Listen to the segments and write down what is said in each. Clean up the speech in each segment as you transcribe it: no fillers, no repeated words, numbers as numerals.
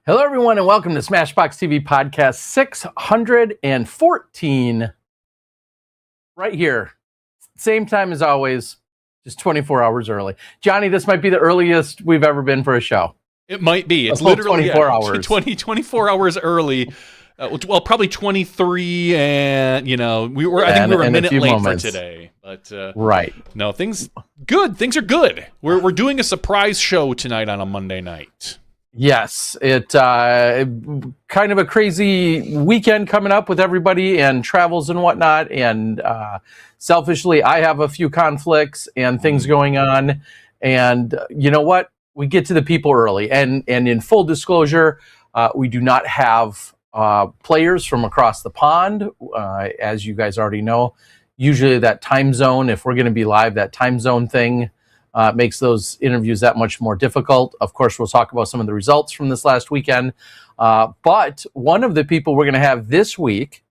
Hello, everyone, and welcome to SmashBoxxTV podcast 614. Right here, same time as always, just 24 hours early. Johnny, this might be the earliest we've ever been for a show. It might be. It's literally 24 hours. 24 hours early. Well, probably 23, and I think we were a minute late moments for today. But right. No, things good. Things are good. We're doing a surprise show tonight on a Monday night. Yes, it kind of a crazy weekend coming up with everybody and travels and whatnot. And selfishly, I have a few conflicts and things going on. And you know what? We get to the people early. And in full disclosure, we do not have players from across the pond, as you guys already know. Usually that time zone, if we're going to be live, that time zone thing makes those interviews that much more difficult. Of course, we'll talk about some of the results from this last weekend. But one of the people we're going to have this week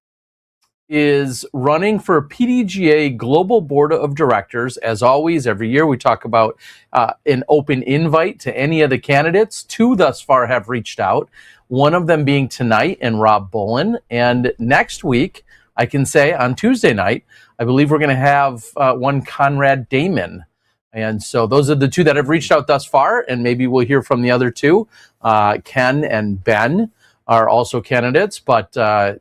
is running for PDGA Global Board of Directors. As always, every year we talk about an open invite to any of the candidates. Two thus far have reached out, one of them being tonight and Rob Bullen. And next week, I can say on Tuesday night, I believe we're going to have one Conrad Damon. And so those are the two that have reached out thus far, and maybe we'll hear from the other two. Ken and Ben are also candidates, but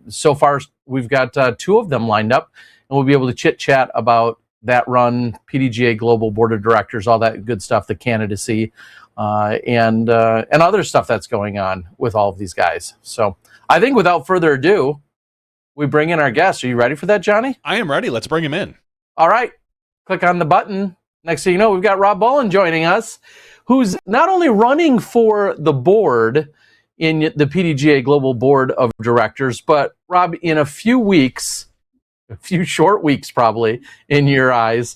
so far we've got two of them lined up, and we'll be able to chit-chat about that run, PDGA Global Board of Directors, all that good stuff, the candidacy, and other stuff that's going on with all of these guys. So I think without further ado, we bring in our guest. Are you ready for that, Johnny? I am ready. Let's bring him in. All right. Click on the button. Next thing you know, we've got Rob Bullen joining us, who's not only running for the board in the PDGA Global Board of Directors, but Rob, in a few weeks, a few short weeks probably, in your eyes,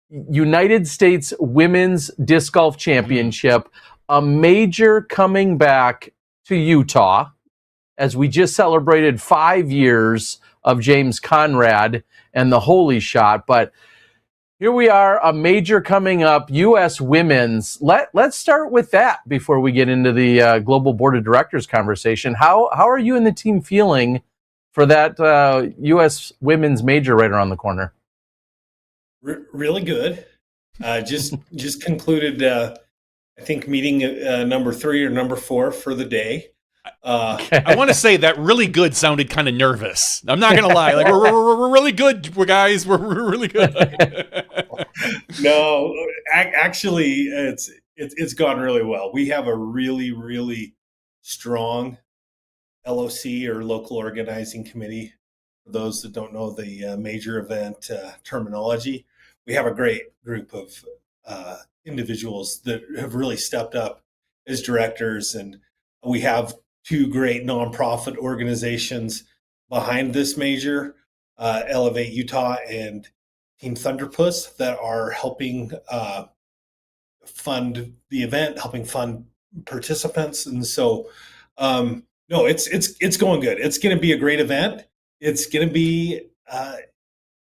United States Women's Disc Golf Championship, a major coming back to Utah, as we just celebrated 5 years of James Conrad and the Holy Shot. But here we are, a major coming up, U.S. Women's. Let's start with that before we get into the Global Board of Directors conversation. How are you and the team feeling for that U.S. Women's major right around the corner? Really good. Just concluded, I think, meeting number 3 or number 4 for the day. I want to say that really good sounded kind of nervous. I'm not going to lie. Like we're really good, guys. We're really good. No, actually, it's gone really well. We have a really, really strong LOC, or local organizing committee. For those that don't know the major event terminology, we have a great group of individuals that have really stepped up as directors, and we have 2 great nonprofit organizations behind this major, Elevate Utah and Team Thunderpuss, that are helping fund the event, helping fund participants. And so, no, it's going good. It's going to be a great event. It's going to be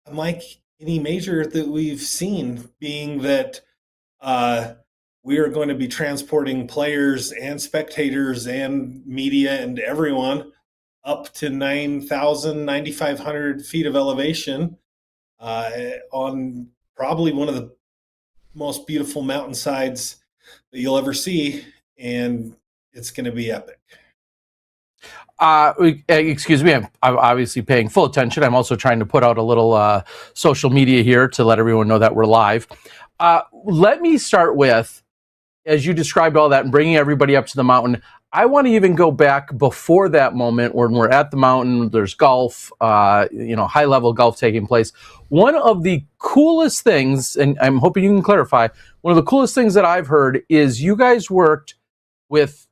unlike any major that we've seen, being that we are going to be transporting players and spectators and media and everyone up to 9,500 feet of elevation on probably one of the most beautiful mountainsides that you'll ever see, and it's going to be epic. Excuse me, I'm obviously paying full attention. I'm also trying to put out a little social media here to let everyone know that we're live. Let me start with, as you described all that and bringing everybody up to the mountain, I want to even go back before that moment when we're at the mountain, there's golf, high-level golf taking place. One of the coolest things, and I'm hoping you can clarify, one of the coolest things that I've heard is you guys worked with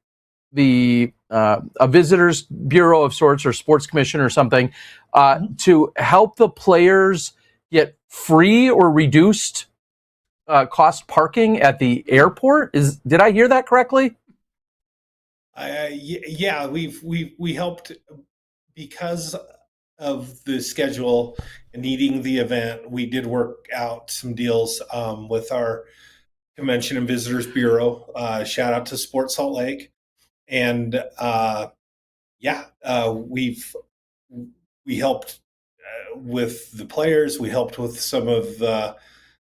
the a visitors bureau of sorts, or sports commission or something, to help the players get free or reduced cost parking at the airport. Did I hear that correctly? Yeah, we helped because of the schedule and needing the event. We did work out some deals with our Convention and Visitors Bureau. Shout out to Sports Salt Lake. And we helped with the players. We helped with some of the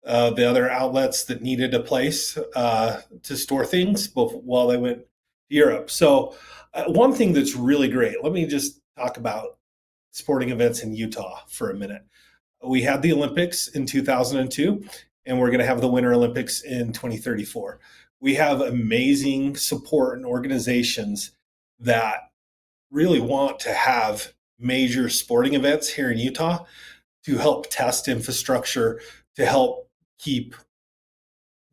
other outlets that needed a place to store things while they went to Europe. So one thing that's really great, let me just talk about sporting events in Utah for a minute. We had the Olympics in 2002, and we're going to have the Winter Olympics in 2034. We have amazing support and organizations that really want to have major sporting events here in Utah to help test infrastructure, to help keep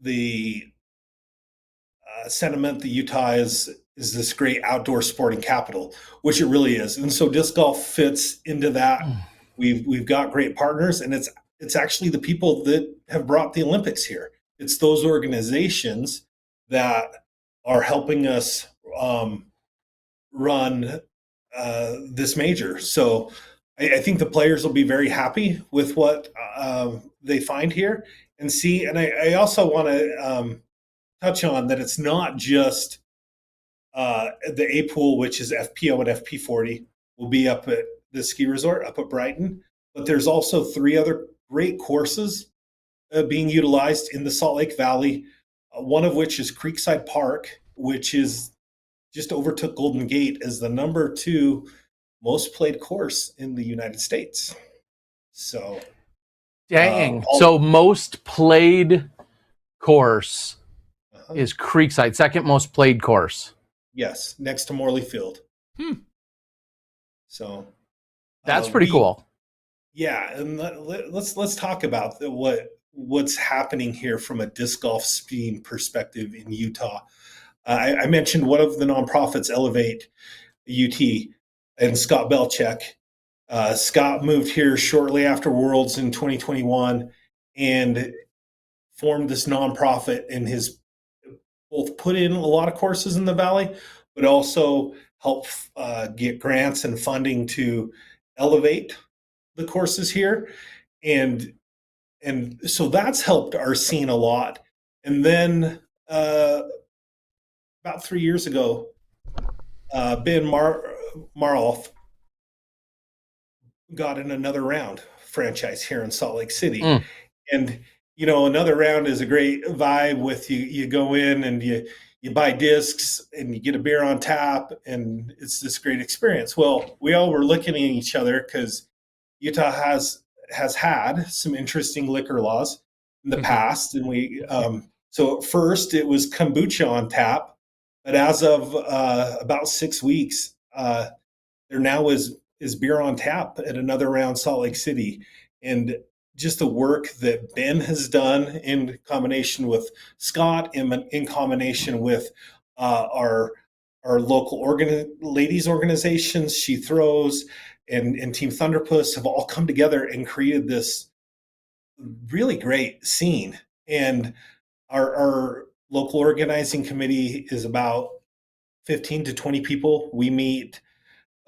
the sentiment that Utah is this great outdoor sporting capital, which it really is. And so disc golf fits into that. We've got great partners, and it's actually the people that have brought the Olympics here. It's those organizations that are helping us run this major. So I think the players will be very happy with what they find here and see. And I also want to touch on that it's not just the A pool, which is FPO and FP40, will be up at the ski resort up at Brighton, but there's also 3 other great courses being utilized in the Salt Lake Valley, one of which is Creekside Park, which is just overtook Golden Gate as the number 2 most played course in the United States. So dang. So most played course is Creekside, second most played course. Yes, next to Morley Field. So that's pretty cool. Yeah, and let's talk about what's happening here from a disc golf scene perspective in Utah. I mentioned one of the nonprofits, Elevate UT, and Scott Belcheck. Scott moved here shortly after Worlds in 2021 and formed this nonprofit, and has both put in a lot of courses in the Valley, but also help get grants and funding to elevate the courses here. And so that's helped our scene a lot. And then about 3 years ago, Ben Marloff got in another round franchise here in Salt Lake City. And, another round is a great vibe with you go in and you buy discs and you get a beer on tap, and it's this great experience. Well, we all were looking at each other because Utah has had some interesting liquor laws in the past. And we, so at first it was kombucha on tap, but as of about 6 weeks, there now is beer on tap at another round Salt Lake City. And just the work that Ben has done in combination with Scott, in combination with our local ladies organizations, She Throws, and Team Thunderpuss, have all come together and created this really great scene. And our local organizing committee is about 15 to 20 people. We meet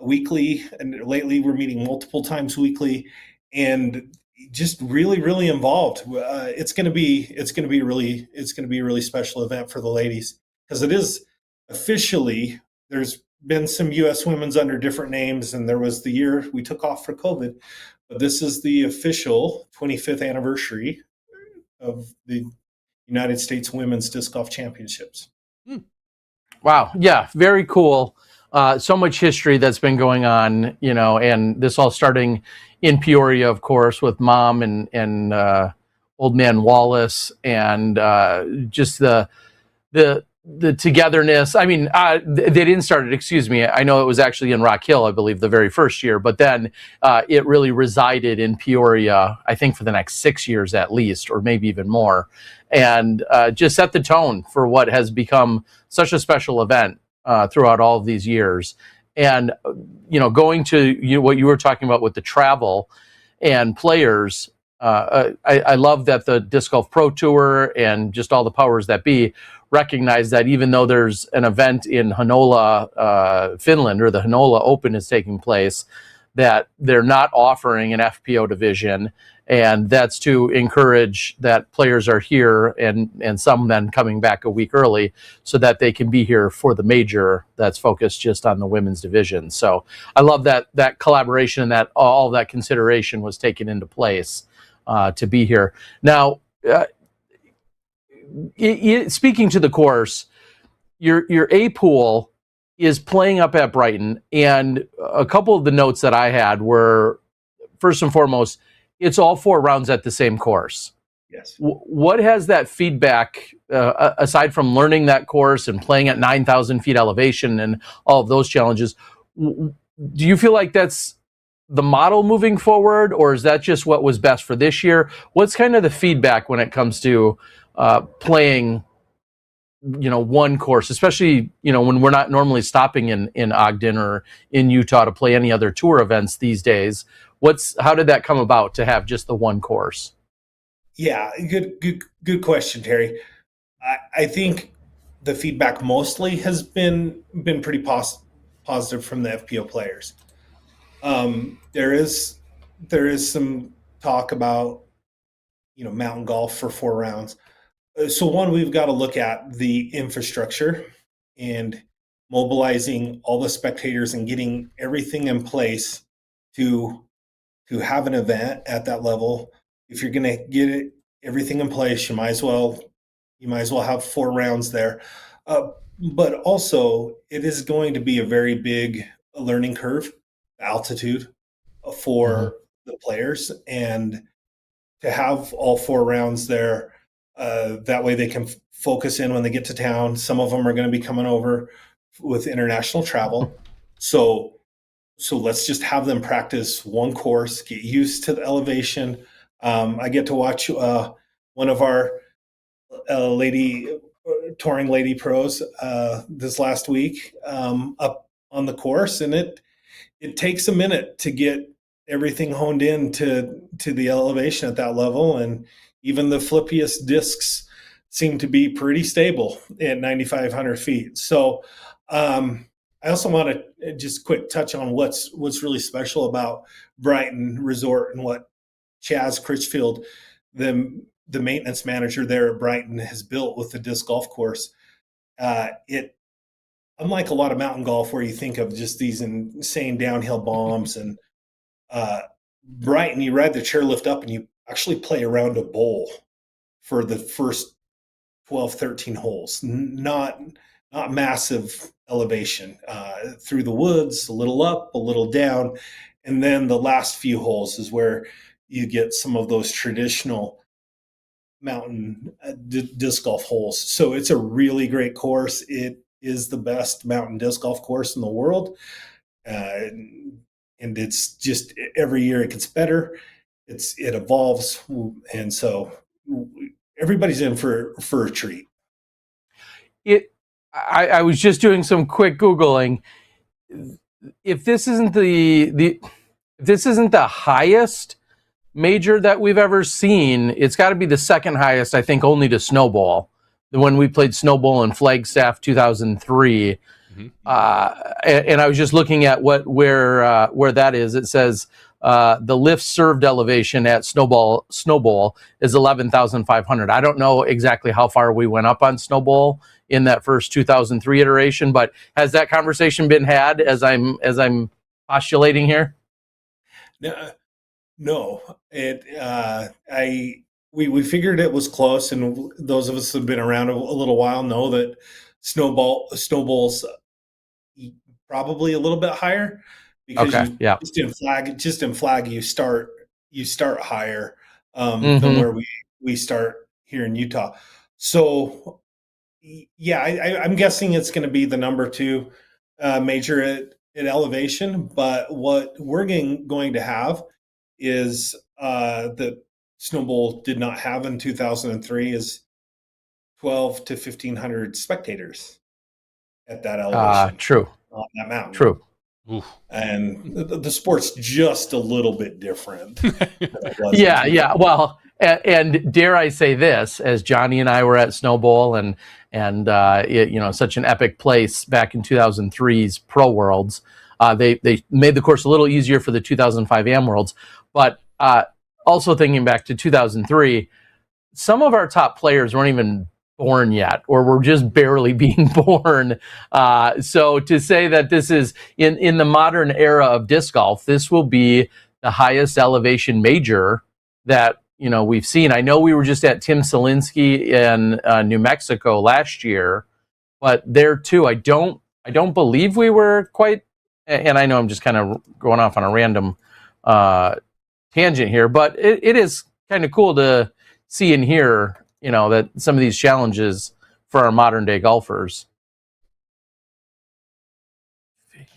weekly, and lately we're meeting multiple times weekly, and just really, really involved. It's going to be a really special event for the ladies, because it is officially, there's been some U.S. women's under different names, and there was the year we took off for COVID, but this is the official 25th anniversary of the United States Women's Disc Golf Championships. Wow. Yeah. Very cool. So much history that's been going on, and this all starting in Peoria, of course, with Mom and Old Man Wallace, and just the togetherness. I mean, they didn't start it, excuse me. I know it was actually in Rock Hill, I believe, the very first year, but then it really resided in Peoria, I think, for the next 6 years at least, or maybe even more, and just set the tone for what has become such a special event throughout all of these years. And, going to what you were talking about with the travel and players, I love that the Disc Golf Pro Tour and just all the powers that be recognize that even though there's an event in Heinola, Finland, or the Heinola Open is taking place, that they're not offering an FPO division, and that's to encourage that players are here and some then coming back a week early so that they can be here for the major that's focused just on the women's division. So I love that collaboration and that all that consideration was taken into place to be here. Now, speaking to the course, your A pool is playing up at Brighton, and a couple of the notes that I had were, first and foremost, it's all 4 rounds at the same course. Yes. What has that feedback, aside from learning that course and playing at 9,000 feet elevation and all of those challenges, do you feel like that's the model moving forward, or is that just what was best for this year? What's kind of the feedback when it comes to playing, one course, especially, when we're not normally stopping in Ogden or in Utah to play any other tour events these days? How did that come about to have just the one course? Yeah, good question, Terry. I think the feedback mostly has been pretty positive from the FPO players. There is some talk about mountain golf for 4 rounds. So one, we've got to look at the infrastructure and mobilizing all the spectators and getting everything in place to have an event at that level. If you're going to get everything in place, you might as well have 4 rounds there. But also, it is going to be a very big learning curve, altitude for the players, and to have all 4 rounds there. That way they can focus in when they get to town. Some of them are going to be coming over with international travel. So let's just have them practice one course, get used to the elevation. I get to watch one of our touring lady pros this last week up on the course, and it takes a minute to get everything honed in to the elevation at that level, and even the flippiest discs seem to be pretty stable at 9,500 feet. So I also want to just quick touch on what's really special about Brighton Resort and what Chaz Critchfield, the maintenance manager there at Brighton, has built with the disc golf course. Unlike a lot of mountain golf where you think of just these insane downhill bombs, and Brighton, you ride the chairlift up and you actually play around a bowl for the first 12, 13 holes. Not massive elevation, through the woods, a little up, a little down. And then the last few holes is where you get some of those traditional mountain disc golf holes. So it's a really great course. It is the best mountain disc golf course in the world. And it's just every year it gets better. It evolves. And so everybody's in for a treat. I was just doing some quick Googling. If this isn't if this isn't the highest major that we've ever seen, it's got to be the second highest, I think, only to Snowball. When we played Snowball in Flagstaff 2003. And I was just looking at where that is. It says the lift served elevation at Snowball is 11,500. I don't know exactly how far we went up on Snowball in that first 2003 iteration, but has that conversation been had as I'm postulating here? No. We figured it was close, and those of us who have been around a little while know that Snowball's probably a little bit higher, because just in flag you start higher than where we start here in Utah. So yeah, I'm guessing it's going to be the number 2 major at elevation. But what we're going to have is that Snowball did not have in 2003 is 12 to 1,500 spectators at that elevation. True. On that mountain. True. Oof. And the sport's just a little bit different. Yeah. Well, and dare I say this, as Johnny and I were at Snowball and such an epic place back in 2003's Pro Worlds, They made the course a little easier for the 2005 Am Worlds, but also thinking back to 2003, some of our top players weren't even born yet, or were just barely being born. So to say that this is in the modern era of disc golf, this will be the highest elevation major that we've seen. I know we were just at Tim Selinsky in New Mexico last year, but there too, I don't believe we were quite. And I know I'm just kind of going off on a random tangent here, but it is kind of cool to see and hear, that some of these challenges for our modern day golfers.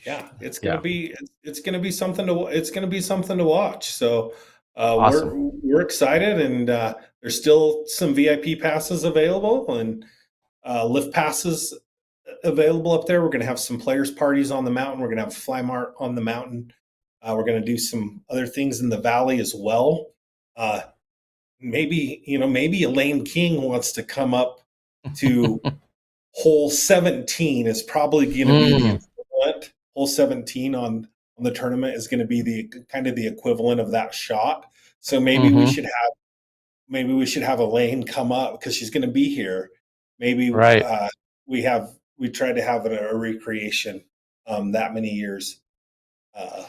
Yeah, it's gonna be something to watch. So Awesome. we're excited, and there's still some VIP passes available and lift passes available up there. We're gonna have some players parties on the mountain. We're gonna have Fly Mart on the mountain. We're gonna do some other things in the valley as well. Maybe Elaine King wants to come up to hole 17 is probably going to be the equivalent. Hole 17 on the tournament is going to be the kind of the equivalent of that shot. So maybe we should have Elaine come up because she's going to be here. Maybe right. We tried to have a recreation that many years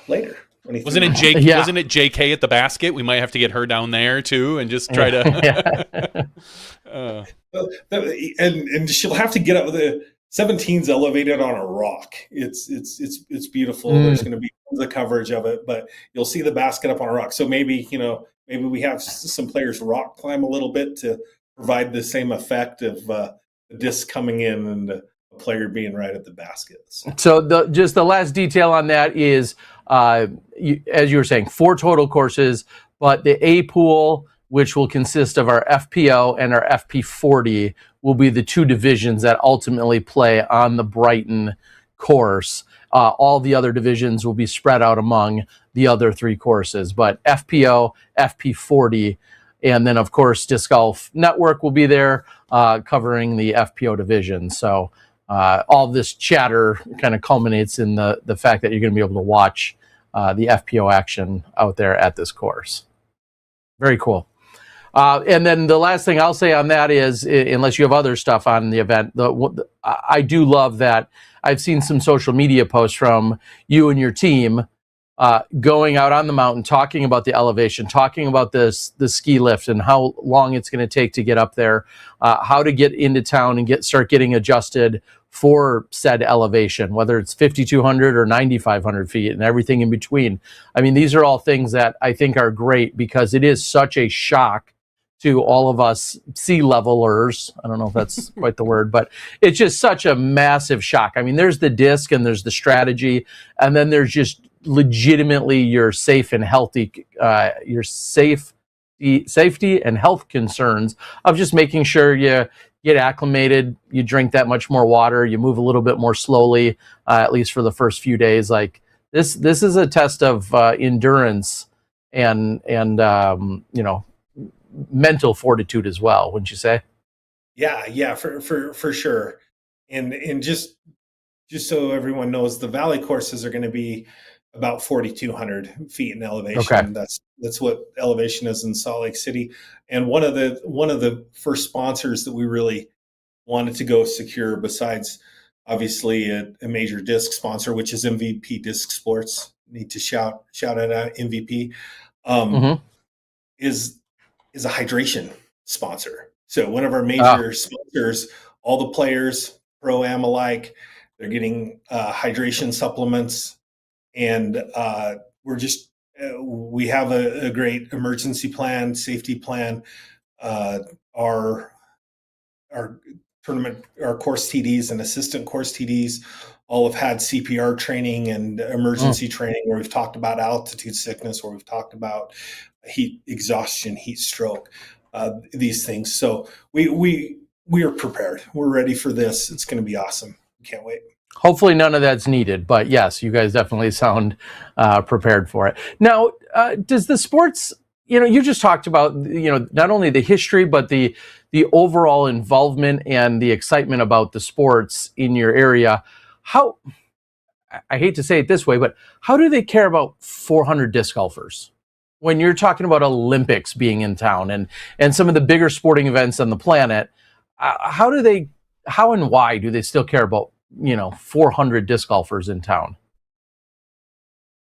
later. Wasn't it Jake? Yeah. Wasn't it JK at the basket? We might have to get her down there too, and just try to. And she'll have to get up. The 17's elevated on a rock. It's beautiful. There's going to be tons of coverage of it, but you'll see the basket up on a rock. So maybe we have some players rock climb a little bit to provide the same effect of the disc coming in and the player being right at the basket. So just the last detail on that is, as you were saying, 4 total courses, but the A pool, which will consist of our FPO and our FP40, will be the 2 divisions that ultimately play on the Brighton course. All the other divisions will be spread out among the other 3 courses, but FPO, FP40, and then, of course, Disc Golf Network will be there covering the FPO division. So all this chatter kind of culminates in the fact that you're going to be able to watch the FPO action out there at this course. Very cool. And then the last thing I'll say on that is, unless you have other stuff on the event, I do love that I've seen some social media posts from you and your team going out on the mountain, talking about the elevation, talking about the ski lift and how long it's going to take to get up there, how to get into town and start getting adjusted for said elevation, whether it's 5,200 or 9,500 feet and everything in between. I mean, these are all things that I think are great because it is such a shock to all of us sea levelers. I don't know if that's quite the word, but it's just such a massive shock. I mean, there's the disc and there's the strategy, and then there's just legitimately your safe and healthy, safety and health concerns of just making sure you get acclimated, you drink that much more water, you move a little bit more slowly, at least for the first few days. Like this is a test of endurance and mental fortitude as well, wouldn't you say? Yeah, for sure. And just so everyone knows, the valley courses are going to be about 4,200 feet in elevation. Okay. That's what elevation is in Salt Lake City. And one of the first sponsors that we really wanted to go secure, besides obviously a major disc sponsor, which is MVP Disc Sports, need to shout it out, MVP, is a hydration sponsor. So one of our major sponsors, all the players, pro-am alike, they're getting hydration supplements. And we have a great emergency plan, safety plan. Our tournament, our course TDs and assistant course TDs all have had CPR training and emergency training where we've talked about altitude sickness, where we've talked about heat exhaustion, heat stroke, these things. So we are prepared. We're ready for this. It's going to be awesome. Can't wait. Hopefully none of that's needed, but yes, you guys definitely sound prepared for it. Now, does the sports, you just talked about, not only the history, but the overall involvement and the excitement about the sports in your area. How I hate to say it this way, but how do they care about 400 disc golfers when you're talking about Olympics being in town and some of the bigger sporting events on the planet? How and why do they still care about 400 disc golfers in town?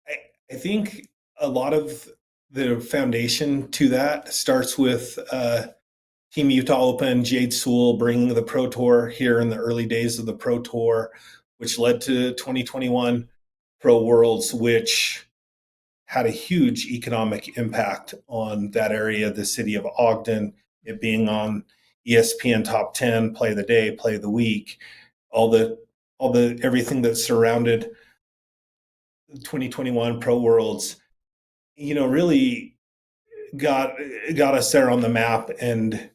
I think a lot of the foundation to that starts with Team Utah Open, Jade Sewell bringing the Pro Tour here in the early days of the Pro Tour, which led to 2021 Pro Worlds, which had a huge economic impact on that area, the city of Ogden, it being on ESPN Top 10, Play of the Day, Play of the Week, all the everything that surrounded 2021 Pro Worlds, really got us there on the map. And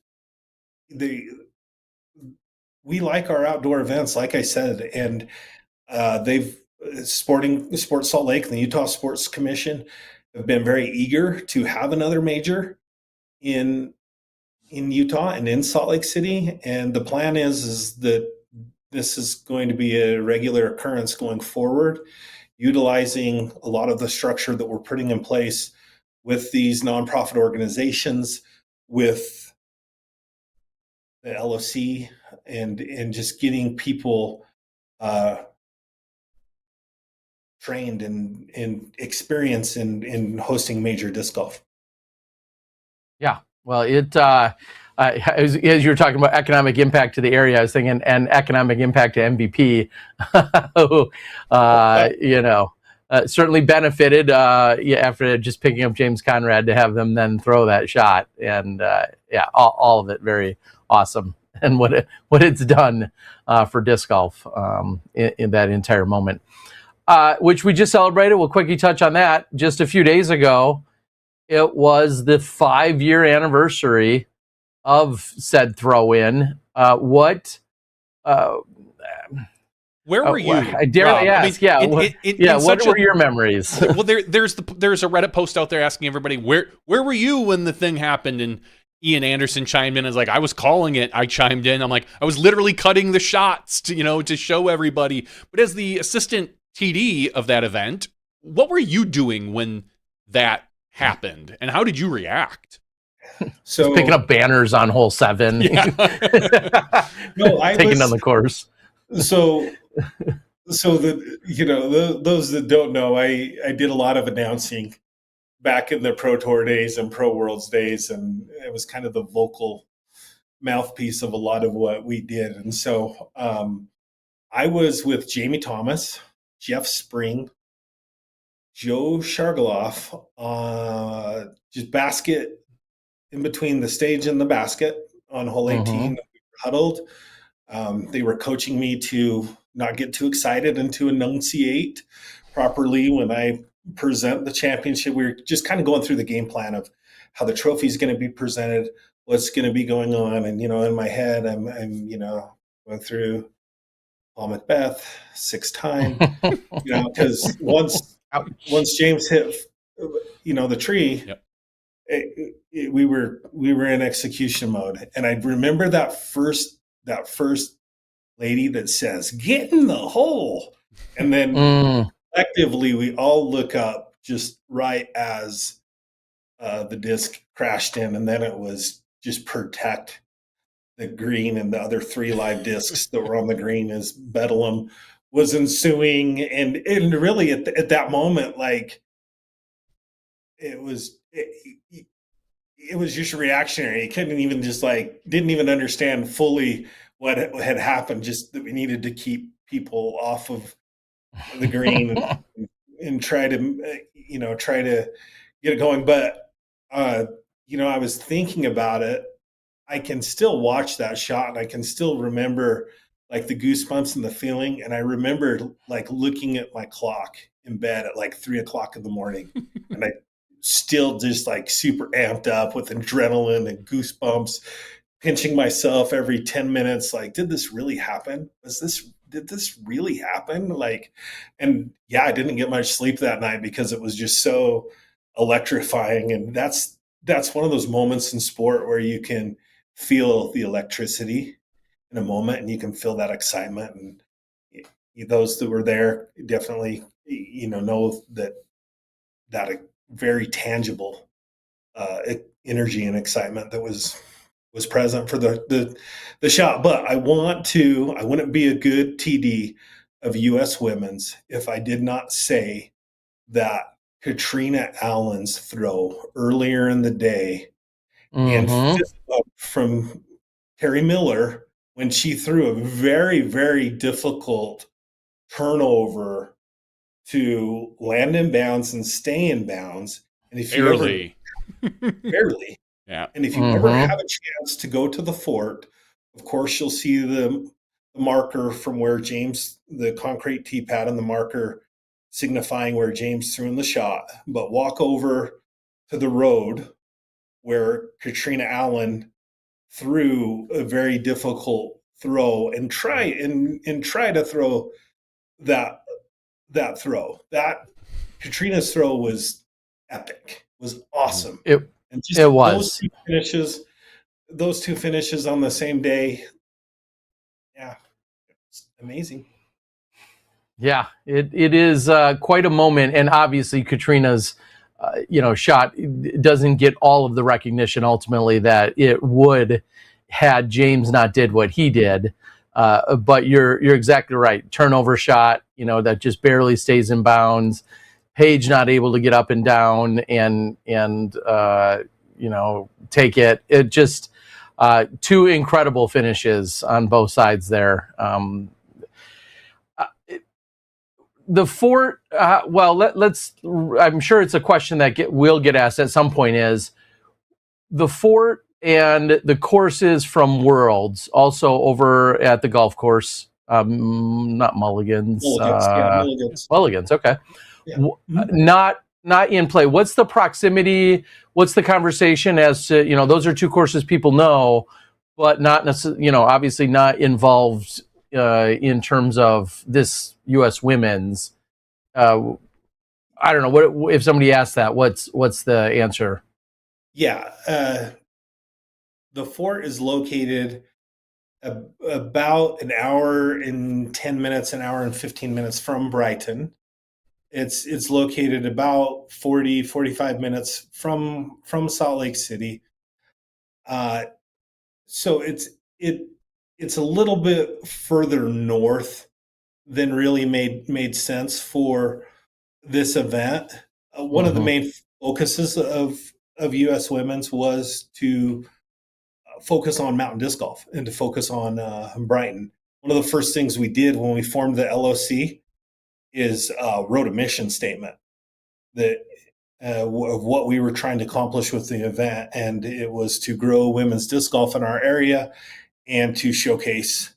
we like our outdoor events, like I said, and Sports Salt Lake and the Utah Sports Commission have been very eager to have another major in Utah and in Salt Lake City. And the plan is that this is going to be a regular occurrence going forward, utilizing a lot of the structure that we're putting in place with these nonprofit organizations, with the LOC, and just getting people trained and experience in hosting major disc golf. Yeah, well, as you were talking about economic impact to the area, I was thinking and economic impact to MVP. Certainly benefited after just picking up James Conrad to have them then throw that shot, and all of it very awesome, and what it's done for disc golf in that entire moment, which we just celebrated. We'll quickly touch on that. Just a few days ago, it was the 5-year anniversary of said throw-in. Where were you? I dare ask. What were your memories? Well, there's a Reddit post out there asking everybody where were you when the thing happened, and Ian Anderson chimed in and was like, I was calling it. I chimed in. I'm like, I was literally cutting the shots to show everybody. But as the assistant TD of that event, what were you doing when that happened, and how did you react? So picking up banners on hole 7. Yeah. No, taking down the course. So those that don't know, I did a lot of announcing back in the Pro Tour days and Pro Worlds days, and it was kind of the vocal mouthpiece of a lot of what we did. And so I was with Jamie Thomas, Jeff Spring, Joe Shargaloff, just basket in between the stage and the basket on hole 18. We were huddled. They were coaching me to not get too excited and to enunciate properly when I present the championship. We were just kind of going through the game plan of how the trophy is going to be presented, what's going to be going on. And, in my head, I'm going through Paul Macbeth 6 time, because once James hit, the tree, yep. We were in execution mode. And I remember that first lady that says, "Get in the hole." And then collectively we all look up just right as the disc crashed in, and then it was just protect the green and the other 3 live discs that were on the green as bedlam was ensuing. And really at that moment, like it was just reactionary. It couldn't even didn't even understand fully what had happened, just that we needed to keep people off of the green and try to get it going. But, I was thinking about it. I can still watch that shot, and I can still remember like the goosebumps and the feeling. And I remember like looking at my clock in bed at like 3:00 in the morning, and I still just like super amped up with adrenaline and goosebumps, pinching myself every 10 minutes. Like, did this really happen? Did this really happen? Like, and yeah, I didn't get much sleep that night because it was just so electrifying. And that's one of those moments in sport where you can feel the electricity in a moment, and you can feel that excitement. And those that were there definitely, know that a very tangible energy and excitement that was present for the shot. But I wouldn't be a good TD of U.S. women's if I did not say that Katrina Allen's throw earlier in the day and Mm-hmm. from Terry Miller when she threw a very, very difficult turnover to land in bounds and stay in bounds. And if you ever Barely. barely, Yeah. and if you ever Mm-hmm. have a chance to go to the fort, of course you'll see the marker from where James, the concrete tee pad and the marker signifying where James threw in the shot. But walk over to the road where Katrina Allen threw a very difficult throw and try to throw that throw. That Katrina's throw was epic. Was awesome. It And just it was. those two finishes on the same day, yeah, it's amazing. Yeah, it is quite a moment, and obviously Katrina's shot doesn't get all of the recognition ultimately that it would had James not did what he did. But you're exactly right. Turnover shot, that just barely stays in bounds. Paige not able to get up and down and take it. It just two incredible finishes on both sides there. The fort, let's. I'm sure it's a question that will get asked at some point. Is the fort and the courses from Worlds also over at the golf course? Not Mulligans. Mulligans. Mulligans. Okay. Yeah. Not in play. What's the proximity? What's the conversation as to those are two courses people know, but not necessarily obviously not involved in terms of this U.S. women's. I don't know what if somebody asks that. What's the answer? Yeah, the fort is located about an hour and 10 minutes, an hour and 15 minutes from Brighton. It's located about 45 minutes from Salt Lake City. So it's a little bit further north than really made sense for this event. One of the main focuses of U.S. Women's was to focus on mountain disc golf and to focus on Brighton. One of the first things we did when we formed the LOC is wrote a mission statement that of what we were trying to accomplish with the event, and it was to grow women's disc golf in our area and to showcase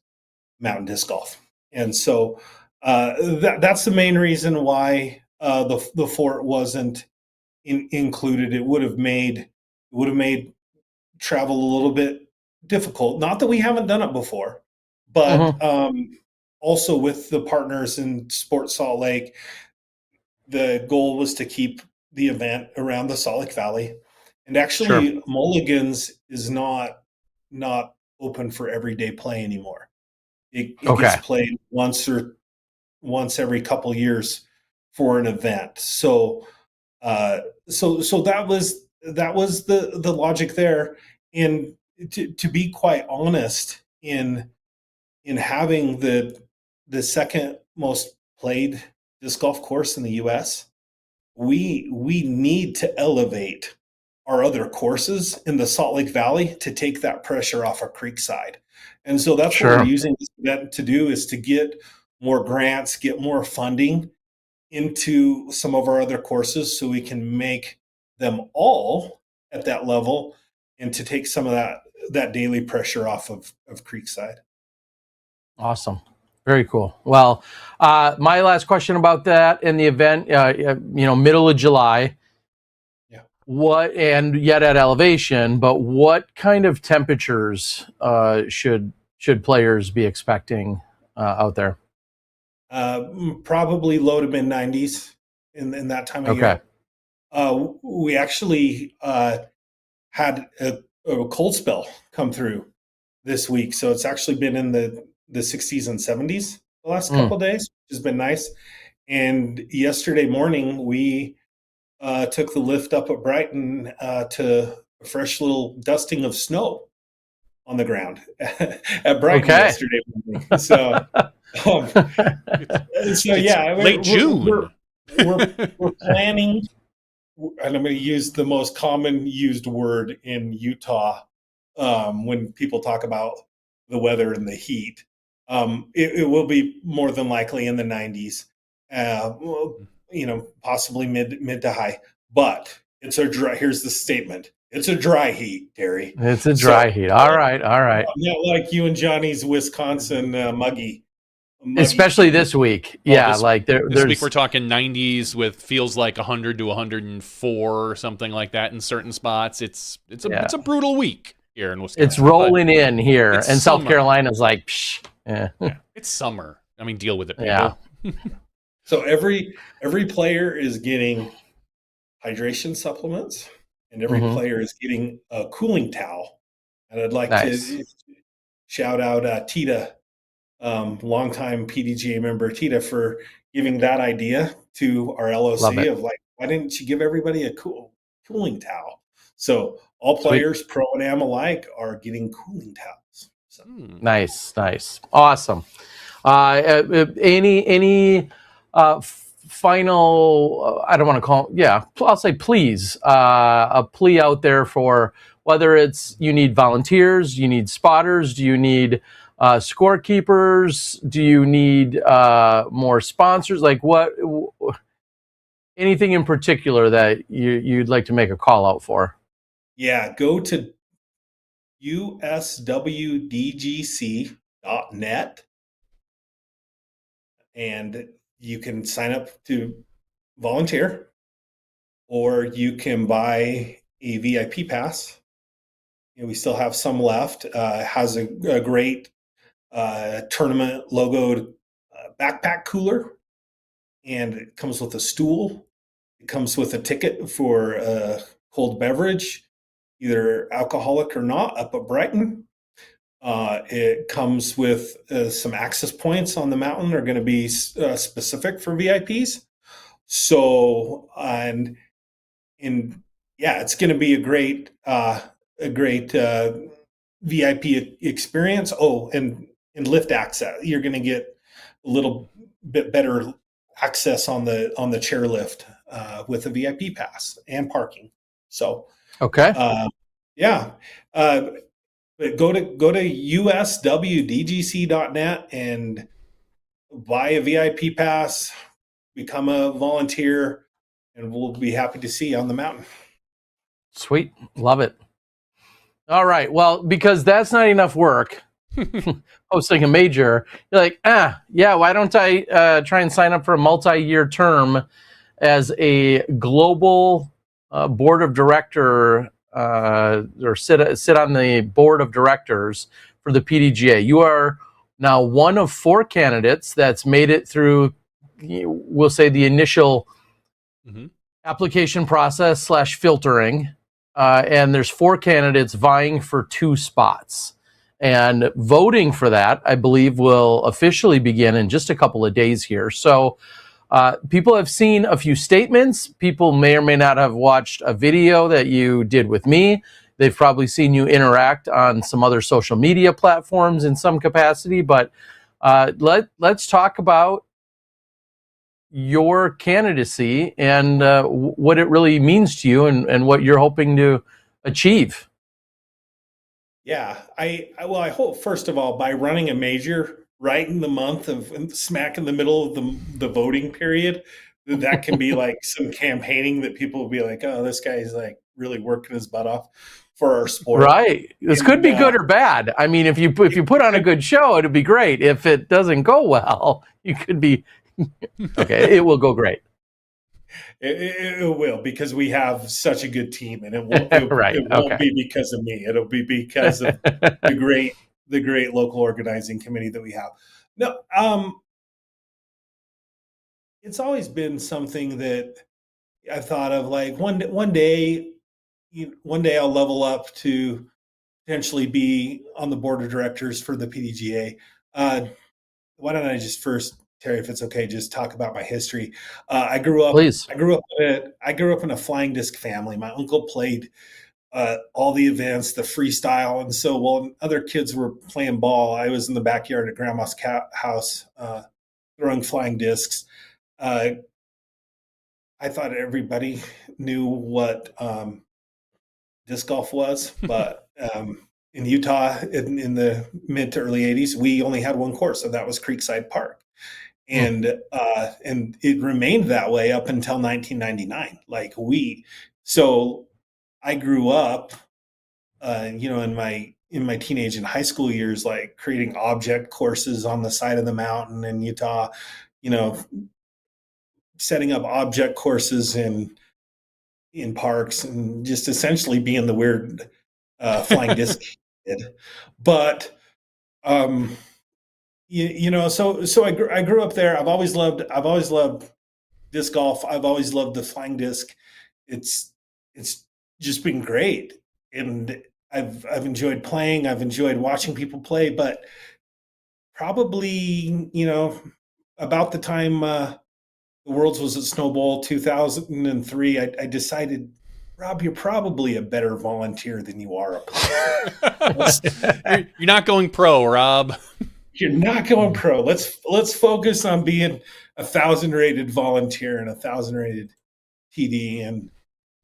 mountain disc golf. And so that's the main reason why the fort wasn't included. It would have made travel a little bit difficult. Not that we haven't done it before, but also with the partners in Sports Salt Lake, the goal was to keep the event around the Salt Lake Valley. And actually, Mulligans is not open for everyday play anymore. It gets played once every couple years for an event. So that was the logic there. And to be quite honest, in having the second most played disc golf course in the U.S., we need to elevate our other courses in the Salt Lake Valley to take that pressure off of Creekside. And so that's what we're using this event to do, is to get more grants, get more funding into some of our other courses so we can make them all at that level and to take some of that daily pressure off of Creekside. Awesome. Very cool. Well, my last question about that and the event, middle of July. Yeah. What, and yet at elevation, but what kind of temperatures should players be expecting out there? Probably low to mid 90s in that time of year. We actually had a cold spell come through this week, so it's actually been in the 60s and 70s the last couple of days, which has been nice. And yesterday morning, we took the lift up at Brighton to a fresh little dusting of snow on the ground at Brighton yesterday morning. So, It's yeah, late June. We're planning, and I'm going to use the most common used word in Utah when people talk about the weather and the heat. It will be more than likely in the 90s, possibly mid to high. But it's a dry. Here's the statement: it's a dry heat, Terry. It's a dry heat. All right. Not like you and Johnny's Wisconsin muggy. Especially this week. Yeah, this week we're talking 90s with feels like 100 to 104 or something like that in certain spots. It's a brutal week here in Wisconsin. It's rolling in here, and summer. South Carolina's like, psh. Yeah. It's summer. I mean, deal with it, people. Yeah. So every player is getting hydration supplements, and every player is getting a cooling towel. And I'd like to shout out Tita, longtime PDGA member Tita, for giving that idea to our LOC of like, why didn't you give everybody a cooling towel? So all players, pro and am alike, are getting cooling towels. So. Nice, awesome. Any final? I don't want to call. Yeah, I'll say please. A plea out there for whether it's you need volunteers, you need spotters, do you need scorekeepers? Do you need more sponsors? Like what? Anything in particular that you'd like to make a call out for? Yeah, go to USWDGC.net and you can sign up to volunteer, or you can buy a VIP pass. We still have some left. Has a great tournament logoed backpack cooler, and it comes with a stool. It comes with a ticket for a cold beverage, either alcoholic or not, up at Brighton. It comes with some access points on the mountain are going to be specific for VIPs. So, it's going to be a great VIP experience. Oh, and lift access. You're going to get a little bit better access on the chairlift with a VIP pass and parking. So, okay. But go to USWDGC.net and buy a VIP pass, become a volunteer, and we'll be happy to see you on the mountain. Sweet. Love it. All right. Well, because that's not enough work, hosting a major, you're like, why don't I try and sign up for a multi-year term as a global board of director or sit on the board of directors for the PDGA. You are now one of 4 candidates that's made it through, we'll say, the initial application process / filtering. And there's 4 candidates vying for 2 spots. And voting for that, I believe, will officially begin in just a couple of days here. So people have seen a few statements. People may or may not have watched a video that you did with me. They've probably seen you interact on some other social media platforms in some capacity. But let's talk about your candidacy and what it really means to you and what you're hoping to achieve. Yeah, I hope, first of all, by running a major right in the month of smack in the middle of the voting period, that can be like some campaigning that people will be like, oh, this guy's like really working his butt off for our sport. Right. This could be good or bad. I mean, if you put on a good show, it'd be great. If it doesn't go well, you could be okay. It will go great. It will, because we have such a good team, and it won't be because of me. It'll be because of the great local organizing committee that we have. No, it's always been something that I thought of, like one day I'll level up to potentially be on the board of directors for the PDGA. why don't I just first, Terry, if it's okay, just talk about my history. I grew up. Please. I grew up in a flying disc family. My uncle played all the events, the freestyle, and so while other kids were playing ball, I was in the backyard at Grandma's house throwing flying discs. Uh, I thought everybody knew what disc golf was, but in Utah in the mid to early '80s, we only had one course, and that was Creekside Park, and it remained that way up until 1999. So I grew up, in my teenage and high school years, like creating object courses on the side of the mountain in Utah, you know, setting up object courses in parks and just essentially being the weird flying disc kid. But so I grew up there. I've always loved disc golf. I've always loved the flying disc. It's just been great, and I've enjoyed playing. I've enjoyed watching people play. But probably about the time the Worlds was at Snowball 2003, I decided, Rob, you're probably a better volunteer than you are a player. You're not going pro, Rob. You're not going pro. Let's focus on being 1,000 rated volunteer and 1,000 rated TD,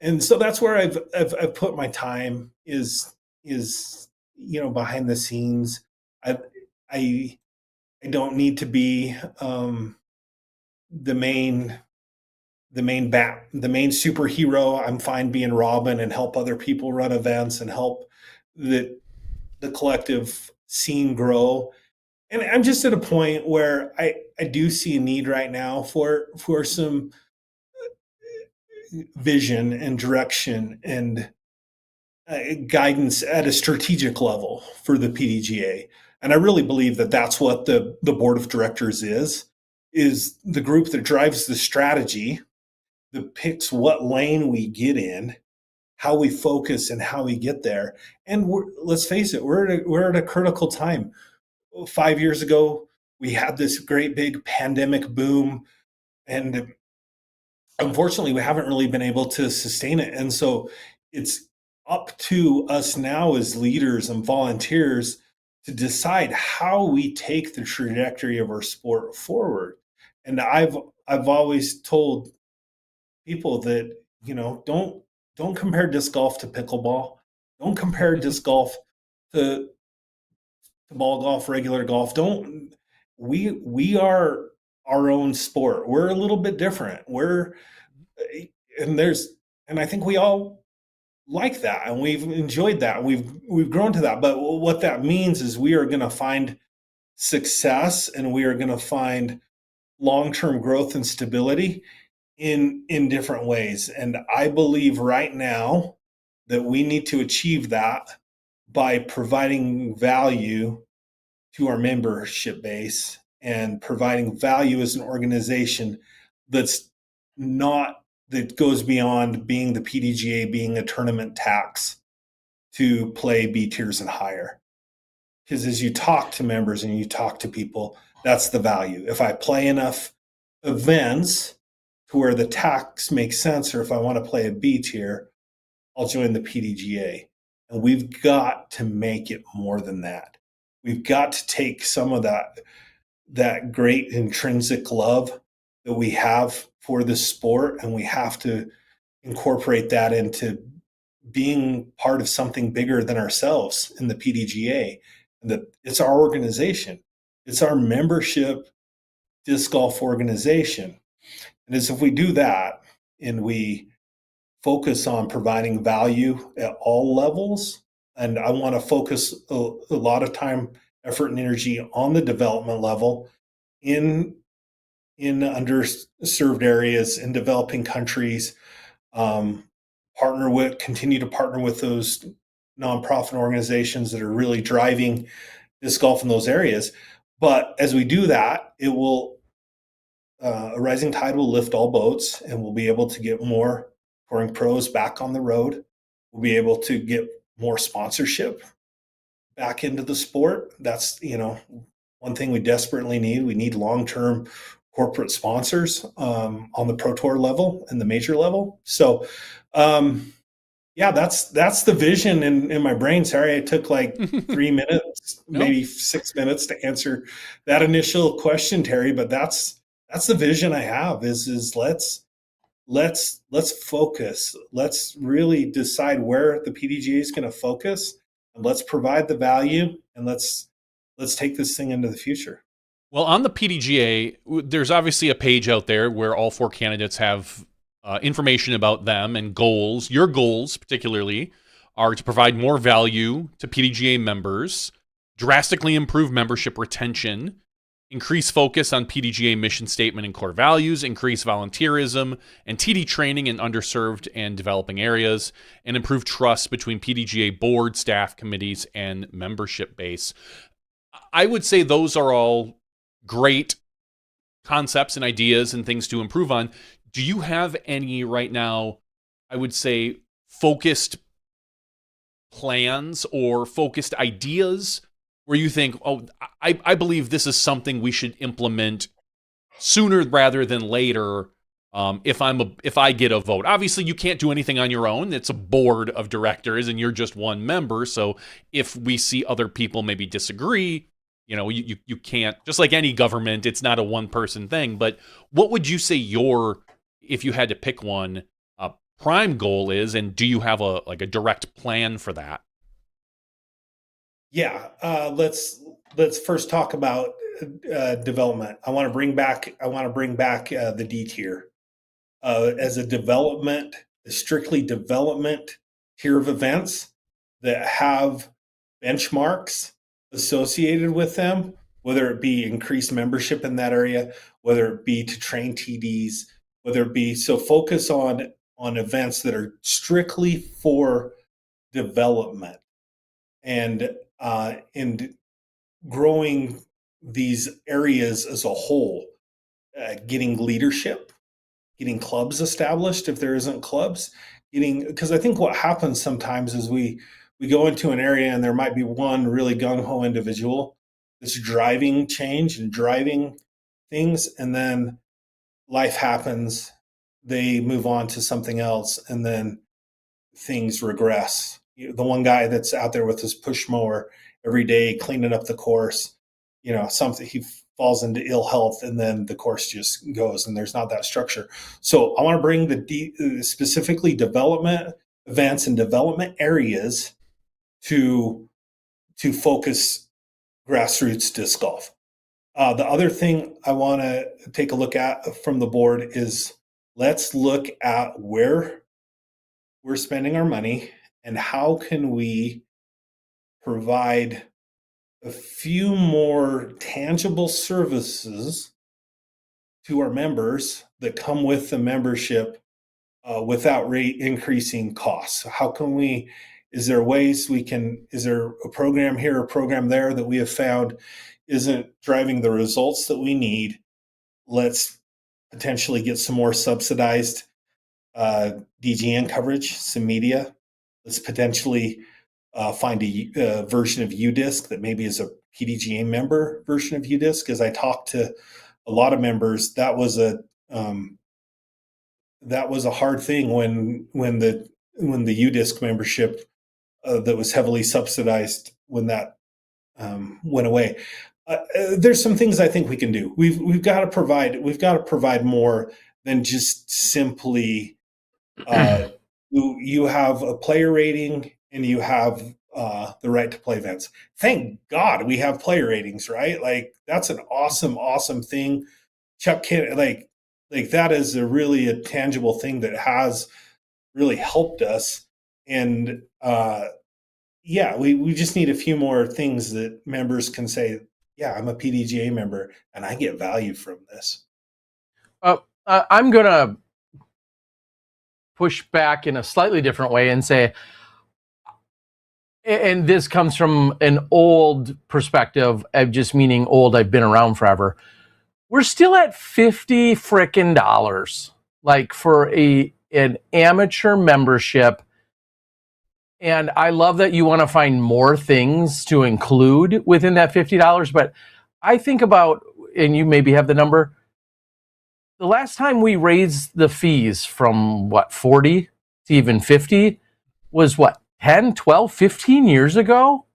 and so that's where I've put my time is behind the scenes. I don't need to be the main superhero. I'm fine being Robin and help other people run events and help the collective scene grow. And I'm just at a point where I do see a need right now for some vision and direction and guidance at a strategic level for the PDGA. And I really believe that that's what the board of directors is the group that drives the strategy, that picks what lane we get in, how we focus and how we get there. And let's face it, we're at a critical time. 5 years ago, we had this great big pandemic boom, and unfortunately, we haven't really been able to sustain it. And so it's up to us now as leaders and volunteers to decide how we take the trajectory of our sport forward. And I've always told people that, don't compare disc golf to pickleball. Don't compare disc golf to ball golf, regular golf. We are our own sport. We're a little bit different. And I think we all like that, and we've enjoyed that. We've grown to that. But what that means is we are going to find success, and we are going to find long-term growth and stability in different ways. And I believe right now that we need to achieve that by providing value to our membership base and providing value as an organization that goes beyond being the PDGA, being a tournament tax to play B tiers and higher. Because as you talk to members and you talk to people, that's the value. If I play enough events to where the tax makes sense, or if I want to play a B tier, I'll join the PDGA. And we've got to make it more than that. We've got to take some of that great intrinsic love that we have for this sport, and we have to incorporate that into being part of something bigger than ourselves in the PDGA. And that it's our organization. It's our membership disc golf organization. And as if we do that and we focus on providing value at all levels, and I want to focus a lot of time, effort, and energy on the development level in underserved areas, in developing countries, continue to partner with those nonprofit organizations that are really driving disc golf in those areas. But as we do that, a rising tide will lift all boats, and we'll be able to get more touring pros back on the road. We'll be able to get more sponsorship back into the sport. That's, one thing we desperately need. We need long-term corporate sponsors on the Pro Tour level and the major level. So, yeah, that's the vision in my brain. Sorry, I took like 3 minutes, maybe 6 minutes to answer that initial question, Terry. But that's the vision I have. Is let's focus. Let's really decide where the PDGA is going to focus, and let's provide the value, and let's take this thing into the future. Well, on the PDGA, there's obviously a page out there where all 4 candidates have information about them and goals. Your goals, particularly, are to provide more value to PDGA members, drastically improve membership retention, increase focus on PDGA mission statement and core values, increase volunteerism and TD training in underserved and developing areas, and improve trust between PDGA board, staff, committees, and membership base. I would say those are all great concepts and ideas and things to improve on. Do you have any right now, I would say, focused plans or focused ideas where you think, oh, I believe this is something we should implement sooner rather than later, if I get a vote? Obviously, you can't do anything on your own. It's a board of directors, and you're just one member. So if we see other people maybe disagree, you can't. Just like any government, it's not a one-person thing. But what would you say if you had to pick one, prime goal is, and do you have a direct plan for that? Yeah, let's first talk about development. I want to bring back the D tier as a strictly development tier of events that have benchmarks associated with them, whether it be increased membership in that area, whether it be to train TDs, whether it be focus on events that are strictly for development and growing these areas as a whole, getting leadership, getting clubs established if there isn't clubs, because I think what happens sometimes is we go into an area and there might be one really gung-ho individual that's driving change and driving things, and then life happens, they move on to something else, and then things regress. The one guy that's out there with his push mower every day cleaning up the course, something, he falls into ill health, and then the course just goes, and there's not that structure. So I want to bring specifically development events and development areas to focus grassroots disc golf. The other thing I want to take a look at from the board is, let's look at where we're spending our money and how can we provide a few more tangible services to our members that come with the membership without rate increasing costs. How can we, is there a program here, a program there that we have found isn't driving the results that we need? Let's potentially get some more subsidized DGN coverage, some media. Let's potentially find a version of UDisc that maybe is a PDGA member version of UDisc. As I talked to a lot of members, that was a hard thing when the UDisc membership that was heavily subsidized, when that went away. There's some things I think we can do. We've got to provide more than just simply you have a player rating and you have the right to play events. Thank God we have player ratings, right? Like, that's an awesome thing. Chuck can like that is really a tangible thing that has really helped us. And we just need a few more things that members can say, yeah, I'm a PDGA member and I get value from this. I'm going to push back in a slightly different way and say, and this comes from an old perspective, of just meaning old, I've been around forever. We're still at $50 frickin' dollars, like, for an amateur membership. And I love that you want to find more things to include within that $50, but I think about, and you maybe have the number, the last time we raised the fees from what, 40 to even 50 was what, 10, 12, 15 years ago?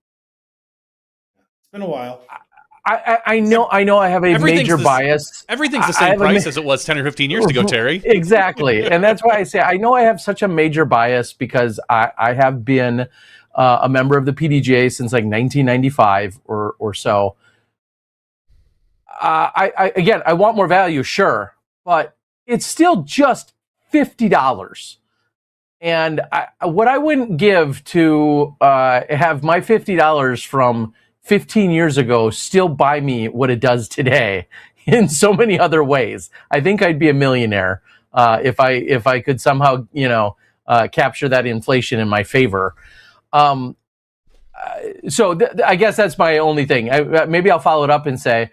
It's been a while. I know I have a major bias. Everything's the same price as it was 10 or 15 years ago, Terry. Exactly. And that's why I say I know I have such a major bias because I have been a member of the PDGA since like 1995 or so. Again, I want more value, sure, but it's still just $50. And what I wouldn't give to have my $50 from 15 years ago still buy me what it does today in so many other ways. I think I'd be a millionaire if I could somehow, capture that inflation in my favor. So I guess that's my only thing. Maybe I'll follow it up and say,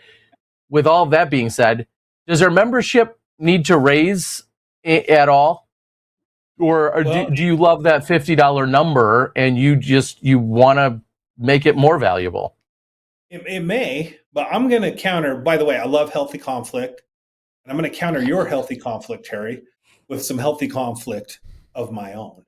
with all of that being said, does our membership need to raise at all? Or do you love that $50 number and you want to make it more valuable? It may, but I'm going to counter. By the way, I love healthy conflict, and I'm going to counter your healthy conflict, Terry, with some healthy conflict of my own.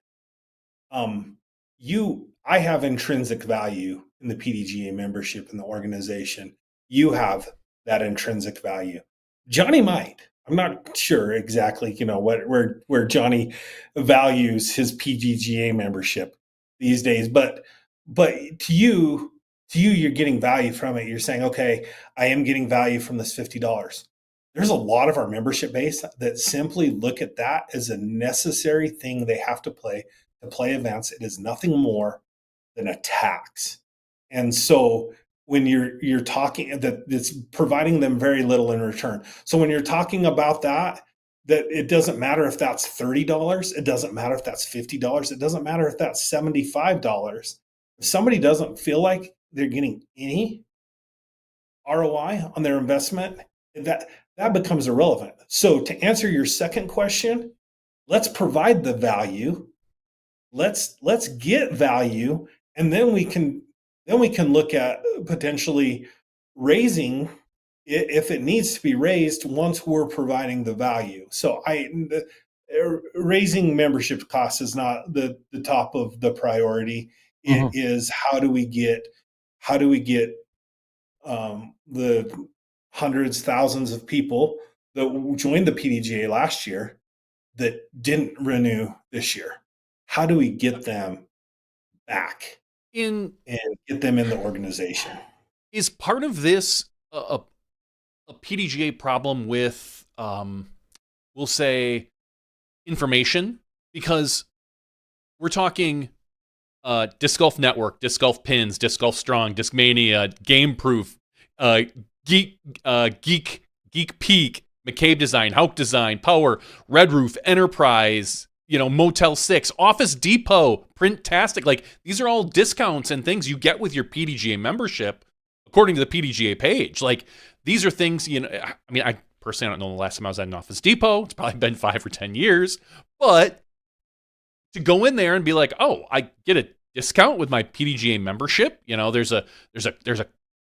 I have intrinsic value in the PDGA membership in the organization. You have that intrinsic value. Johnny might. I'm not sure exactly, where Johnny values his PDGA membership these days, but to you, you're getting value from it. You're saying, okay, I am getting value from this $50. There's a lot of our membership base that simply look at that as a necessary thing they have to play events. It is nothing more than a tax. And so when you're talking that it's providing them very little in return. So when you're talking about that it doesn't matter if that's $30, it doesn't matter if that's $50, it doesn't matter if that's $75. If somebody doesn't feel like they're getting any ROI on their investment, that becomes irrelevant. So to answer your second question, let's provide the value. Let's get value, and then we can look at potentially raising it if it needs to be raised once we're providing the value. So raising membership costs is not the top of the priority. It is how do we get the hundreds, thousands of people that joined the PDGA last year that didn't renew this year. How do we get them back and get them in the organization? Is part of this a PDGA problem with, we'll say, information? Because we're talking Disc Golf Network, Disc Golf Pins, Disc Golf Strong, Disc Mania, Game Proof, Geek Peak, McCabe Design, Hauk Design, Power, Red Roof, Enterprise, Motel 6, Office Depot, Printastic. Like, these are all discounts and things you get with your PDGA membership, according to the PDGA page. Like, these are things, I personally don't know the last time I was at an Office Depot. It's probably been 5 or 10 years. But to go in there and be like, oh, I get a discount with my PDGA membership. There's a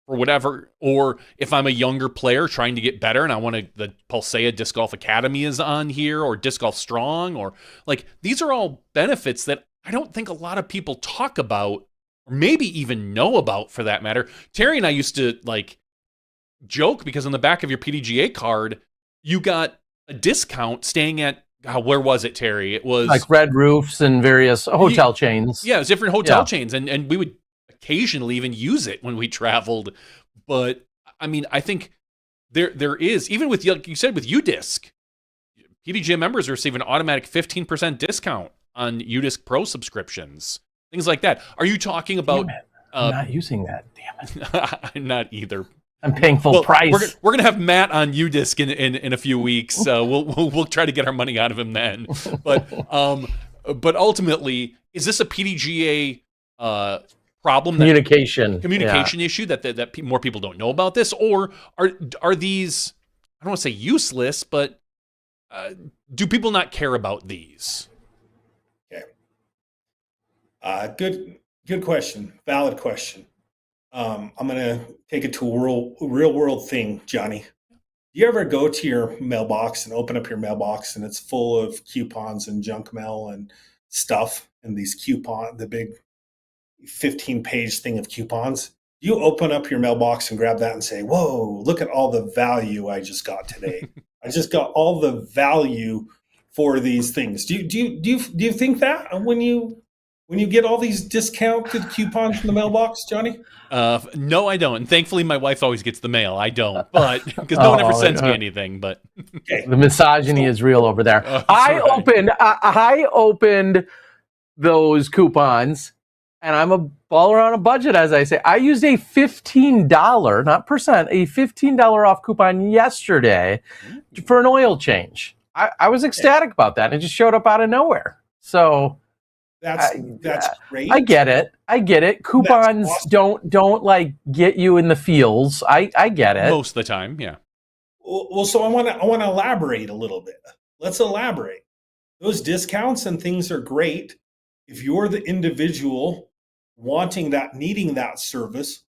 or whatever. Or if I'm a younger player trying to get better and I want to, the Pulsea Disc Golf Academy is on here, or Disc Golf Strong, or like, these are all benefits that I don't think a lot of people talk about, or maybe even know about, for that matter. Terry and I used to joke because on the back of your PDGA card, you got a discount staying at, where was it, Terry? It was like Red Roofs and various hotel chains. Yeah, it was different hotel chains, and we would occasionally even use it when we traveled. But I think there is, even with, like you said, with UDisc, PDGA members receive an automatic 15% discount on UDisc Pro subscriptions, things like that. Are you talking about? I'm not using that. Damn it. I'm not either. I'm paying full price. We're gonna have Matt on UDisc in a few weeks. We'll try to get our money out of him then. But ultimately, is this a PDGA problem? Communication issue that more people don't know about this, or are these, I don't want to say useless, but do people not care about these? Okay. Good question. Valid question. I'm going to take it to a real world thing, Johnny. Do you ever go to your mailbox and open up your mailbox and it's full of coupons and junk mail and stuff and the big 15-page thing of coupons? You open up your mailbox and grab that and say, whoa, look at all the value I just got today. I just got all the value for these things. Do you think that when you get all these discounted coupons from the mailbox, Johnny? No, I don't. And thankfully, my wife always gets the mail. I don't, but because no one ever sends me anything. But the misogyny is real over there. I opened those coupons, and I'm all around a budget, as I say. I used a $15, not percent, a $15 off coupon yesterday for an oil change. I was ecstatic about that. It just showed up out of nowhere. So. That's great. I get it. Coupons awesome. don't like get you in the feels. I get it. Most of the time, yeah. Well, so I want to elaborate a little bit. Let's elaborate. Those discounts and things are great if you're the individual wanting that, needing that service,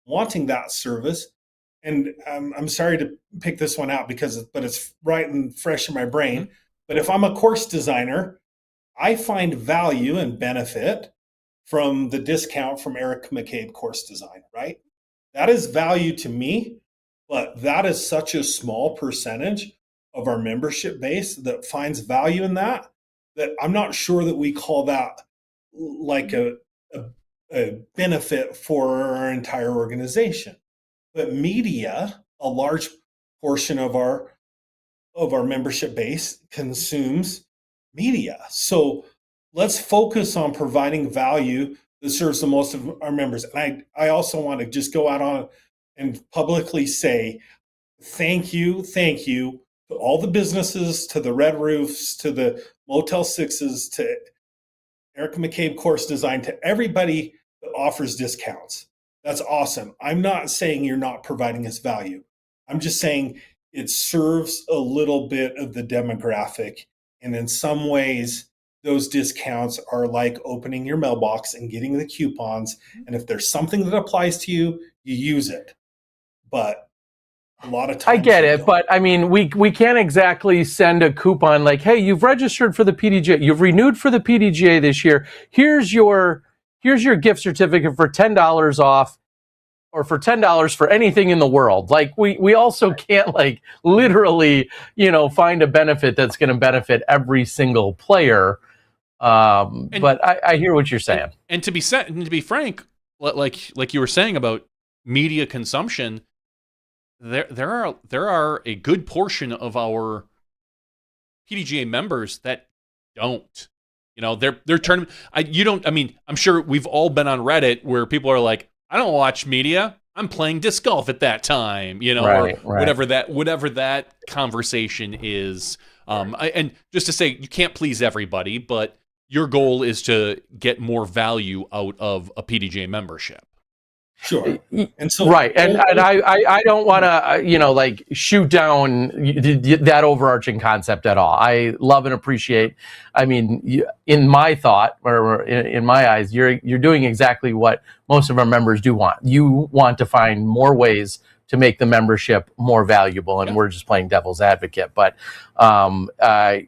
And I'm sorry to pick this one out but it's right and fresh in my brain. Mm-hmm. But if I'm a course designer, I find value and benefit from the discount from Eric McCabe Course Design, right? That is value to me, but that is such a small percentage of our membership base that finds value in that I'm not sure that we call that like a benefit for our entire organization. But media, a large portion of our membership base consumes media. So let's focus on providing value that serves the most of our members. And I also want to just go out on and publicly say thank you to all the businesses, to the Red Roofs, to the Motel 6s, to Eric McCabe Course Design, to everybody that offers discounts. That's awesome. I'm not saying you're not providing us value. I'm just saying it serves a little bit of the demographic. And in some ways, those discounts are like opening your mailbox and getting the coupons. And if there's something that applies to you, you use it. But a lot of times, I get it, but I mean, we can't exactly send a coupon like, hey, you've registered for the PDGA, you've renewed for the PDGA this year. Here's your gift certificate for $10 off, or for $10 for anything in the world. Like we also can't like literally, find a benefit that's going to benefit every single player. But I hear what you're saying. And to be frank, like you were saying about media consumption, there are a good portion of our PDGA members that don't. They're turning. I'm sure we've all been on Reddit where people are like, I don't watch media. I'm playing disc golf at that time, right. whatever that conversation is. And just to say, you can't please everybody, but your goal is to get more value out of a PDGA membership. Sure. And so right. And I don't want to, shoot down that overarching concept at all. I love and appreciate. I mean, in my thought, or in my eyes, you're doing exactly what most of our members do want. You want to find more ways to make the membership more valuable, and we're just playing devil's advocate. But I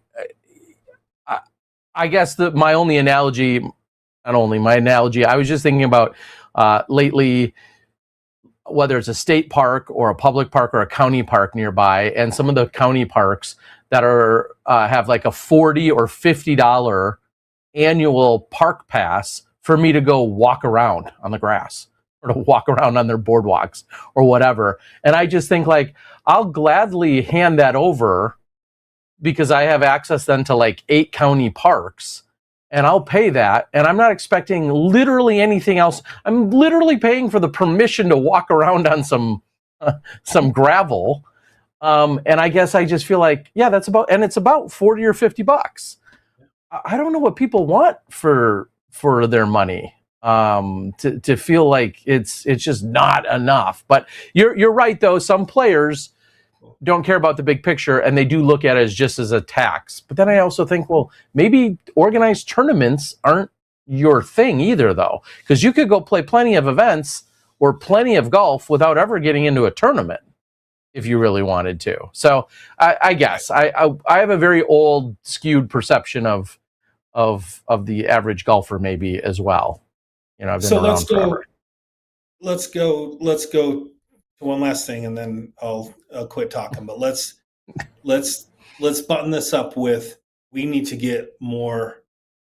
guess my analogy, I was just thinking about lately, whether it's a state park or a public park or a county park nearby, and some of the county parks that are have like a $40 or $50 annual park pass for me to go walk around on the grass or to walk around on their boardwalks or whatever. And I just think like, I'll gladly hand that over because I have access then to like 8 county parks. And I'll pay that, and I'm not expecting literally anything else. I'm literally paying for the permission to walk around on some gravel. And I guess I just feel like, it's about $40 or $50. I don't know what people want for their money. To feel like it's just not enough. But you're right though. Some players don't care about the big picture, and they do look at it as just as a tax. But then I also think, well, maybe organized tournaments aren't your thing either, though, because you could go play plenty of events or plenty of golf without ever getting into a tournament if you really wanted to. So I guess I have a very old, skewed perception of the average golfer maybe as well. You know, I've been So around forever. let's go to one last thing, and then I'll quit talking. But let's button this up with, we need to get more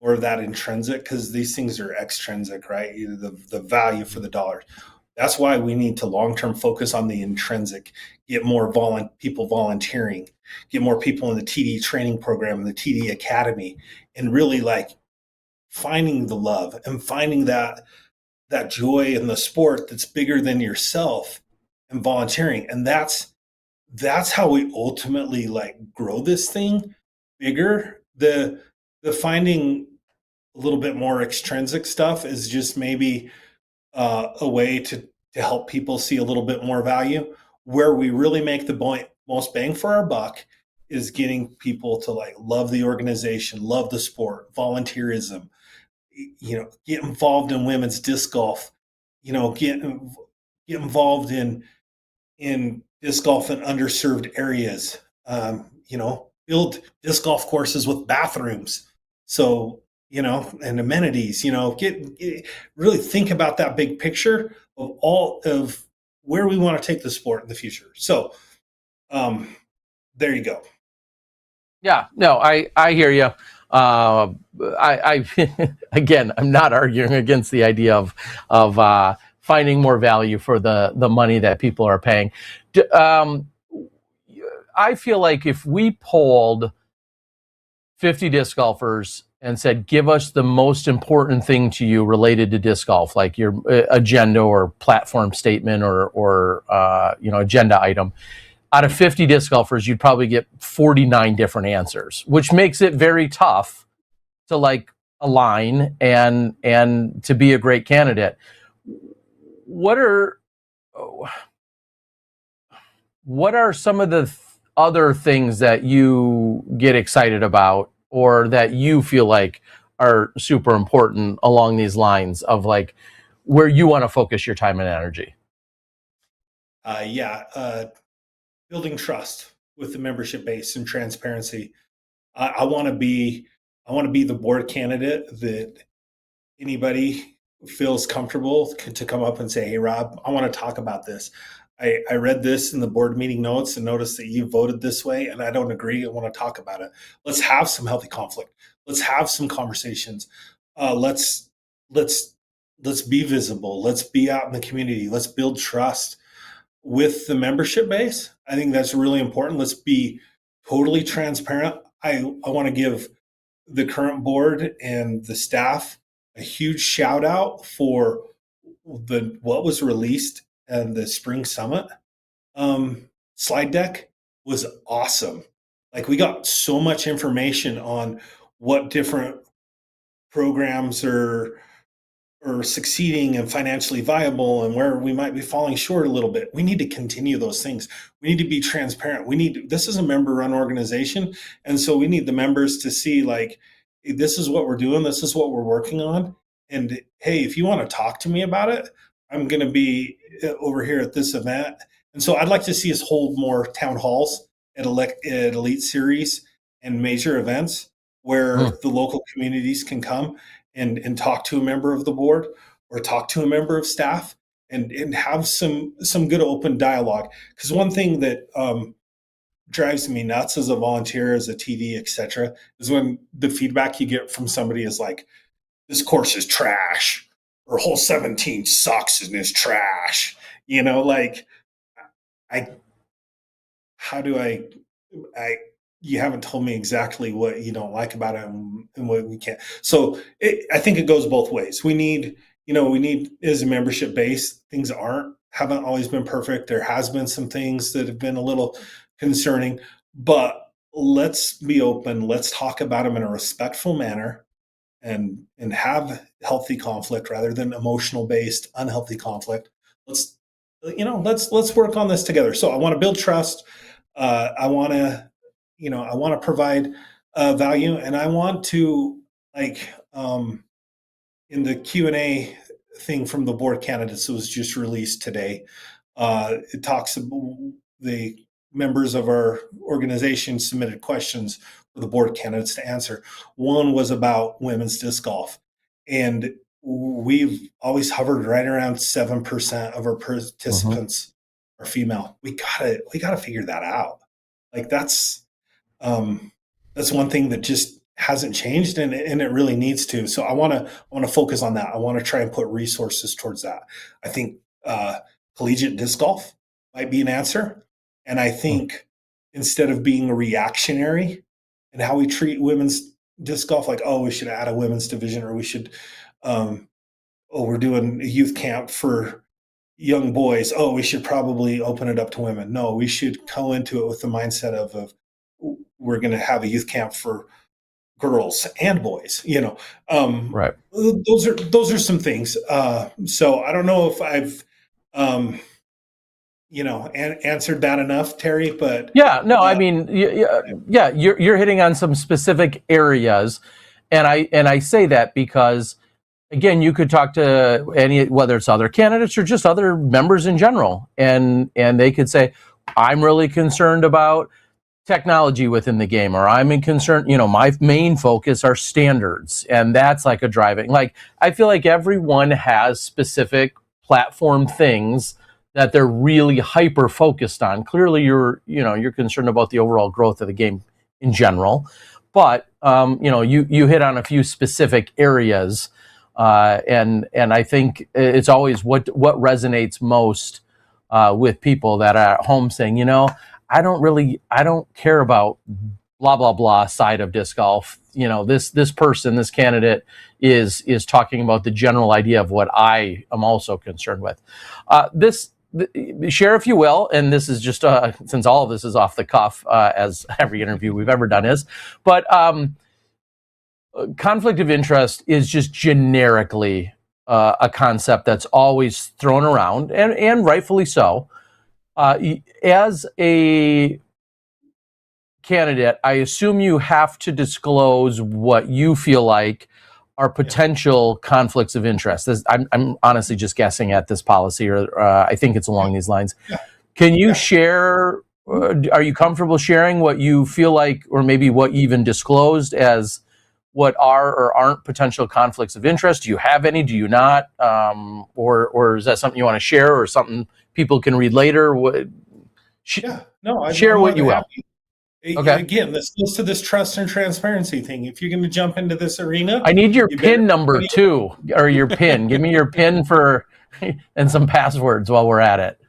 of that intrinsic, because these things are extrinsic, right? The value for the dollar. That's why we need to long-term focus on the intrinsic, get more people volunteering, get more people in the TD training program and the TD Academy, and really like finding the love and finding that joy in the sport that's bigger than yourself, and volunteering. And that's how we ultimately like grow this thing bigger. The finding a little bit more extrinsic stuff is just maybe a way to help people see a little bit more value. Where we really make the most bang for our buck is getting people to like love the organization, love the sport, volunteerism, get involved in women's disc golf, get involved in disc golf in underserved areas, build disc golf courses with bathrooms. So, and amenities, get really think about that big picture of all of where we want to take the sport in the future. So, there you go. Yeah, no, I hear you. I again, I'm not arguing against the idea of finding more value for the money that people are paying. I feel like if we polled 50 disc golfers and said, give us the most important thing to you related to disc golf, like your agenda or platform statement or agenda item, out of 50 disc golfers, you'd probably get 49 different answers, which makes it very tough to like align and to be a great candidate. What are some of the other things that you get excited about, or that you feel like are super important along these lines of like where you want to focus your time and energy? Building trust with the membership base and transparency. I want to be the board candidate that anybody feels comfortable to come up and say, hey, Rob, I want to talk about this. I read this in the board meeting notes and noticed that you voted this way, and I don't agree. I want to talk about it. Let's have some healthy conflict. Let's have some conversations. Let's be visible. Let's be out in the community. Let's build trust with the membership base. I think that's really important. Let's be totally transparent. I want to give the current board and the staff a huge shout out for what was released and the spring summit slide deck was awesome. Like, we got so much information on what different programs are succeeding and financially viable, and where we might be falling short a little bit. We need to continue those things. We need to be transparent. This is a member run organization. And so we need the members to see like, this is what we're doing. This is what we're working on. And hey, if you want to talk to me about it, I'm going to be over here at this event. And so I'd like to see us hold more town halls at Elite Series and major events where the local communities can come and talk to a member of the board or talk to a member of staff and have some good open dialogue. Because one thing that drives me nuts as a volunteer, as a TD, etc., is when the feedback you get from somebody is like, this course is trash, or hole 17 sucks and is trash. You haven't told me exactly what you don't like about it and what we can't. So I think it goes both ways. We need as a membership base, things haven't always been perfect. There has been some things that have been a little concerning, but let's be open. Let's talk about them in a respectful manner and have healthy conflict rather than emotional based, unhealthy conflict. Let's work on this together. So I want to build trust. I want to provide value, and I want to in the Q&A thing from the board candidates that was just released today. It talks about the members of our organization submitted questions for the board candidates to answer. One was about women's disc golf, and we've always hovered right around 7% of our participants are female. We gotta figure that out. Like that's one thing that just hasn't changed, and it really needs to. So I want to focus on that. I want to try and put resources towards that. I think collegiate disc golf might be an answer, and I think instead of being reactionary in how we treat women's disc golf, like, oh, we should add a women's division, or we should, we're doing a youth camp for young boys. Oh, we should probably open it up to women. No, we should go into it with the mindset of we're going to have a youth camp for girls and boys. Right. Those are some things. So I don't know if I've answered that enough, Terry. But yeah, no, I mean, yeah, you're hitting on some specific areas, and I say that because, again, you could talk to whether it's other candidates or just other members in general, and they could say, I'm really concerned about technology within the game, or I'm concerned, my main focus are standards, and that's like a driving. Like, I feel like everyone has specific platform things that they're really hyper focused on. Clearly, you're concerned about the overall growth of the game in general, but you hit on a few specific areas, and I think it's always what resonates most with people that are at home saying, I don't care about blah blah blah side of disc golf. This person, this candidate is talking about the general idea of what I am also concerned with. Share, if you will, and this is just since all of this is off the cuff, as every interview we've ever done is, but conflict of interest is just generically a concept that's always thrown around, and rightfully so. As a candidate, I assume you have to disclose what you feel like are potential conflicts of interest. I'm honestly just guessing at this policy, or I think it's along these lines. Can you share, are you comfortable sharing what you feel like, or maybe what you even disclosed as what are or aren't potential conflicts of interest? Do you have any? Do you not? Or is that something you want to share, or something people can read later? Share what you will. Okay. Again, this goes to this trust and transparency thing. If you're going to jump into this arena, I need your PIN number too, or your PIN. Give me your PIN and some passwords while we're at it.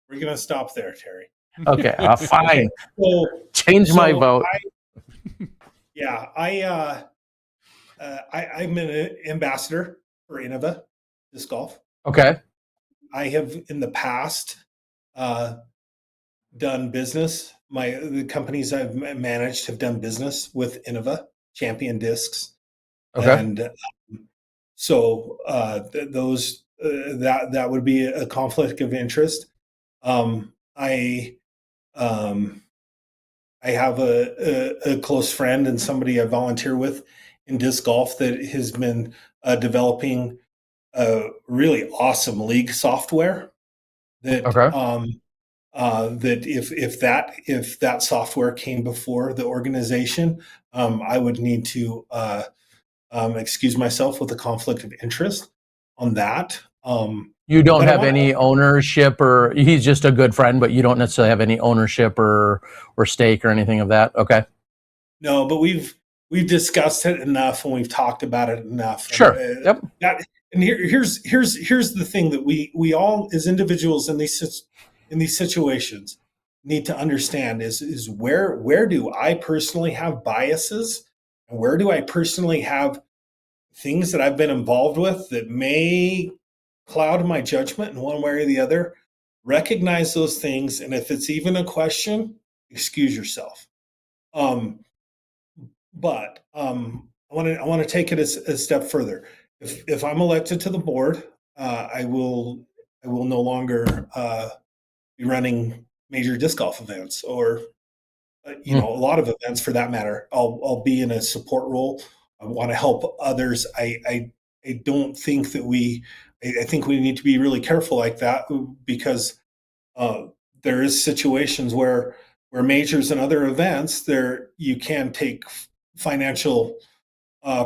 We're going to stop there, Terry. Okay, fine. So, change my vote. I'm an ambassador for Innova Disc Golf. Okay. I have in the past done business. The companies I've managed have done business with Innova, Champion Discs. Okay. And so those that would be a conflict of interest. I have a close friend and somebody I volunteer with in disc golf that has been developing a really awesome league software that that if that software came before the organization, I would need to excuse myself with a conflict of interest on that. You don't have any ownership, or he's just a good friend, but you don't necessarily have any ownership or stake or anything of that. Okay. No, but we've discussed it enough and we've talked about it enough. Sure. Yep. And here's the thing that we all as individuals in these situations need to understand is where do I personally have biases, and where do I personally have things that I've been involved with that may cloud my judgment in one way or the other. Recognize those things, and if it's even a question, excuse yourself. But I want to take it a step further. If I'm elected to the board, I will no longer be running major disc golf events, or a lot of events for that matter. I'll be in a support role. I want to help others. I don't think that I think we need to be really careful like that, because there is situations where majors and other events, you can take financial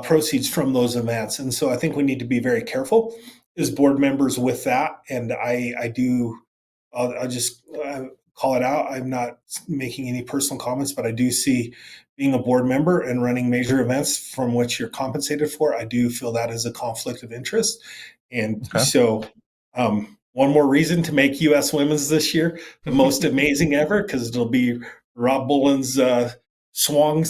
proceeds from those events. And so I think we need to be very careful as board members with that. And I'll just call it out. I'm not making any personal comments, but I do see being a board member and running major events from which you're compensated for, I do feel that is a conflict of interest. And so one more reason to make US Women's this year the most amazing ever, because it'll be Rob Bullen's swan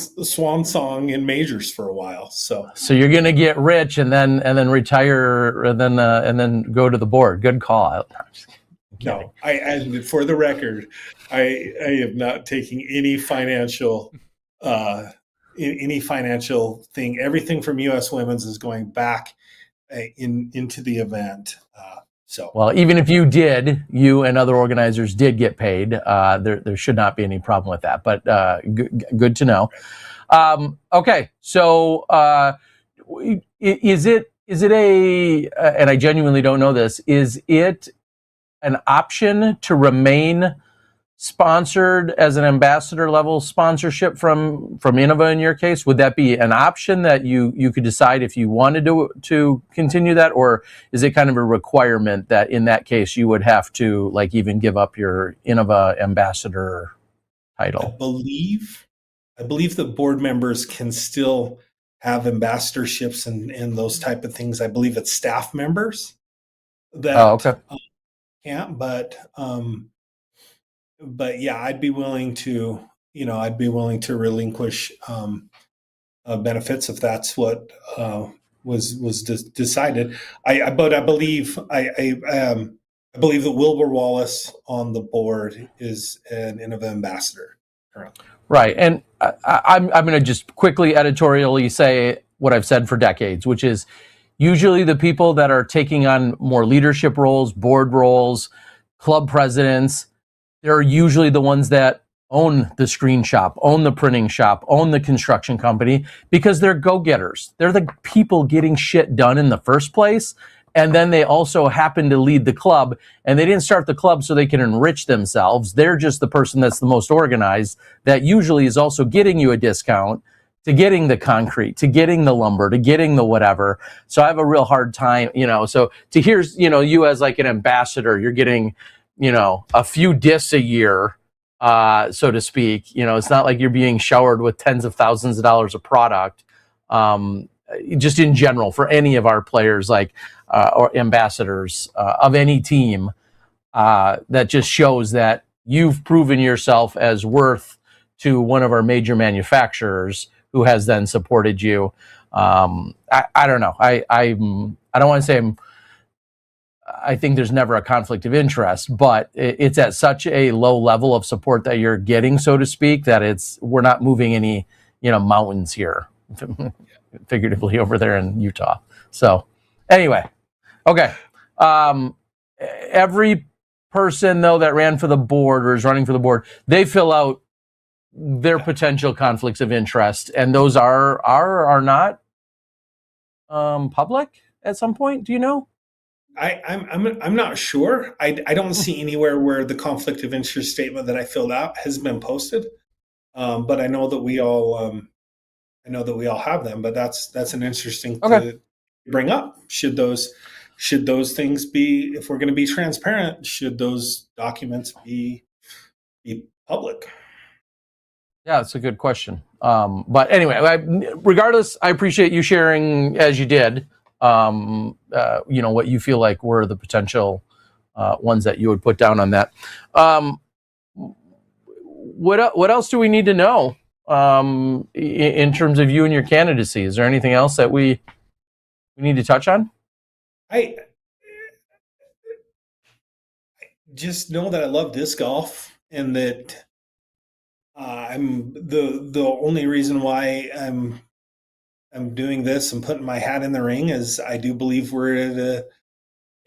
song in majors for a while. So you're going to get rich and then retire and then go to the board. Good call. No, and for the record, I am not taking any financial thing. Everything from US Women's is going back into the event. Well, even if you and other organizers did get paid, there should not be any problem with that. But good to know. Okay, so is it and I genuinely don't know this, is it an option to remain sponsored as an ambassador level sponsorship from Innova in your case? Would that be an option that you could decide if you wanted to continue that, or is it kind of a requirement that in that case you would have to even give up your Innova ambassador title? I believe that board members can still have ambassadorships and those type of things. I believe it's staff members that can't, but yeah, I'd be willing to relinquish benefits if that's what was decided. I believe that Wilbur Wallace on the board is an Innova ambassador currently. Right, and I'm going to just quickly editorially say what I've said for decades, which is usually the people that are taking on more leadership roles, board roles, club presidents, they're usually the ones that own the screen shop, own the printing shop, own the construction company, because they're go-getters. They're the people getting shit done in the first place. And then they also happen to lead the club, and they didn't start the club so they can enrich themselves. They're just the person that's the most organized, that usually is also getting you a discount to getting the concrete, to getting the lumber, to getting the whatever. So I have a real hard time, so to hear, you as like an ambassador, you're getting, a few discs a year, so to speak. It's not like you're being showered with tens of thousands of dollars of product. Just in general, for any of our players, or ambassadors of any team, that just shows that you've proven yourself as worth to one of our major manufacturers, who has then supported you. I don't know. I don't want to say I think there's never a conflict of interest, but it's at such a low level of support that you're getting, so to speak, that we're not moving any mountains here, figuratively, over there in Utah. So anyway, okay. Every person though that ran for the board or is running for the board, they fill out their potential conflicts of interest, and those are not public at some point. Do you know? I'm not sure. I don't see anywhere where the conflict of interest statement that I filled out has been posted. But I know that we all have them. But that's an interesting to bring up. Should those things be, if we're going to be transparent, should those documents be public? Yeah, that's a good question. But anyway, regardless, I appreciate you sharing as you did. What you feel like were the potential ones that you would put down on that. What else do we need to know in terms of you and your candidacy? Is there anything else that we need to touch on? I just know that I love disc golf, and that I'm the only reason why I'm doing this and putting my hat in the ring is I do believe we're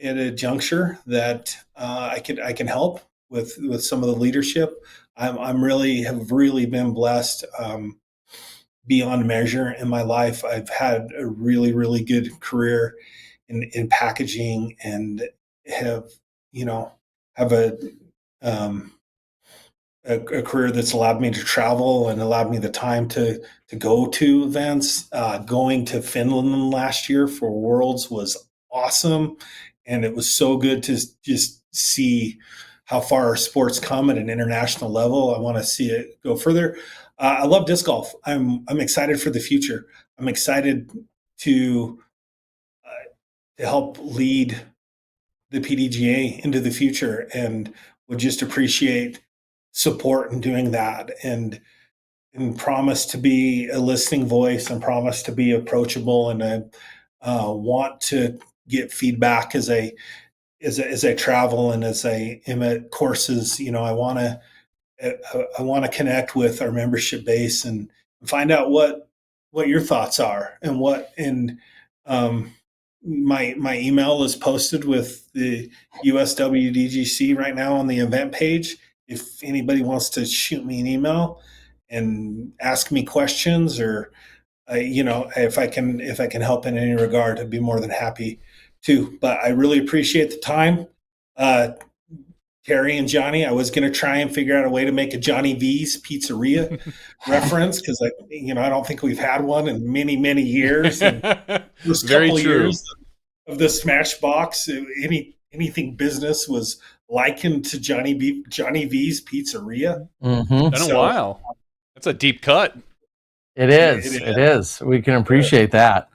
at a juncture that I can help with some of the leadership. Have really been blessed beyond measure in my life. I've had a really, really good career in packaging, and have, have um, a career that's allowed me to travel and allowed me the time to go to events. Going to Finland last year for Worlds was awesome, and it was so good to just see how far our sports come at an international level. I want to see it go further. I love disc golf. I'm excited for the future. I'm excited to help lead the PDGA into the future, and would just appreciate support in doing that, and promise to be a listening voice, and promise to be approachable. And I want to get feedback as I travel, and as I am at courses. I want to connect with our membership base and find out what your thoughts are, and um, my email is posted with the USWDGC right now on the event page. If anybody wants to shoot me an email and ask me questions, or if I can help in any regard, I'd be more than happy to. But I really appreciate the time. Terry and Johnny, I was going to try and figure out a way to make a Johnny V's Pizzeria reference, because I don't think we've had one in many, many years. And this Very couple true. years of the Smashbox, anything business was likened to Johnny V's Pizzeria. Mm-hmm. Been a while. That's a deep cut. It is. We can appreciate that.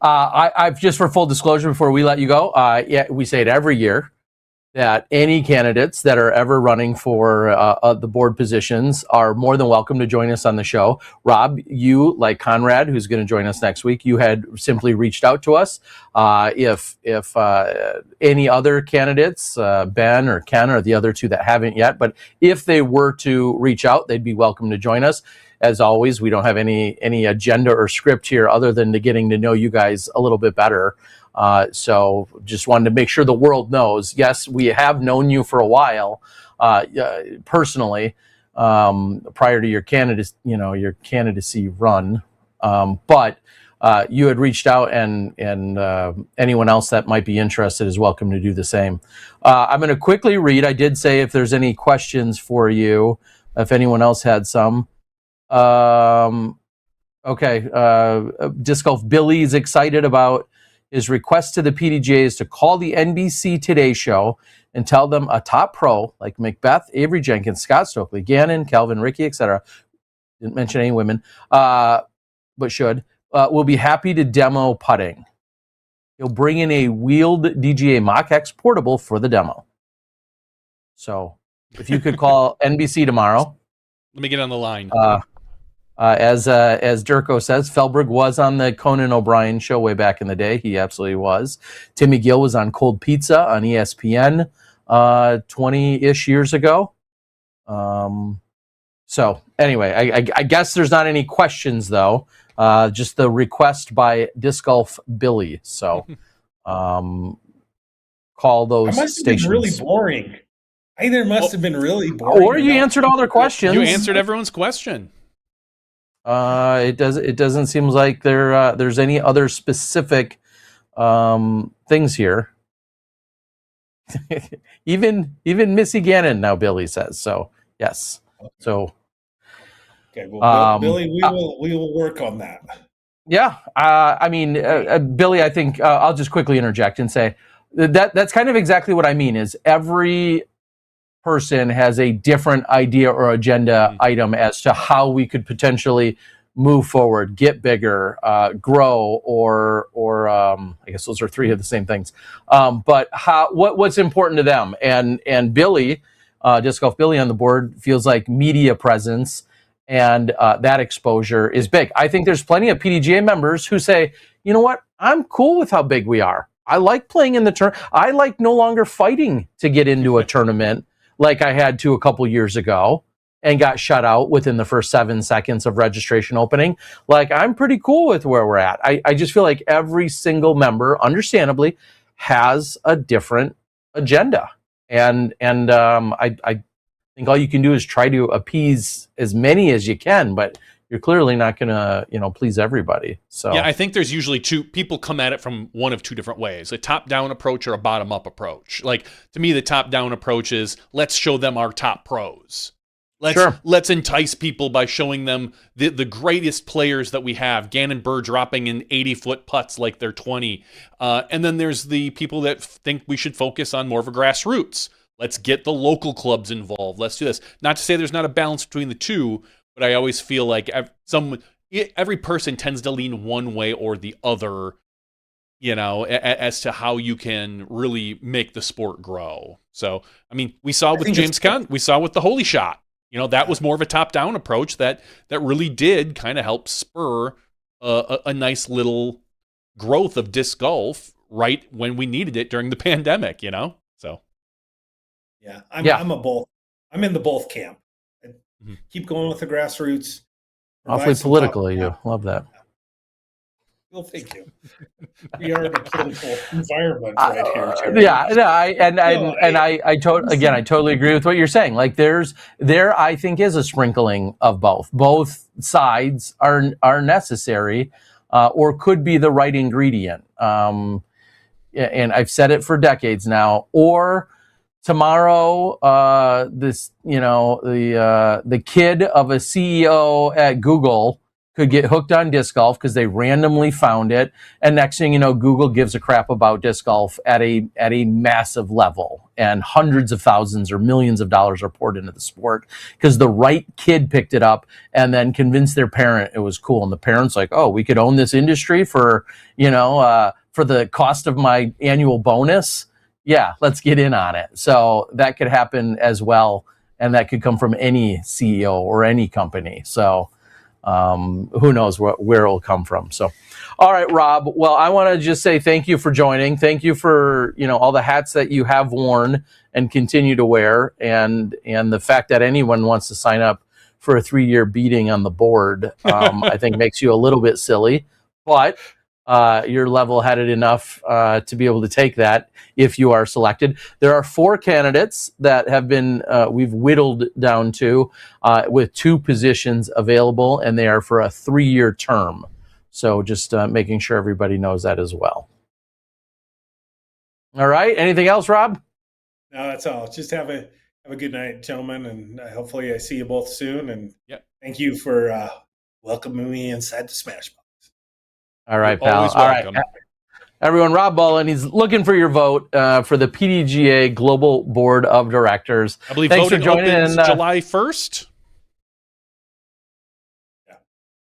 I've just, for full disclosure, before we let you go, we say it every year, that any candidates that are ever running for the board positions are more than welcome to join us on the show. Rob, you, like Conrad, who's going to join us next week, you had simply reached out to us. If any other candidates, Ben or Ken or the other two that haven't yet, but if they were to reach out, they'd be welcome to join us. As always, we don't have any agenda or script here other than getting to know you guys a little bit better. So just wanted to make sure the world knows, yes, we have known you for a while, personally, prior to your candidacy run. But you had reached out, and anyone else that might be interested is welcome to do the same. I'm going to quickly read. I did say if there's any questions for you, if anyone else had some. Okay. Disc Golf Billy is excited about his request to the PDGA is to call the NBC Today Show and tell them a top pro like Macbeth, Avery Jenkins, Scott Stokely, Gannon, Calvin, Ricky, etc. Didn't mention any women, but should. Will be happy to demo putting. He'll bring in a wheeled DGA Mach X portable for the demo. So if you could call NBC tomorrow. Let me get on the line. As Durko says, Felberg was on the Conan O'Brien show way back in the day. He absolutely was. Timmy Gill was on Cold Pizza on ESPN 20-ish years ago. So anyway, I guess there's not any questions, though. Just the request by Disc Golf Billy. So call those stations. Really boring. Either must have been really boring. Or you answered all their questions. You answered everyone's question. It doesn't seem like there's any other specific things here. even Missy Gannon now, Billy says. So yes. So okay, well, Billy, we will work on that. Yeah, I mean, Billy, I think I'll just quickly interject and say that's kind of exactly what I mean. Is every person has a different idea or agenda item as to how we could potentially move forward, get bigger, grow, or I guess those are three of the same things. But what's important to them? And Billy, Disc Golf Billy on the board feels like media presence and that exposure is big. I think there's plenty of PDGA members who say, you know what, I'm cool with how big we are. I like playing in the tournament. I like no longer fighting to get into a tournament like I had to a couple years ago and got shut out within the first 7 seconds of registration opening. Like, I'm pretty cool with where we're at. I just feel like every single member, understandably, has a different agenda. And I think all you can do is try to appease as many as you can, but you're clearly not going to, please everybody. So yeah, I think there's usually two people come at it from one of two different ways: a top-down approach or a bottom-up approach. Like, to me, the top-down approach is, let's show them our top pros. Let's entice people by showing them the greatest players that we have. Gannon Burr dropping in 80-foot putts like they're 20. And then there's the people that think we should focus on more of a grassroots. Let's get the local clubs involved. Let's do this. Not to say there's not a balance between the two, but I always feel like every person tends to lean one way or the other, as to how you can really make the sport grow. So, I mean, we saw with James Conn, we saw with the Holy Shot. That was more of a top-down approach that really did kind of help spur a nice little growth of disc golf right when we needed it during the pandemic, So, yeah, I'm in the both camp. Keep going with the grassroots. Awfully political, you love that. Well, thank you. We are in a political environment right here, Terry. I totally agree with what you're saying. Like there, I think, is a sprinkling of both. Both sides are necessary, or could be the right ingredient. And I've said it for decades now. Or tomorrow, the kid of a CEO at Google could get hooked on disc golf because they randomly found it, and next thing you know, Google gives a crap about disc golf at a massive level, and hundreds of thousands or millions of dollars are poured into the sport because the right kid picked it up and then convinced their parent it was cool, and the parent's like, oh, we could own this industry for the cost of my annual bonus. Yeah, let's get in on it. So that could happen as well, and that could come from any CEO or any company. So who knows where it'll come from. So, all right, Rob. Well, I want to just say thank you for joining. Thank you for, all the hats that you have worn and continue to wear. And the fact that anyone wants to sign up for a 3-year beating on the board, I think makes you a little bit silly, but you're level-headed enough to be able to take that if you are selected. There are 4 candidates that have been we've whittled down to with 2 positions available, and they are for a 3-year term. So just making sure everybody knows that as well. All right. Anything else, Rob? No, that's all. Just have a good night, gentlemen, and hopefully I see you both soon. And thank you for welcoming me inside the SmashBox. All right, pal. All right, everyone. Rob Bullen, he's looking for your vote for the PDGA Global Board of Directors. I believe Thanks voting for joining opens July 1st. Yeah,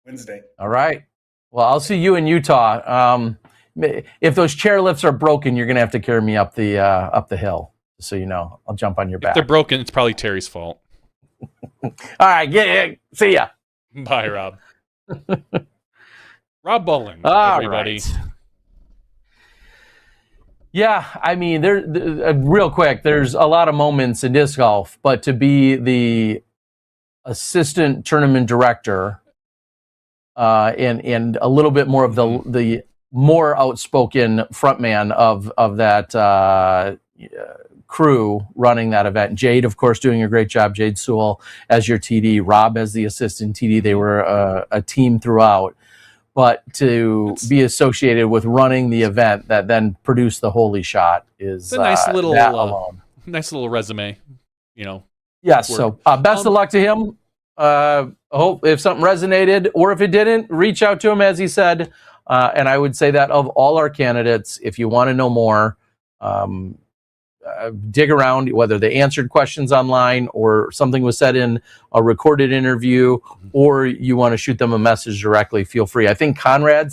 Wednesday. All right. Well, I'll see you in Utah. If those chairlifts are broken, you're going to have to carry me up the hill. So I'll jump on your back. If they're broken, it's probably Terry's fault. All right. See ya. Bye, Rob. Rob Bullen, everybody. Right. Yeah, I mean, real quick, there's a lot of moments in disc golf, but to be the assistant tournament director and a little bit more of the more outspoken frontman of that crew running that event. Jade, of course, doing a great job. Jade Sewell as your TD, Rob as the assistant TD. They were a team throughout. But to be associated with running the event that then produced the Holy Shot is a nice little that alone. Nice little resume, Yes. So best of luck to him. Hope if something resonated, or if it didn't, reach out to him, as he said. And I would say that of all our candidates, if you want to know more, dig around, whether they answered questions online or something was said in a recorded interview, or you want to shoot them a message directly, feel free. I think Conrad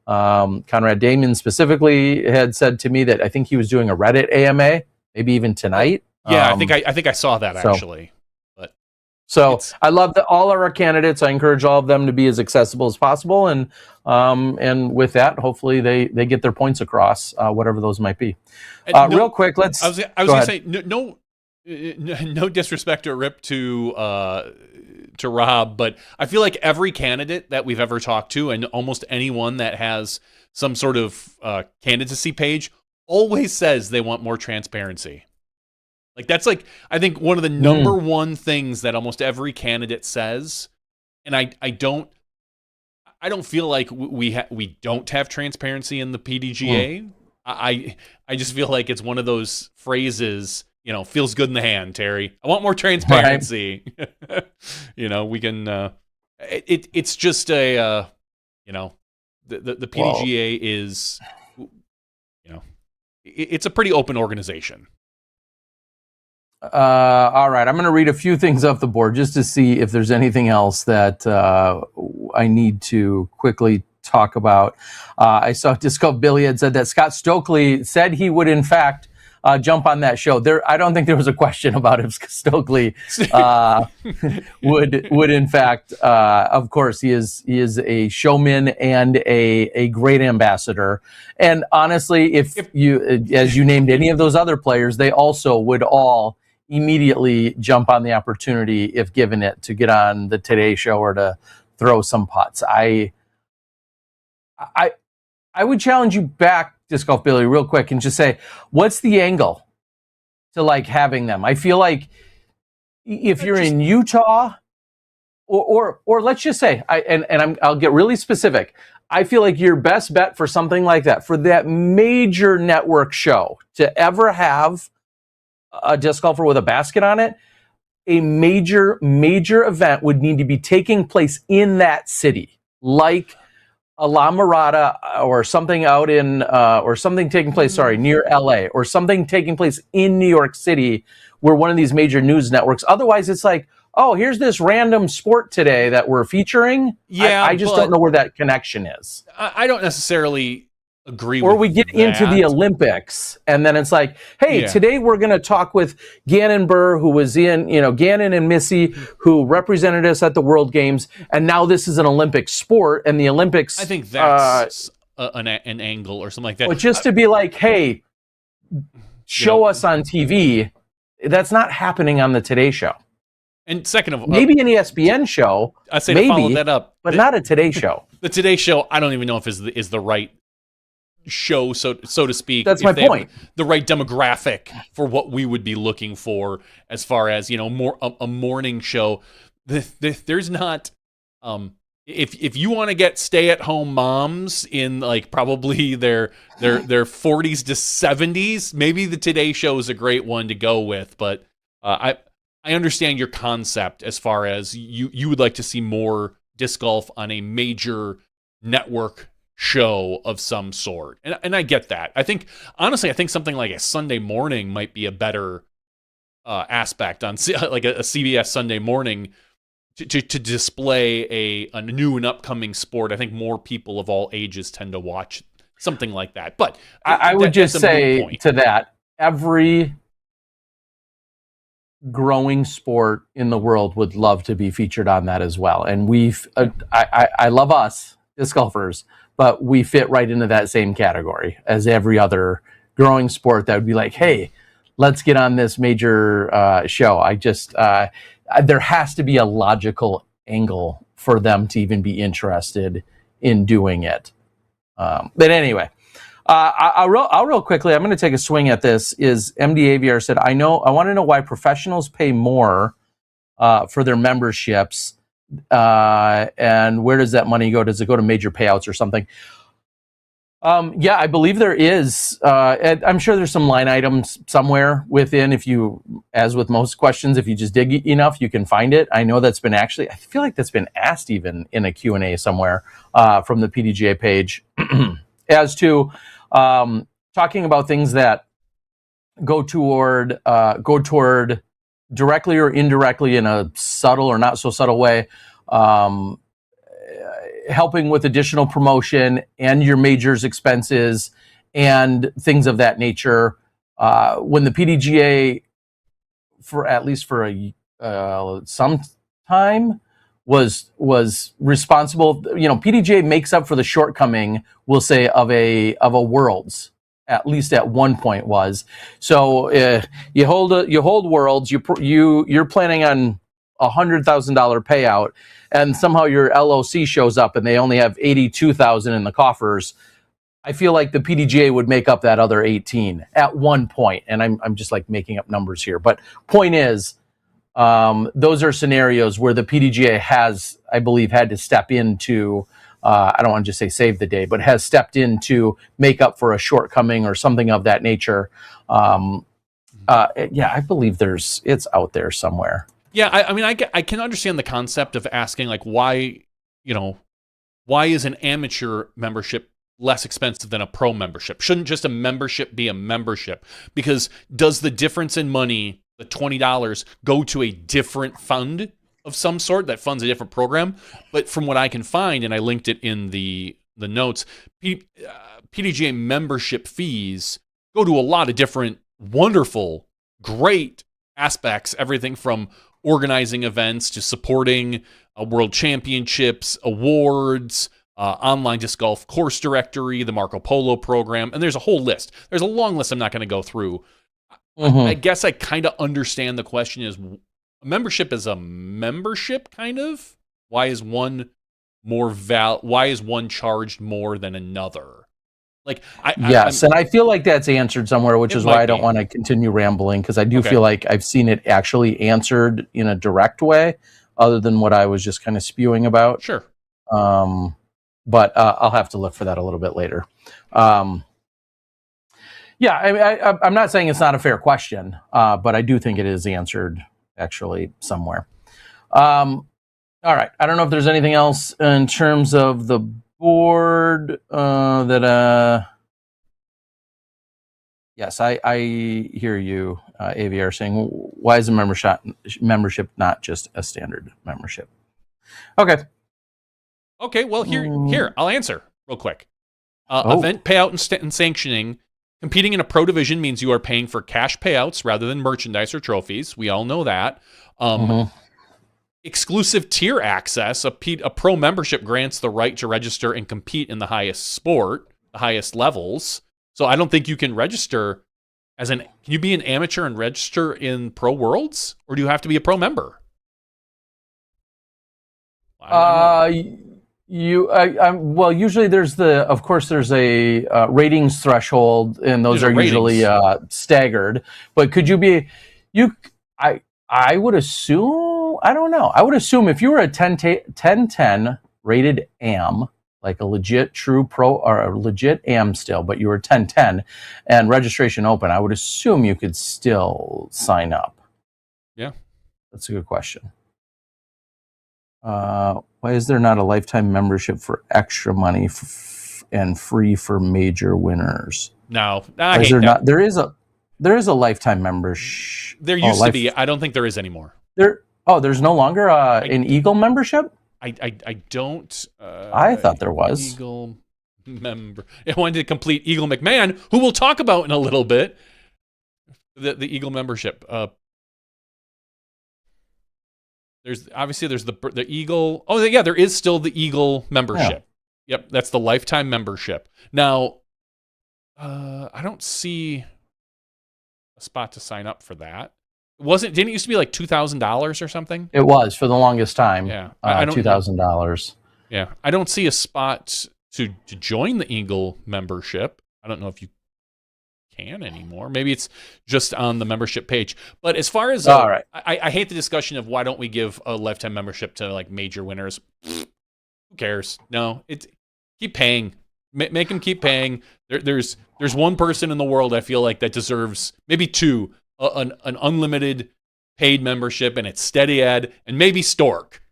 Damon specifically had said to me that I think he was doing a Reddit AMA, maybe even tonight. Yeah, I think I saw that actually. So I love all of our candidates. I encourage all of them to be as accessible as possible, and with that, hopefully they get their points across, whatever those might be. Real quick, let's. I was going to say no disrespect or rip to Rob, but I feel like every candidate that we've ever talked to, and almost anyone that has some sort of candidacy page, always says they want more transparency. Like that's I think one of the number one things that almost every candidate says and I don't feel like we don't have transparency in the PDGA. I just feel like it's one of those phrases, feels good in the hand, Terry. I want more transparency. Right. We can. It's just a. The PDGA is. It's a pretty open organization. All right, I'm going to read a few things off the board just to see if there's anything else that I need to quickly talk about. I saw Disc Golf Billy had said that Scott Stokely said he would, in fact, jump on that show. I don't think there was a question about if Stokely would in fact. Of course, he is a showman and a great ambassador. And honestly, if you, as you named any of those other players, they also would all immediately jump on the opportunity if given it to get on the Today Show or to throw some putts. I would challenge you back, Disc Golf Billy, real quick, and just say, what's the angle to like having them? I feel like if you're in Utah, or let's just say, I'll get really specific. I feel like your best bet for something like that, for that major network show to ever have a disc golfer with a basket on it, a major event would need to be taking place in that city, like a La Mirada or something out in, or something taking place, near LA, or something taking place in New York City, where one of these major news networks. Otherwise, it's like, oh, here's this random sport today that we're featuring. Yeah, I just don't know where that connection is. I don't necessarily agree or with we get that. into the Olympics, and then it's like, hey, today we're going to talk with Gannon Burr, who was in, Gannon and Missy, who represented us at the World Games, and now this is an Olympic sport, and the Olympics. I think that's an angle or something like that. But just to be like, hey, show us on TV, that's not happening on the Today Show. And second of all, maybe an ESPN show, I say maybe, to follow that up, but not a Today Show. The Today Show, I don't even know if is the right show, so to speak. That's my point. The right demographic for what we would be looking for, as far as more a morning show. There's not. If you want to get stay-at-home moms in like probably their 40s to 70s, maybe the Today Show is a great one to go with. But I understand your concept as far as you would like to see more disc golf on a major network show of some sort, and I get that. I think honestly, something like a Sunday morning might be a better aspect on like a CBS Sunday morning to display a new and upcoming sport. I think more people of all ages tend to watch something like that. But I would just say to that, every growing sport in the world would love to be featured on that as well. And I love us disc golfers, but we fit right into that same category as every other growing sport that would be like, hey, let's get on this major show. There has to be a logical angle for them to even be interested in doing it. But anyway, I'll real quickly, I'm going to take a swing at this. Is MD Aviar said, I want to know why professionals pay more for their memberships, and where does that money go? Does it go to major payouts or something? Yeah, I believe there is. I'm sure there's some line items somewhere within. If you, as with most questions, if you just dig enough, you can find it. I know that's been I feel like that's been asked even in a Q&A somewhere from the PDGA page as to talking about things that go toward directly or indirectly in a subtle or not so subtle way, helping with additional promotion and your majors expenses and things of that nature. When the PDGA, for at least for some time, was responsible, PDGA makes up for the shortcoming, we'll say, of a Worlds, at least at one point was. So you hold Worlds, you're planning on $100,000 payout, and somehow your LOC shows up and they only have $82,000 in the coffers. I feel like the PDGA would make up that other 18 at one point, and I'm just like making up numbers here. But point is, those are scenarios where the PDGA has, I believe, had to step into, I don't want to just say save the day, but has stepped in to make up for a shortcoming or something of that nature. Yeah, I believe it's out there somewhere. Yeah, I mean, I can understand the concept of asking, like, why is an amateur membership less expensive than a pro membership? Shouldn't just a membership be a membership? Because does the difference in money, the $20, go to a different fund of some sort that funds a different program? But from what I can find, and I linked it in the notes, PDGA membership fees go to a lot of different wonderful, great aspects, everything from organizing events to supporting world championships, awards, online disc golf course directory, the Marco Polo program, and there's a whole list. There's a long list I'm not going to go through. I guess I kind of understand the question is, a membership is a membership, kind of? Why is one why is one charged more than another? Like, yes, and I feel like that's answered somewhere, which is why I don't want to continue rambling, because I do feel like I've seen it actually answered in a direct way, other than what I was just kind of spewing about. Sure. But I'll have to look for that a little bit later. Yeah, I'm not saying it's not a fair question, but I do think it is answered actually somewhere. All right, I don't know if there's anything else in terms of the board yes, I hear you, AVR, saying, why is a membership not just a standard membership? Okay, well, here I'll answer real quick. Event payout and sanctioning. Competing in a pro division means you are paying for cash payouts rather than merchandise or trophies. We all know that. Exclusive tier access. A pro membership grants the right to register and compete in the highest sport, the highest levels. So I don't think you can register can you be an amateur and register in pro worlds, or do you have to be a pro member? Well, usually there's a ratings threshold, and those are usually staggered. But could you be? I would assume. I don't know. I would assume if you were a 1010 rated AM, like a legit true pro or a legit AM still, but you were 1010 and registration open, I would assume you could still sign up. Yeah, that's a good question. Why is there not a lifetime membership for extra money and free for major winners? No, there is a lifetime membership. There used to be. I don't think there is anymore. There's no longer an Eagle membership? I don't. I thought there was. Eagle member. I wanted to complete Eagle McMahon, who we'll talk about in a little bit. The Eagle membership. There's the Eagle. Oh yeah, there is still the Eagle membership. Yeah. Yep, that's the lifetime membership. Now, I don't see a spot to sign up for that. Didn't it used to be like $2,000 or something? It was for the longest time. Yeah, $2,000. Yeah, I don't see a spot to join the Eagle membership. I don't know if you can anymore. Maybe it's just on the membership page. But as far as all right, I hate the discussion of why don't we give a lifetime membership to like major winners. Who cares? No, keep paying. Make them keep paying. There's one person in the world I feel like that deserves, maybe two. An unlimited paid membership, and it's Steady Ed and maybe Stork.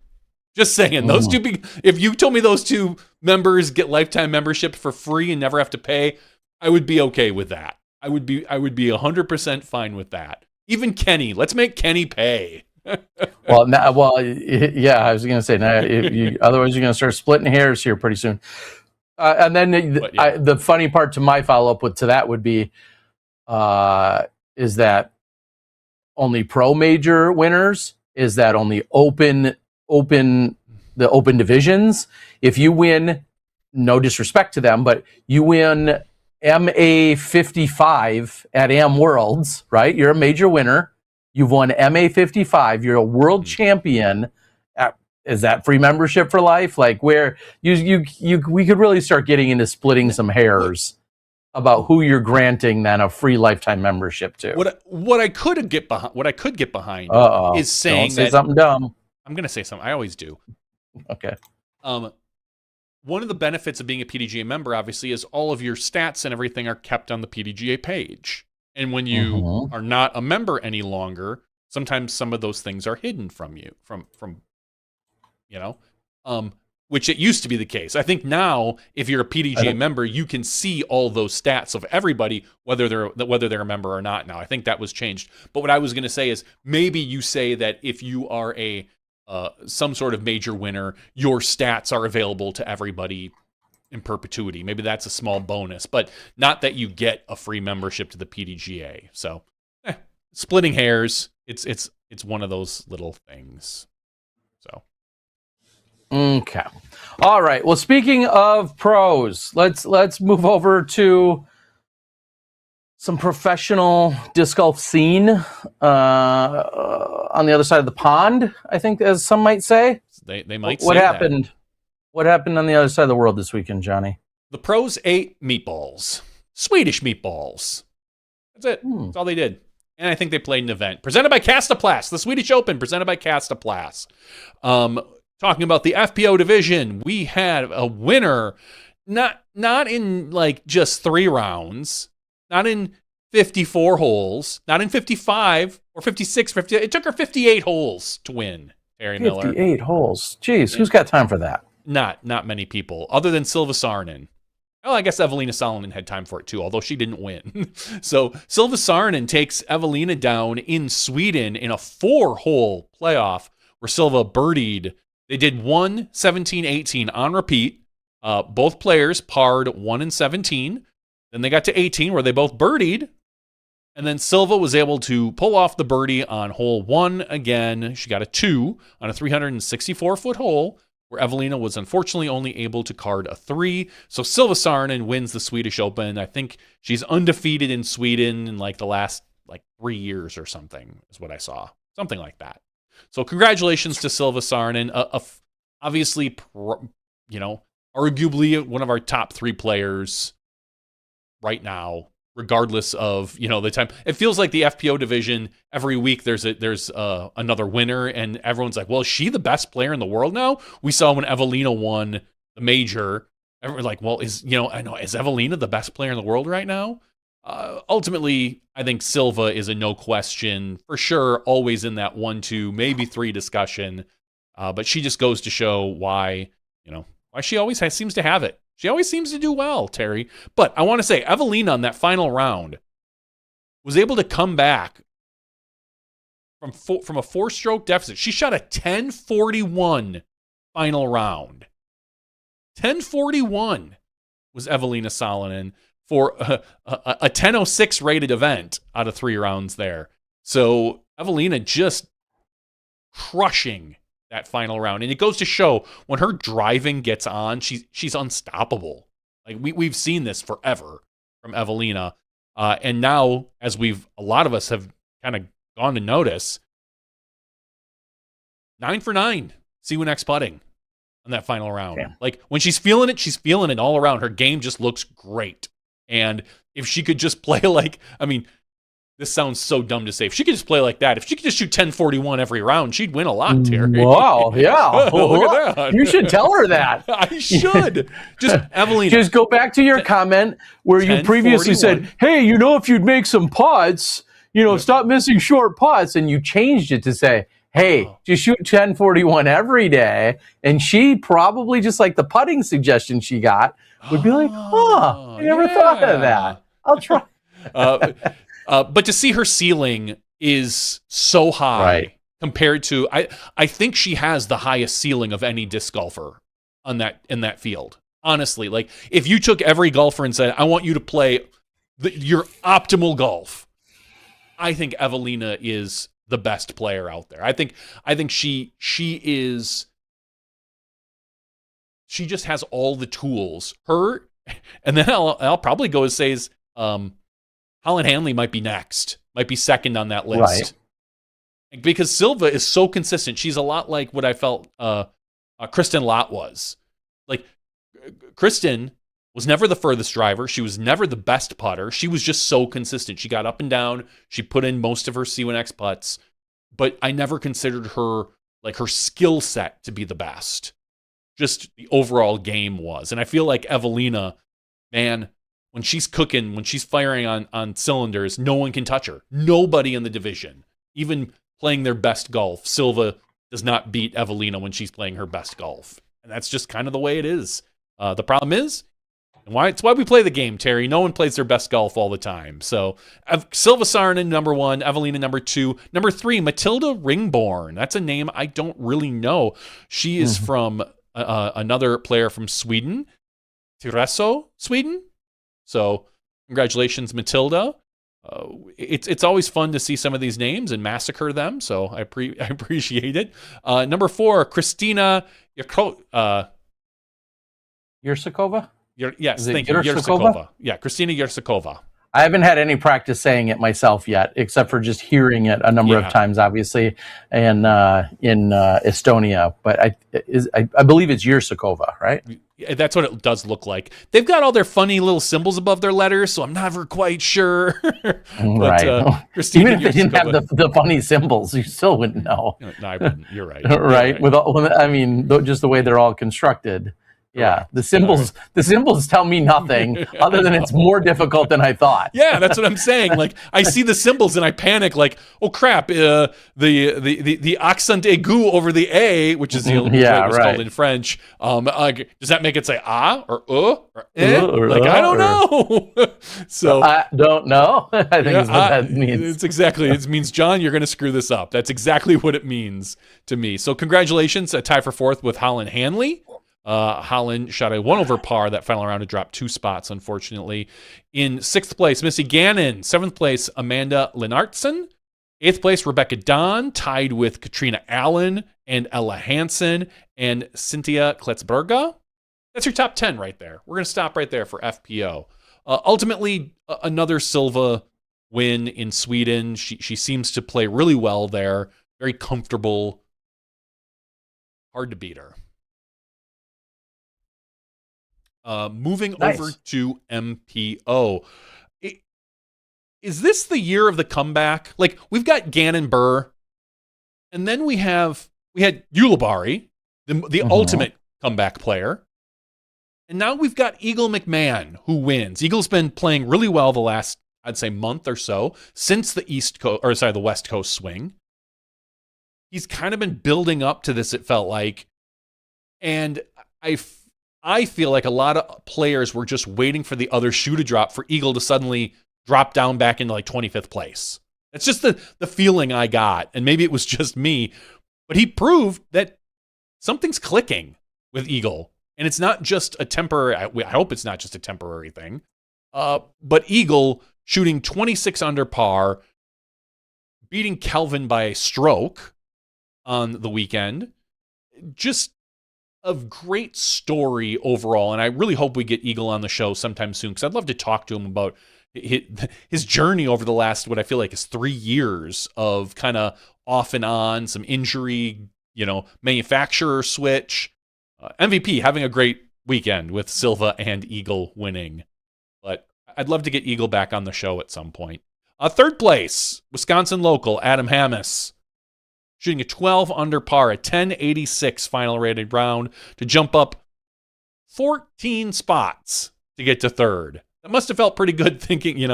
Just saying, those two. If you told me those two members get lifetime membership for free and never have to pay, I would be okay with that. I would be 100% fine with that. Even Kenny, let's make Kenny pay. Yeah, I was going to say, otherwise you're going to start splitting hairs here pretty soon. And then the funny part to my follow up to that would be, is that only pro major winners? Is that only open divisions? If you win, no disrespect to them, but you win MA 55 at AM Worlds, right? You're a major winner. You've won MA 55. You're a world champion. Is that free membership for life? Like where we could really start getting into splitting some hairs. about who you're granting then a free lifetime membership to. What I could get behind is saying Don't say that something dumb. I'm going to say something. I always do. Okay. One of the benefits of being a PDGA member, obviously, is all of your stats and everything are kept on the PDGA page. And when you are not a member any longer, sometimes some of those things are hidden from you, which it used to be the case. I think now, if you're a PDGA member, you can see all those stats of everybody, whether they're a member or not. Now, I think that was changed. But what I was going to say is maybe you say that if you are some sort of major winner, your stats are available to everybody in perpetuity. Maybe that's a small bonus, but not that you get a free membership to the PDGA. So, splitting hairs. It's one of those little things. So. Okay. All right. Well, speaking of pros, let's move over to some professional disc golf scene on the other side of the pond, I think, as some might say. They might say what that. happened? What happened on the other side of the world this weekend, Johnny? The pros ate meatballs. Swedish meatballs. That's it. That's all they did. And I think they played an event. Presented by Kastaplast. The Swedish Open, presented by Kastaplast. Talking about the FPO division, we had a winner. Not in like just 3 rounds. Not in 54 holes. Not in 55 or 56. It took her 58 holes to win, Terry Miller. 58 holes. Jeez, who's got time for that? Not many people, other than Silva Saarinen. Well, I guess Evelina Salonen had time for it too, although she didn't win. So Silva Saarinen takes Evelina down in Sweden in a 4-hole playoff where Silva birdied. They did 1, 17, 18 on repeat. Both players parred 1 and 17. Then they got to 18 where they both birdied. And then Silva was able to pull off the birdie on hole 1 again. She got a 2 on a 364-foot hole, where Evelina was unfortunately only able to card a 3. So Silva Saarinen wins the Swedish Open. I think she's undefeated in Sweden in like the last 3 years or something is what I saw. Something like that. So congratulations to Silva Saarinen. Obviously, arguably one of our top 3 players right now, regardless of the time. It feels like the FPO division, every week there's another winner, and everyone's like, well, is she the best player in the world now? We saw when Evelina won the major, everyone's like, well, is Evelina the best player in the world right now? Ultimately, I think Silva is a no question for sure, always in that 1, 2, maybe 3 discussion. But she just goes to show why she always seems to have it. She always seems to do well, Terry. But I want to say, Evelina on that final round was able to come back from a 4-stroke deficit. She shot a 1041 final round. 1041 was Evelina Salonen for a 1006 rated event out of 3 rounds there. So Evelina just crushing that final round. And it goes to show when her driving gets on, she's unstoppable. Like we've seen this forever from Evelina. And now, as a lot of us have kind of gone to notice, 9 for 9 C1X putting on that final round. Damn. Like when she's feeling it all around. Her game just looks great. And if she could just play this sounds so dumb to say. If she could just play like that, if she could just shoot 1041 every round, she'd win a lot, Terry. Wow, yeah. Look at that. You should tell her that. I should. Just, Evelina. Just go back to your comment where you previously said, hey, if you'd make some putts, stop missing short putts. And you changed it to say, hey, just shoot 1041 every day. And she probably, just like the putting suggestion she got, would be like, I never thought of that. I'll try. But to see her ceiling is so high compared to, I think she has the highest ceiling of any disc golfer in that field. Honestly, like if you took every golfer and said, I want you to play your optimal golf, I think Evelina is the best player out there. I think she just has all the tools. Her, and then I'll probably go and say is, Holland Hanley might be next, might be second on that list. Right. Because Silva is so consistent. She's a lot like what I felt Kristen Lott was. Like, Kristen was never the furthest driver. She was never the best putter. She was just so consistent. She got up and down. She put in most of her C1X putts, but I never considered her, like, her skill set to be the best. Just the overall game was. And I feel like Evelina, man, when she's cooking, when she's firing on cylinders, no one can touch her. Nobody in the division, even playing their best golf. Silva does not beat Evelina when she's playing her best golf. And that's just kind of the way it is. The problem is, and it's why we play the game, Terry. No one plays their best golf all the time. So Silva Saarinen, number 1. Evelina, number 2. Number 3, Matilda Ringborn. That's a name I don't really know. She is from another player from Sweden, Tyresö, Sweden. So congratulations, Matilda. It's always fun to see some of these names and massacre them. So I appreciate it. Number 4, Kristina Yursakova? Yes, thank you. Yursakova? Yursakova. Yeah, Kristina Yursakova. I haven't had any practice saying it myself yet, except for just hearing it a number of times, obviously, and in Estonia. But I believe it's Yursakova, right? That's what it does look like. They've got all their funny little symbols above their letters, so I'm never quite sure. But, right. Even if they didn't have the funny symbols, you still wouldn't know. No, I wouldn't. You're right. Right. With all, I mean, just the way they're all constructed. Yeah, the symbols tell me nothing other than it's more difficult than I thought. Yeah, that's what I'm saying. Like, I see the symbols and I panic. Like, oh crap! The accent aigu over the a, which is the way it was called in French. Does that make it say ah or or eh? Like, I don't know. So I don't know. I think is what that means. It's exactly. It means, John, you're going to screw this up. That's exactly what it means to me. So congratulations, a tie for 4th with Holland Hanley. Holland shot a 1 over par that final round to drop 2 spots, unfortunately. In 6th place, Missy Gannon. 7th place, Amanda Lennartson. 8th place, Rebecca Don, tied with Katrina Allen and Ella Hansen and Cynthia Kletzberga. That's your top 10 right there. We're going to stop right there for FPO. Ultimately, another Silva win in Sweden. She seems to play really well there. Very comfortable. Hard to beat her. Moving over to MPO. Is this the year of the comeback? Like, we've got Gannon Burr, and then we had Ulibarri, the ultimate comeback player. And now we've got Eagle McMahon, who wins. Eagle's been playing really well the last, I'd say, month or so since the the West Coast swing. He's kind of been building up to this, it felt like. And I feel like a lot of players were just waiting for the other shoe to drop for Eagle to suddenly drop down back into like 25th place. It's just the feeling I got. And maybe it was just me, but he proved that something's clicking with Eagle. And it's not just a temporary, I hope it's not just a temporary thing. But Eagle shooting 26 under par, beating Kelvin by a stroke on the weekend. Just a great story overall, and I really hope we get Eagle on the show sometime soon, because I'd love to talk to him about his journey over the last, what I feel like is 3 years of kind of off and on, some injury, manufacturer switch. MVP having a great weekend with Silva and Eagle winning. But I'd love to get Eagle back on the show at some point. 3rd place, Wisconsin local, Adam Hammes. Shooting a 12 under par, a 10.86 final rated round to jump up 14 spots to get to 3rd. That must have felt pretty good thinking, you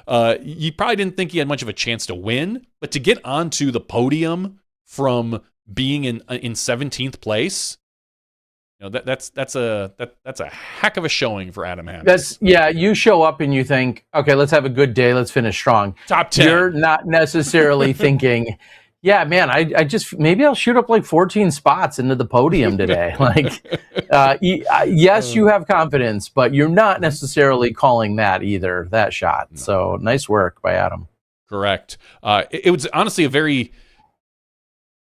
probably didn't think he had much of a chance to win, but to get onto the podium from being in 17th place, that's a heck of a showing for Adam Hammes. You show up and you think, okay, let's have a good day, let's finish strong. Top 10. You're not necessarily thinking, yeah, man, I just, maybe I'll shoot up like 14 spots into the podium today. Yes, you have confidence, but you're not necessarily calling that either, that shot. No. So nice work by Adam. Correct. It was honestly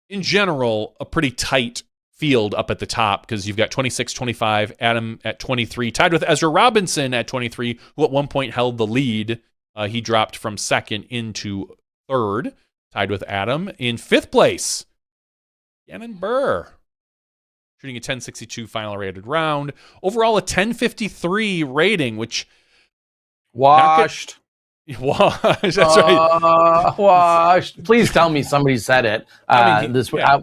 in general, a pretty tight field up at the top, because you've got 26, 25, Adam at 23, tied with Ezra Robinson at 23, who at one point held the lead. He dropped from 2nd into 3rd. Tied with Adam. In 5th place, Gannon Burr shooting a 1062 final rated round. Overall, a 1053 rating, which Washed. That's right. Washed. Please tell me somebody said it. I mean, this yeah.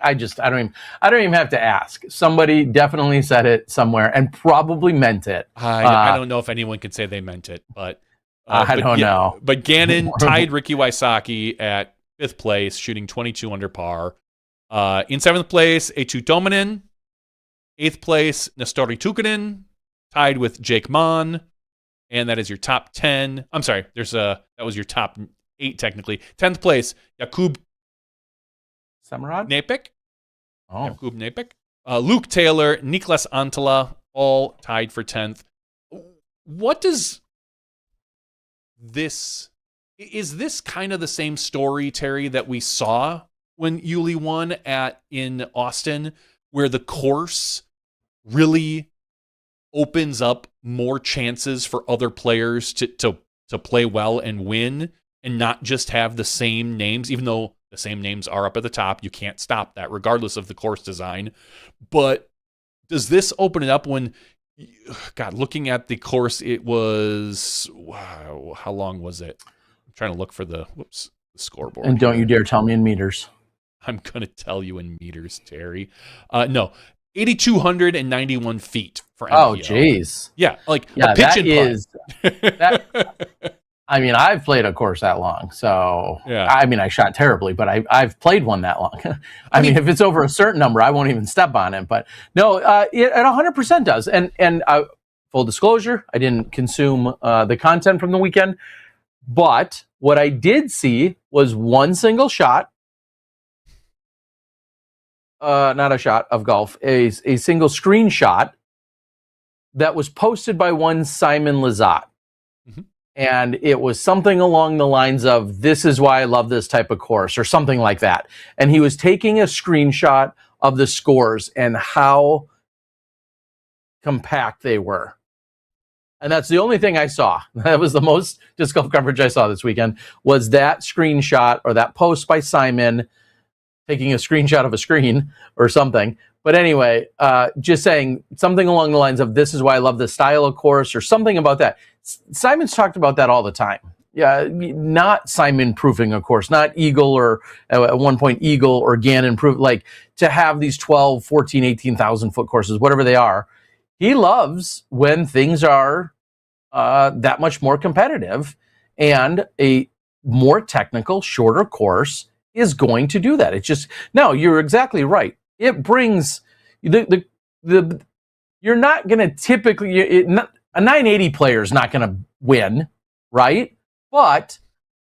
I don't even have to ask. Somebody definitely said it somewhere and probably meant it. I don't know if anyone could say they meant it, but I don't know. But Gannon tied Ricky Wysocki at 5th place, shooting 22 under par. In 7th place, Eetu Tuominen. 8th place, Nestori Tukkanen, tied with Jake Mon. And that is your top 10. I'm sorry, that was your top 8 technically. 10th place, Jakub Samarad? Napik. Oh. Jakub Napik. Luke Taylor, Niklas Antala, all tied for 10th. What does this... Is this kind of the same story, Terry, that we saw when Yuli won in Austin, where the course really opens up more chances for other players to play well and win, and not just have the same names, even though the same names are up at the top? You can't stop that regardless of the course design. But does this open it up when, God, looking at the course, it was, wow, how long was it? I'm trying to look for the scoreboard. And don't you dare tell me in meters. I'm going to tell you in meters, Terry. No, 8,291 feet for MPO. Oh, jeez. Yeah, like a pitch and putt. I mean, I've played a course that long, so yeah. I mean, I shot terribly, but I've played one that long. I mean, if it's over a certain number, I won't even step on it. But no, it 100% does. And full disclosure, I didn't consume the content from the weekend, but what I did see was one single shot. Not a shot of golf, a single screenshot that was posted by one Simon Lizotte. Mm-hmm. And it was something along the lines of, "This is why I love this type of course," or something like that. And he was taking a screenshot of the scores and how compact they were. And that's the only thing I saw. That was the most disc golf coverage I saw this weekend, was that screenshot or that post by Simon taking a screenshot of a screen or something. But anyway, just saying something along the lines of, "This is why I love this style of course," or something about that. Simon's talked about that all the time. Yeah, not Simon proofing a course, not Eagle, or at one point Eagle or Gannon proof, like to have these 12, 14, 18,000 foot courses, whatever they are. He loves when things are that much more competitive, and a more technical, shorter course is going to do that. It's just, no, you're exactly right. It brings you're not going to typically, a 980 player is not going to win, right? But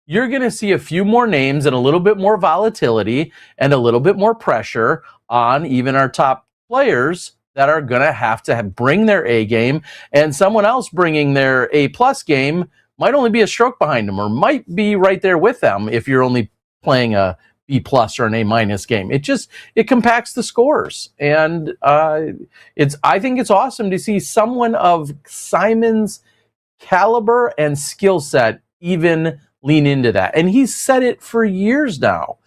you're going to see a few more names and a little bit more volatility and a little bit more pressure on even our top players that are going to have bring their A game, and someone else bringing their A plus game might only be a stroke behind them, or might be right there with them if you're only playing a B plus or an A minus game. It compacts the scores, and I think it's awesome to see someone of Simon's caliber and skill set even lean into that. And he's said it for years now.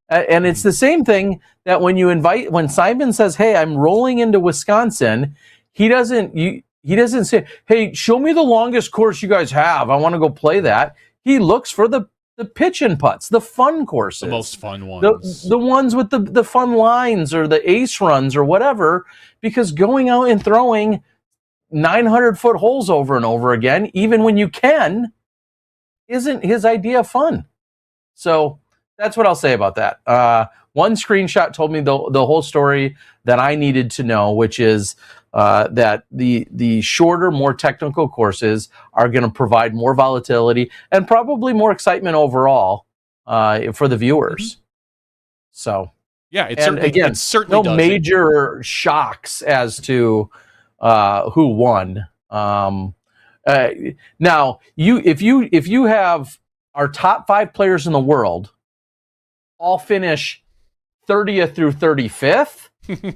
And it's the same thing that when Simon says, "Hey, I'm rolling into Wisconsin," he doesn't say, "Hey, show me the longest course you guys have. I want to go play that." He looks for the pitch and putts, the fun courses, the most fun ones, the ones with the fun lines or the ace runs or whatever, because going out and throwing 900-foot holes over and over again, even when you can, isn't his idea of fun. So that's what I'll say about that. One screenshot told me the whole story that I needed to know, which is that the shorter, more technical courses are going to provide more volatility and probably more excitement overall for the viewers. Mm-hmm. So yeah, it certainly no does. Major shocks as to who won. Now, if you have our top 5 players in the world all finish 30th through 35th,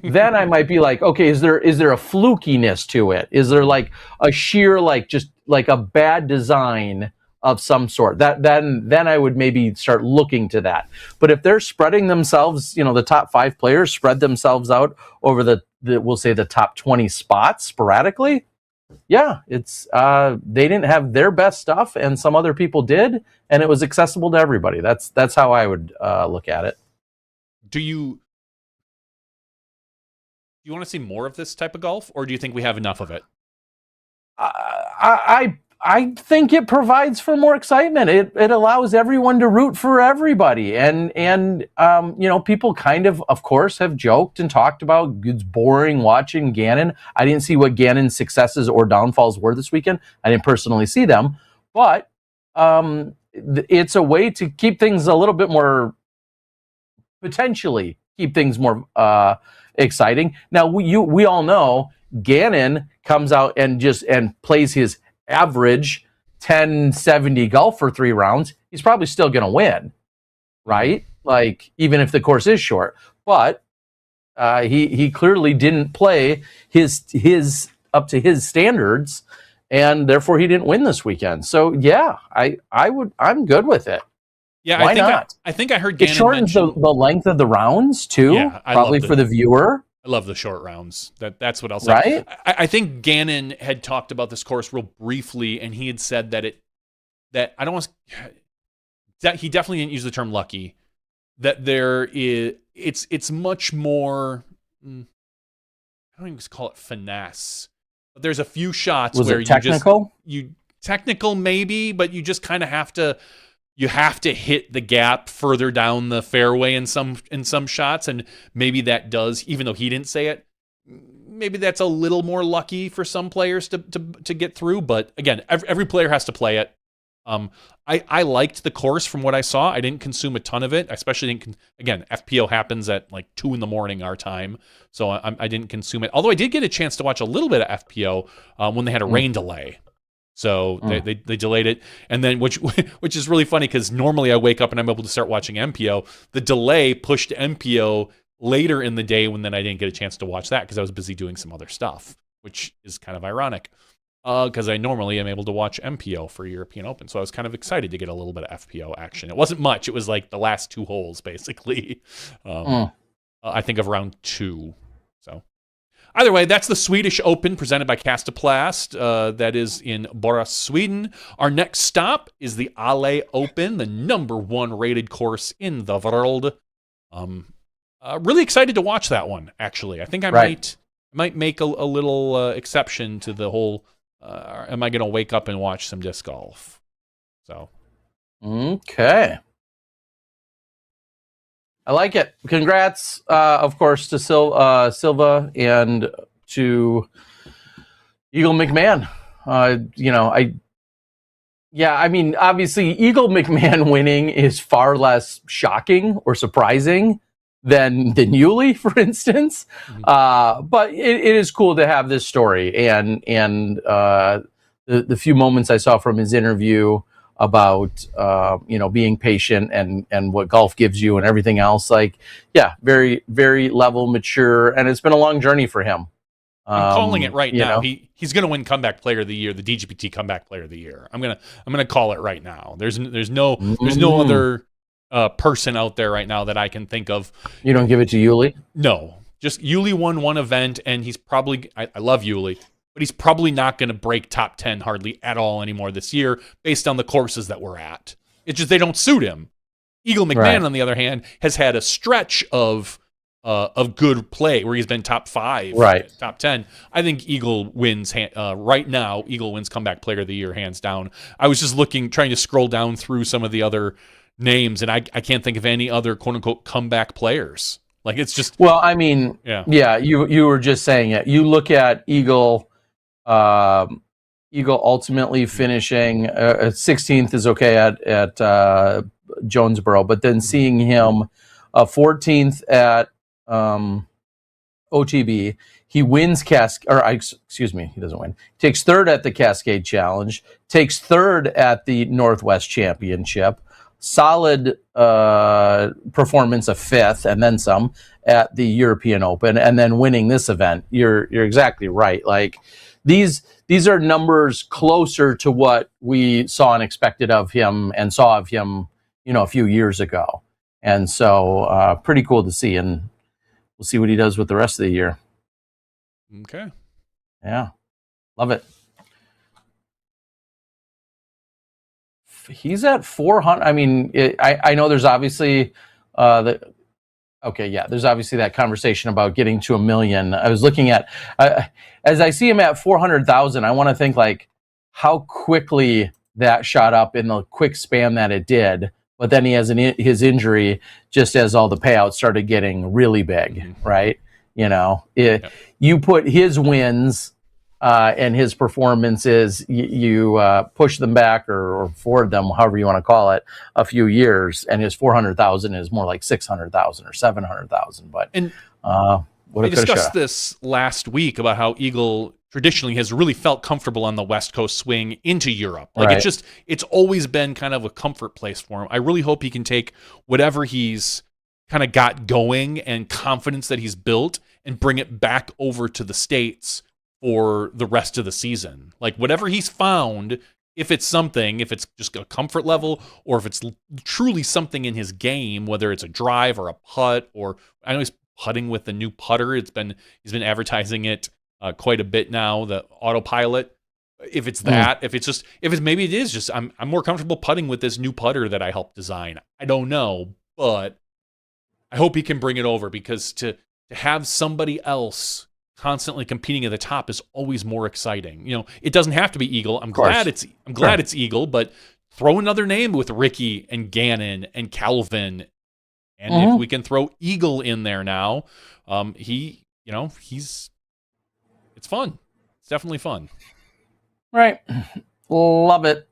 then I might be like, okay, is there a flukiness to it? Is there like a sheer, like just like a bad design of some sort. Then I would maybe start looking to that. But if they're spreading themselves, the top 5 players spread themselves out over the we'll say the top 20 spots sporadically. Yeah, it's they didn't have their best stuff, and some other people did, and it was accessible to everybody. That's how I would look at it. Do you want to see more of this type of golf, or do you think we have enough of it? I think it provides for more excitement. It allows everyone to root for everybody, and people kind of course have joked and talked about it's boring watching Gannon. I didn't see what Gannon's successes or downfalls were this weekend. I didn't personally see them, but it's a way to keep things a little bit more, potentially keep things more exciting. Now we all know Gannon comes out and plays his average 1070 golf for 3 rounds, he's probably still going to win, right? Like, even if the course is short. But he clearly didn't play his up to his standards, and therefore he didn't win this weekend. So yeah, I'm good with it. Yeah, why not? I think I heard Gannon it shortens the length of the rounds too. Yeah, probably for the viewer. I love the short rounds. That's what I'll say. Right? I think Gannon had talked about this course real briefly, and he had said that he definitely didn't use the term lucky. That it's much more. I don't even call it finesse. But there's a few shots where you technical maybe, but you just kind of have to. You have to hit the gap further down the fairway in some shots, and maybe that does, even though he didn't say it, maybe that's a little more lucky for some players to get through. But again, every player has to play it. I liked the course from what I saw. I didn't consume a ton of it. I especially didn't. Again, FPO happens at like 2 a.m. our time, so I didn't consume it. Although I did get a chance to watch a little bit of FPO when they had a rain delay. So they delayed it, and then which is really funny because normally I wake up and I'm able to start watching MPO. The delay pushed MPO later in the day when then I didn't get a chance to watch that because I was busy doing some other stuff, which is kind of ironic because I normally am able to watch MPO for European Open. So I was kind of excited to get a little bit of FPO action. It wasn't much. It was like the last 2 holes basically. I think of round 2. So. Either way, that's the Swedish Open presented by Kastaplast. That is in Borås, Sweden. Our next stop is the Ale Open, the #1 rated course in the world. Really excited to watch that one, actually. I think I might make a little exception to the whole, am I going to wake up and watch some disc golf? So. Okay. I like it. Congrats, of course, to Silva and to Eagle McMahon. I mean, obviously, Eagle McMahon winning is far less shocking or surprising than Yuli, for instance. But it is cool to have this story, and the few moments I saw from his interview about being patient and what golf gives you and everything else, very, very level, mature, and it's been a long journey for him. I'm calling it right now. He's going to win Comeback Player of the Year, the DGPT Comeback Player of the Year. I'm gonna call it right now. There's no other person out there right now that I can think of. You don't give it to Yuli? No, just Yuli won one event, and he's probably I love Yuli. But he's probably not going to break top 10 hardly at all anymore this year based on the courses that we're at. It's just they don't suit him. Eagle McMahon, on the other hand, has had a stretch of good play where he's been top 5, top 10. I think Eagle wins right now. Eagle wins Comeback Player of the Year hands down. I was just trying to scroll down through some of the other names, and I can't think of any other quote unquote comeback players. Like it's just you were just saying it. You look at Eagle. Eagle ultimately finishing 16th is okay at Jonesboro, but then seeing him 14th at OTB, he wins he doesn't win. Takes 3rd at the Cascade Challenge, takes 3rd at the Northwest Championship, solid performance of 5th and then some at the European Open, and then winning this event. You're exactly right. Like these are numbers closer to what we saw and expected of him and saw of him, a few years ago. And so pretty cool to see, and we'll see what he does with the rest of the year. Okay. Yeah. Love it. He's at 400. I mean, I know there's obviously there's obviously that conversation about getting to 1 million. I was looking at, as I see him at 400,000, I want to think like how quickly that shot up in the quick span that it did. But then he has his injury just as all the payouts started getting really big, right? You put his wins and his performances, you push them back or forward them, however you want to call it, a few years, and his 400,000 is more like 600,000 or 700,000. But we discussed this last week about how Eagle traditionally has really felt comfortable on the West Coast swing into Europe. Like right. it's always been kind of a comfort place for him. I really hope he can take whatever he's kind of got going and confidence that he's built and bring it back over to the States for the rest of the season. Like whatever he's found, if it's just a comfort level, or if it's truly something in his game, whether it's a drive or a putt, or I know he's putting with the new putter. He's been advertising it quite a bit now, the autopilot. If it's that, maybe it is just I'm more comfortable putting with this new putter that I helped design. I don't know, but I hope he can bring it over, because to have somebody else constantly competing at the top is always more exciting. It doesn't have to be Eagle. I'm glad it's Eagle, but throw another name with Ricky and Gannon and Calvin, and if we can throw Eagle in there now, it's fun. It's definitely fun. Right. Love it.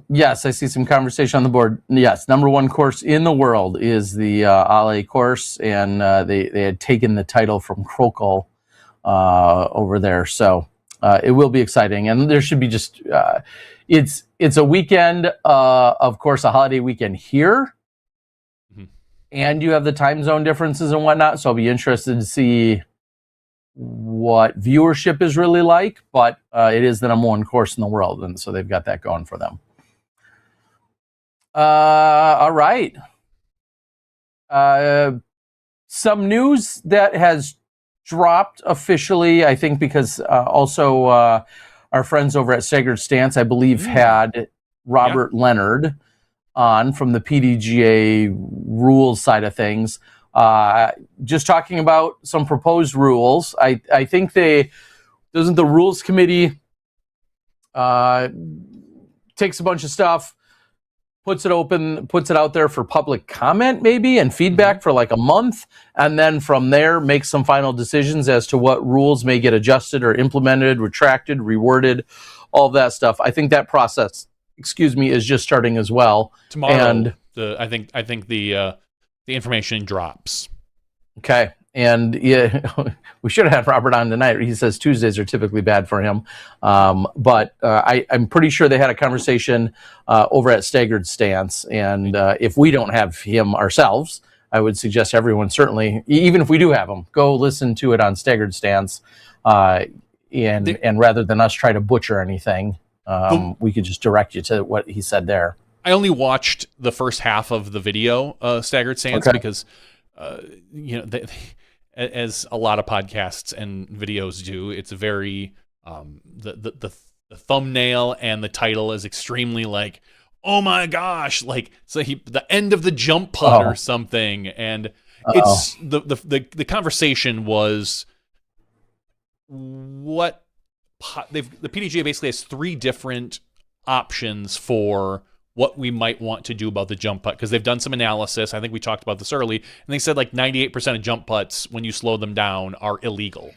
Yes, I see some conversation on the board. Yes, number 1 course in the world is the Ale course, and they had taken the title from Krokel over there. So it will be exciting, and there should be just it's a weekend, of course, a holiday weekend here, and you have the time zone differences and whatnot. So I'll be interested to see what viewership is really like, but it is the number 1 course in the world, and so they've got that going for them. All right. Some news that has dropped officially, I think, because also our friends over at Staggered Stance, I believe, had Robert Leonard on from the PDGA rules side of things. Just talking about some proposed rules. I think doesn't the rules committee takes a bunch of stuff, puts it out there for public comment maybe and feedback for like a month, and then from there makes some final decisions as to what rules may get adjusted or implemented, retracted, reworded, all of that stuff. I think that process, is just starting as well. Tomorrow, and I think the information drops. Okay. And we should have had Robert on tonight. He says Tuesdays are typically bad for him. But I'm pretty sure they had a conversation over at Staggered Stance. And if we don't have him ourselves, I would suggest everyone, certainly, even if we do have him, go listen to it on Staggered Stance. And rather than us try to butcher anything, we could just direct you to what he said there. I only watched the first half of the video, Staggered Stance, because as a lot of podcasts and videos do, it's very the thumbnail and the title is extremely like, oh my gosh, like the end of the jump putt or something, and it's the conversation was what the PDGA basically has 3 different options for what we might want to do about the jump putt, because they've done some analysis. I think we talked about this early, and they said like 98% of jump putts, when you slow them down, are illegal.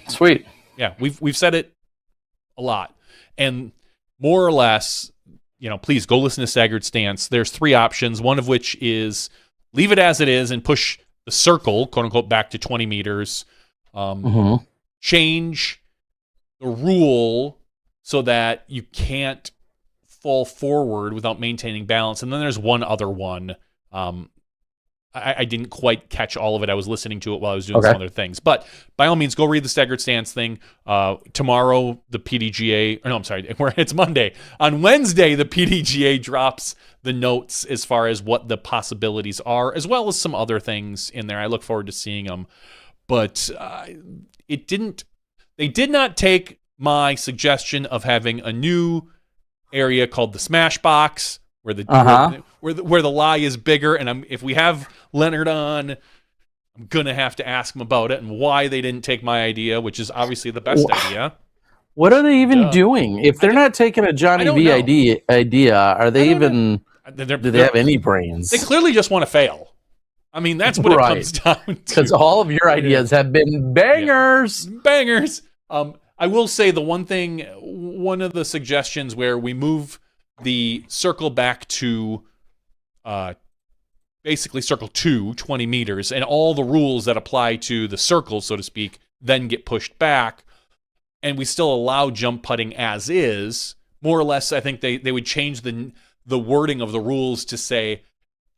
Sweet. Yeah, we've said it a lot, and more or less, please go listen to Staggered Stance. There's 3 options, one of which is leave it as it is and push the circle, quote unquote, back to 20 meters. Change the rule so that you can't fall forward without maintaining balance. And then there's one other one. I didn't quite catch all of it. I was listening to it while I was doing some other things. But by all means, go read the staggered stance thing. Tomorrow, the PDGA... Or no, I'm sorry. It's Monday. On Wednesday, the PDGA drops the notes as far as what the possibilities are, as well as some other things in there. I look forward to seeing them. But it didn't... They did not take my suggestion of having a new area called the SmashBoxx, where the lie is bigger. And if we have Leonard on, I'm gonna have to ask him about it and why they didn't take my idea, which is obviously the best idea. What are they even doing? If they're not taking a Johnny V idea, are they even? Do they have any brains? They clearly just want to fail. I mean, that's what it comes down to. Because all of your ideas have been bangers. Yeah. Bangers. I will say one of the suggestions where we move the circle back to basically circle 2, 20 meters, and all the rules that apply to the circle, so to speak, then get pushed back, and we still allow jump putting as is. More or less, I think they would change the wording of the rules to say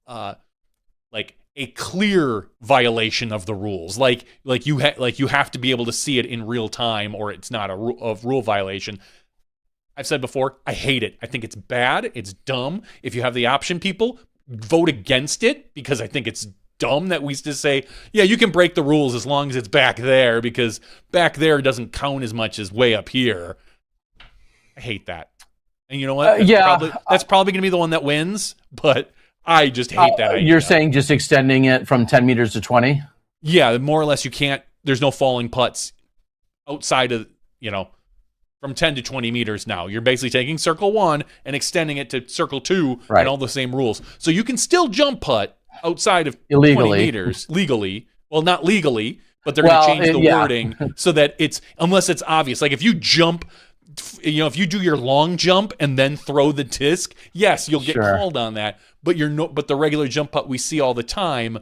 like a clear violation of the rules, like you have to be able to see it in real time, or it's not a rule violation. I've said before, I hate it. I think it's bad. It's dumb. If you have the option, people, vote against it, because I think it's dumb that we just say, yeah, you can break the rules as long as it's back there, because back there doesn't count as much as way up here. I hate that. And you know what? That's probably going to be the one that wins, but I just hate that idea. You're saying just extending it from 10 meters to 20? Yeah, more or less you can't, there's no falling putts outside of, from 10 to 20 meters now. You're basically taking circle 1 and extending it to circle 2 and all the same rules. So you can still jump putt outside of 20 meters legally. Well, not legally, but they're going to change the wording so that it's, unless it's obvious. Like if you jump, if you do your long jump and then throw the disc, yes, you'll get called on that. But but the regular jump putt we see all the time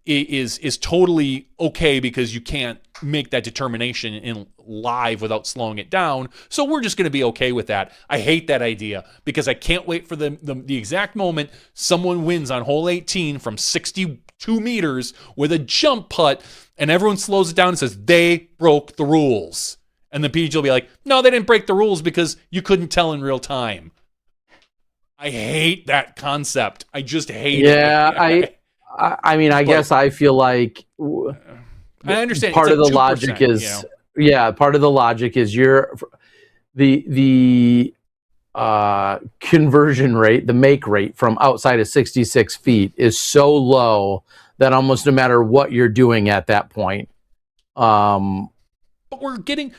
is totally okay, because you can't make that determination in live without slowing it down. So we're just going to be okay with that. I hate that idea, because I can't wait for the exact moment someone wins on hole 18 from 62 meters with a jump putt, and everyone slows it down and says they broke the rules. And the PDG will be like, no, they didn't break the rules because you couldn't tell in real time. I hate that concept. I just hate it. Yeah, I mean, I guess I feel like I understand part of the logic is part of the logic is the conversion rate, the make rate from outside of 66 feet is so low that almost no matter what you're doing at that point. But we're getting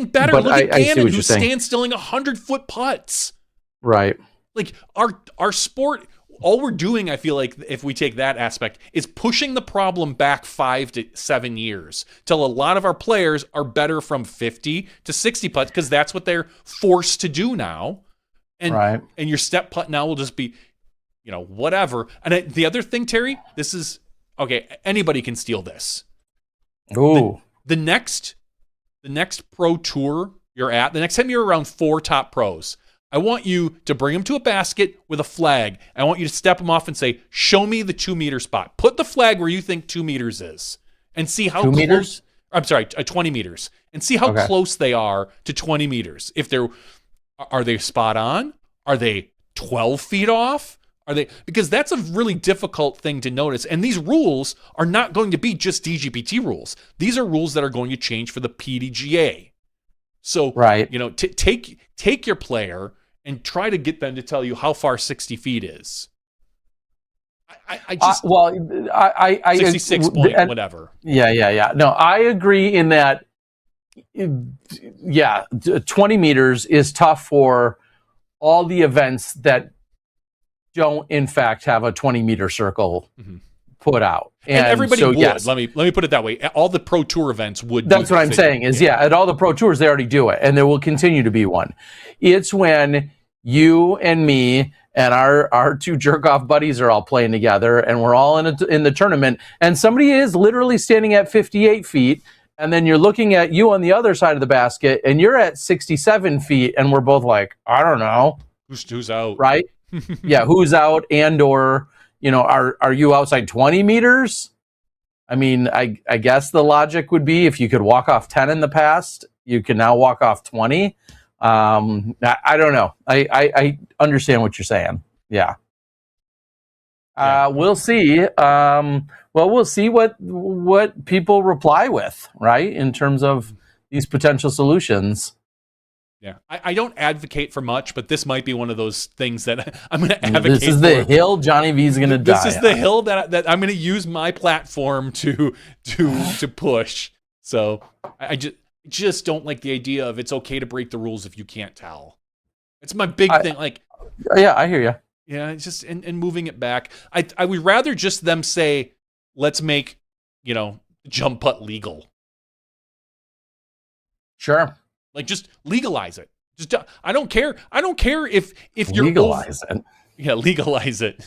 better. Look at Gannon, who's standstilling 100-foot putts. Right. Like our sport, all we're doing, I feel like, if we take that aspect, is pushing the problem back 5 to 7 years till a lot of our players are better from 50 to 60 putts, because that's what they're forced to do now. And and your step putt now will just be, whatever. And the other thing, Terry, this is okay. Anybody can steal this. Ooh. The next pro tour you're at, the next time you're around 4 top pros, I want you to bring them to a basket with a flag. I want you to step them off and say, show me the 2-meter spot. Put the flag where you think 2 meters is, and see how 2 meters? I'm sorry, 20 meters, and see how close they are to 20 meters. If are they spot on? Are they 12 feet off? Because that's a really difficult thing to notice. And these rules are not going to be just DGPT rules. These are rules that are going to change for the PDGA. So, take your player and try to get them to tell you how far 60 feet is. I just 66 point whatever. Yeah. No, I agree in that. 20 meters is tough for all the events that don't in fact have a 20-meter circle put out. And everybody would. Yes. Let me put it that way. All the Pro Tour events would. That's what I'm saying is, at all the Pro Tours, they already do it, and there will continue to be one. It's when you and me and our 2 jerk-off buddies are all playing together, and we're all in the tournament, and somebody is literally standing at 58 feet, and then you're looking at you on the other side of the basket, and you're at 67 feet, and we're both like, I don't know. Who's out? right? Yeah, who's out, and or are you outside 20 meters? I mean, I guess the logic would be if you could walk off 10 in the past, you can now walk off 20. I don't know. I understand what you're saying. Yeah. We'll see. We'll see what people reply with, right, in terms of these potential solutions. Yeah, I don't advocate for much, but this might be one of those things that I'm going to advocate for. This is the hill Johnny V's going to die. This is the hill that I'm going to use my platform to push. So I just don't like the idea of it's okay to break the rules if you can't tell. It's my big thing. Like, yeah, I hear you. Yeah, it's just and moving it back. I would rather just them say, let's make jump putt legal. Sure. Like, just legalize it. Just I don't care. I don't care if you're legalize it. Yeah, legalize it.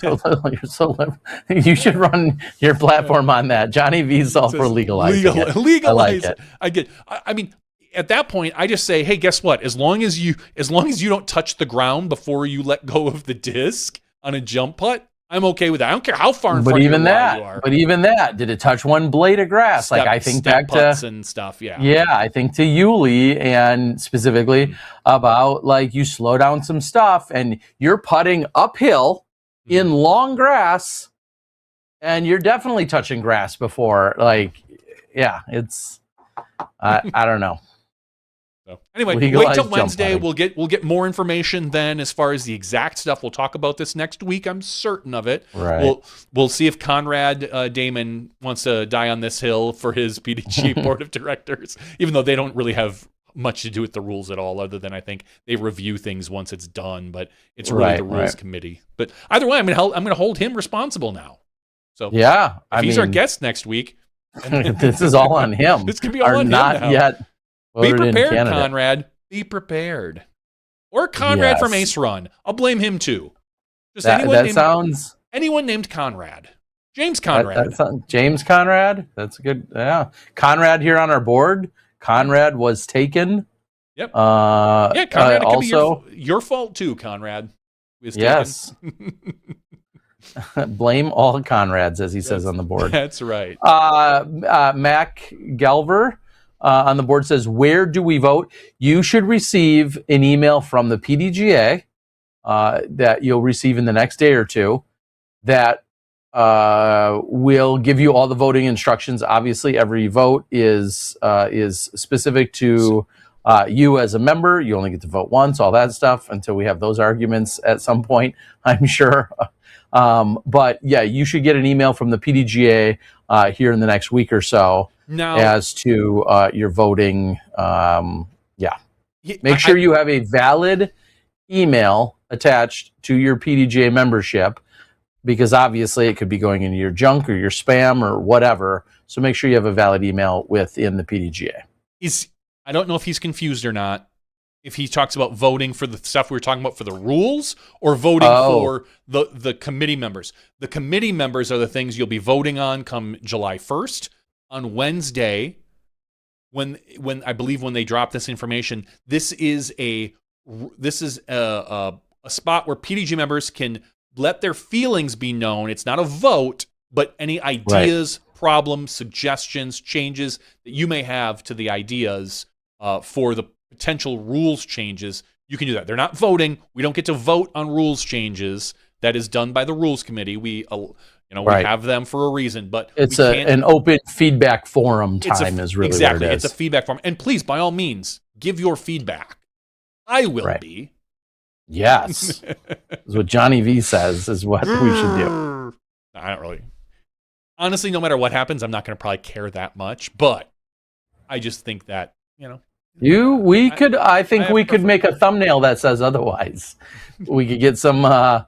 You should run your platform on that. Johnny V's all for legalizing it. Legalize it. I get. I mean, at that point, I just say, hey, guess what? As long as you don't touch the ground before you let go of the disc on a jump putt, I'm okay with that. I don't care how far in front of you are. But even that, did it touch one blade of grass? I think back putts and stuff. Yeah. Yeah, I think to Yuli and specifically about you slow down some stuff and you're putting uphill in long grass, and you're definitely touching grass before. It's I don't know. So anyway, wait till Wednesday. We'll get more information then as far as the exact stuff. We'll talk about this next week. I'm certain of it. Right. We'll see if Conrad Damon wants to die on this hill for his PDGA board of directors, even though they don't really have much to do with the rules at all, other than I think they review things once it's done. But it's really the rules committee. But either way, I'm gonna hold him responsible now. So yeah, if he's our guest next week, this is all on him. This can be all on him now. Yet. Be prepared, Conrad. Be prepared. Or Conrad from Ace Run. I'll blame him too. Just anyone named Conrad. James Conrad. James Conrad. That's a good. Yeah. Conrad here on our board. Conrad was taken. Yep. Conrad. It also could be your fault too, Conrad. Yes. Blame all Conrads, as he says on the board. That's right. Mac Galver. On the board says, where do we vote? You should receive an email from the PDGA that you'll receive in the next day or two that will give you all the voting instructions. Obviously, every vote is specific to you as a member. You only get to vote once, all that stuff, until we have those arguments at some point, I'm sure. But yeah, you should get an email from the PDGA here in the next week or so. Now, as to your voting, make sure you have a valid email attached to your PDGA membership, because obviously it could be going into your junk or your spam or whatever. So make sure you have a valid email within the PDGA. I don't know if he's confused or not. If he talks about voting for the stuff we were talking about for the rules, or voting for the committee members. The committee members are the things you'll be voting on come July 1st. On Wednesday, when I believe when they drop this information, this is a spot where PDG members can let their feelings be known. It's not a vote, but any ideas, problems, suggestions, changes that you may have to the ideas for the potential rules changes, you can do that. They're not voting. We don't get to vote on rules changes. That is done by the rules committee. We have them for a reason, but it's an open feedback forum time is really what it is. It's a feedback forum. And please, by all means, give your feedback. I will be. Yes. Is what Johnny V says is what we should do. I don't really. Honestly, no matter what happens, I'm not going to probably care that much, but I just think that, I think we could make a thumbnail that says otherwise. We could get some very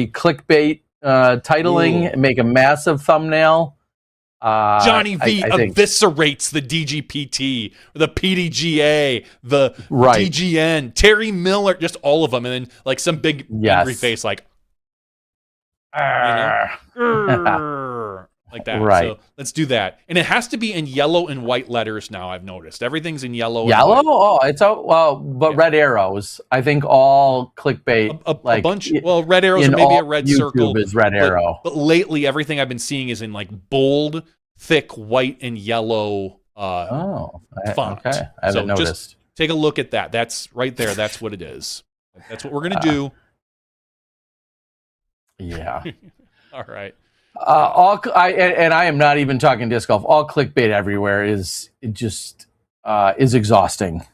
clickbait titling and make a massive thumbnail. Johnny V eviscerates the DGPT, the PDGA, the DGN, Terry Miller, just all of them, and then some big angry face like that. Right. So let's do that. And it has to be in yellow and white letters now, I've noticed. Everything's in yellow. Yellow? And white. Oh, it's but red arrows. I think all clickbait, A bunch. Well, red arrows and maybe a red YouTube circle. is red arrow. But lately, everything I've been seeing is in like bold, thick, white, and yellow font. Okay. I haven't noticed. Just take a look at that. That's right there. That's what it is. That's what we're going to do. Yeah. All right. I am not even talking disc golf. All clickbait everywhere is exhausting.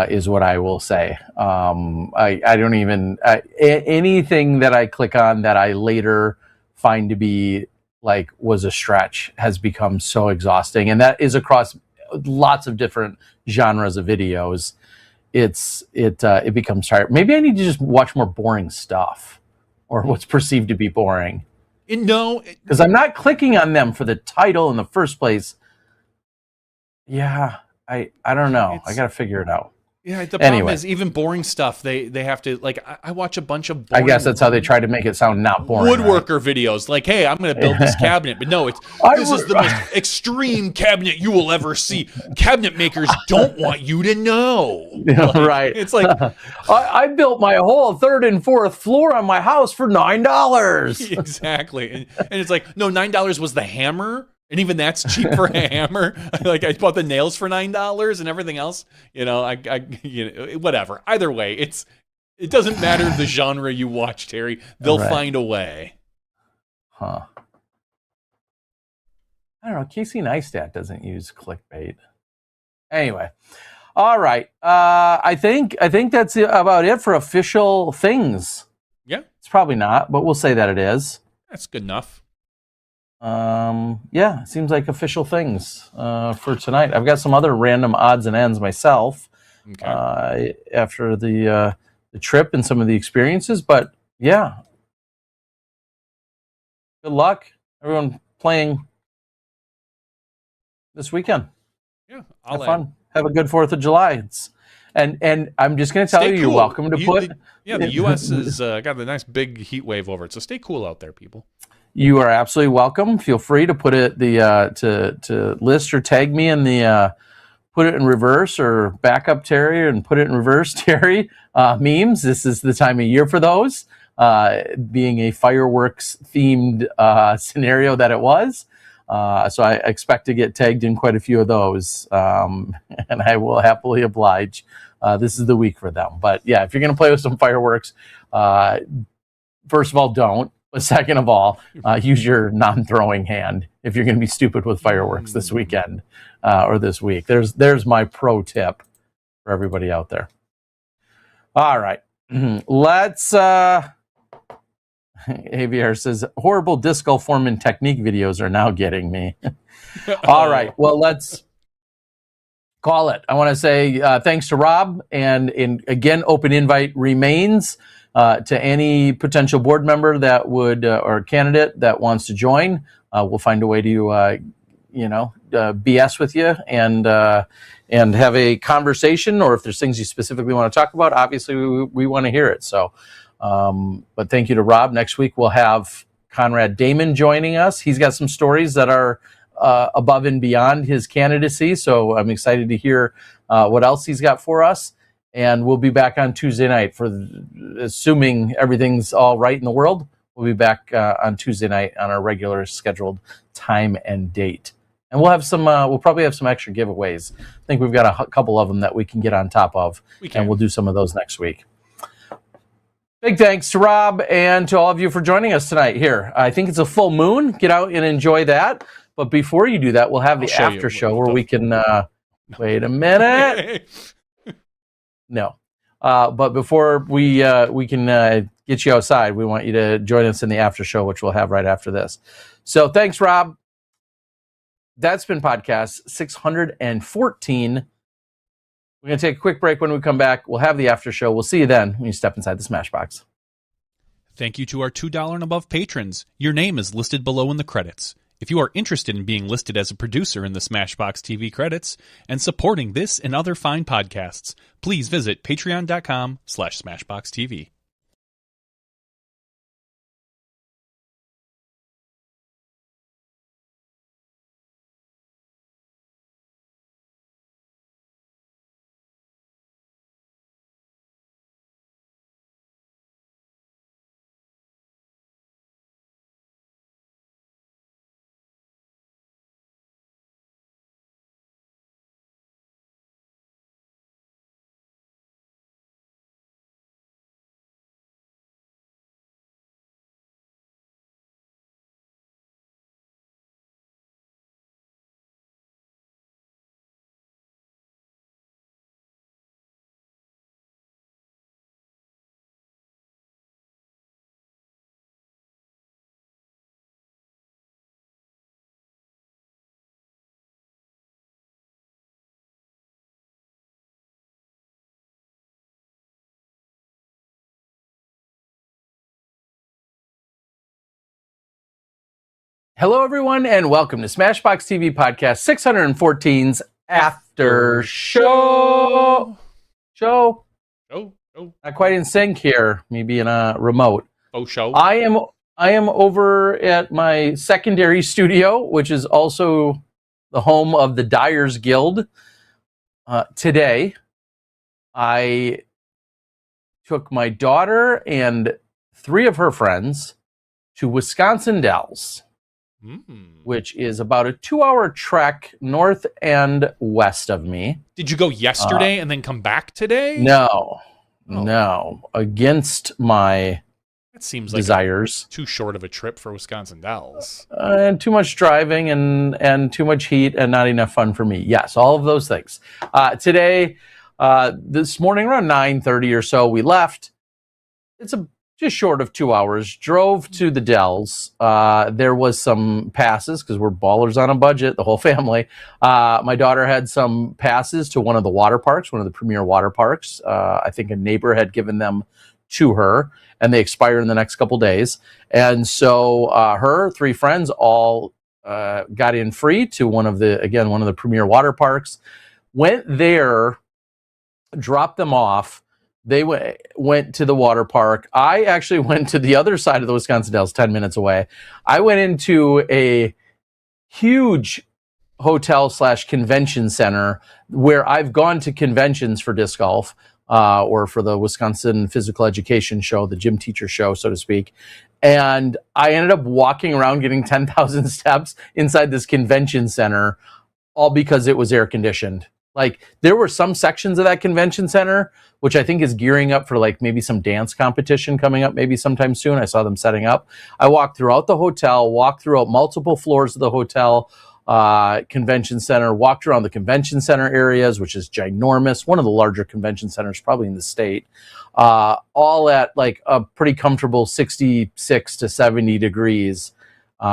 Is what I will say. I don't even anything that I click on that I later find to be like was a stretch has become so exhausting, and that is across lots of different genres of videos. It becomes tired. Maybe I need to just watch more boring stuff, or what's perceived to be boring. No, because I'm not clicking on them for the title in the first place. Yeah, I don't know. I got to figure it out. Yeah, the problem is even boring stuff. They have to like. I watch a bunch of. Boring I guess that's how they try to make it sound not boring. Woodworker videos, like, hey, I'm going to build this cabinet, but no, this is the most extreme cabinet you will ever see. Cabinet makers don't want you to know. Like, right? It's like I built my whole third and fourth floor on my house for $9. Exactly, and it's like no, $9 was the hammer. And even that's cheap for a hammer. Like I bought the nails for $9 and everything else. Whatever. Either way, it doesn't matter the genre you watch, Terry. They'll find a way. Huh. I don't know. Casey Neistat doesn't use clickbait. Anyway, all right. I think that's about it for official things. Yeah, it's probably not, but we'll say that it is. That's good enough. Yeah, it seems like official things for tonight. I've got some other random odds and ends myself after the trip and some of the experiences, but yeah, good luck everyone playing this weekend. Yeah, have fun. Have a good 4th of July. And I'm just going to tell you, you're welcome to put. The U.S. has got a nice big heat wave over it, so stay cool out there, people. You are absolutely welcome. Feel free to put it to list or tag me in the put it in reverse or back up Terry and put it in reverse Terry memes. This is the time of year for those. Being a fireworks themed scenario that it was. So I expect to get tagged in quite a few of those, and I will happily oblige. This is the week for them. But yeah, if you're going to play with some fireworks, first of all, don't. But second of all, use your non-throwing hand if you're going to be stupid with fireworks this weekend or this week. There's my pro tip for everybody out there. All right, let's. AVR says horrible disc golf form and technique videos are now getting me. All right, well let's call it. I want to say thanks to Rob, and again, open invite remains. To any potential board member that would or candidate that wants to join, we'll find a way to BS with you and have a conversation. Or if there's things you specifically want to talk about, obviously we want to hear it. So, but thank you to Rob. Next week we'll have Conrad Damon joining us. He's got some stories that are above and beyond his candidacy. So I'm excited to hear what else he's got for us. And we'll be back on Tuesday night assuming everything's all right in the world. We'll be back on Tuesday night on our regular scheduled time and date. And we'll have some. We'll probably have some extra giveaways. I think we've got a couple of them that we can get on top of, and we'll do some of those next week. Big thanks to Rob and to all of you for joining us tonight here. I think it's a full moon. Get out and enjoy that. But before you do that, we'll have the after show where we can. Wait a minute. No. But before we can get you outside, we want you to join us in the after show, which we'll have right after this. So thanks, Rob. That's been podcast 614. We're going to take a quick break. When we come back, we'll have the after show. We'll see you then when you step inside the Smashbox. Thank you to our $2 and above patrons. Your name is listed below in the credits. If you are interested in being listed as a producer in the SmashBoxxTV credits and supporting this and other fine podcasts, please visit patreon.com/SmashBoxxTV. Hello, everyone, and welcome to SmashBox TV Podcast 614's After Show. Oh, Not quite in sync here, me being a remote. show. I am over at my secondary studio, which is also the home of the Dyers Guild. Today, I took my daughter and 3 of her friends to Wisconsin Dells, which is about a 2-hour trek north and west of me. Did you go yesterday and then come back today? No, against my That seems like desires. too short of a trip for Wisconsin Dells. And too much driving and too much heat and not enough fun for me. Yes, all of those things. Today, this morning around 9:30 or so, we left. It's just short of 2 hours. Drove to the Dells. There was some passes because we're ballers on a budget, the whole family. My daughter had some passes to one of the water parks, one of the premier water parks. I think a neighbor had given them to her, and they expire in the next couple days. And so her 3 friends all got in free to one of the premier water parks. Went there, dropped them off. They went to the water park. I actually went to the other side of the Wisconsin Dells, 10 minutes away. I went into a huge hotel/convention center where I've gone to conventions for disc golf or for the Wisconsin Physical Education Show, the gym teacher show, so to speak. And I ended up walking around getting 10,000 steps inside this convention center, all because it was air conditioned. Like, there were some sections of that convention center, which I think is gearing up for like maybe some dance competition coming up maybe sometime soon. I saw them setting up. I walked throughout the hotel, walked throughout multiple floors of the hotel convention center, walked around the convention center areas, which is ginormous, one of the larger convention centers probably in the state, all at like a pretty comfortable 66 to 70 degrees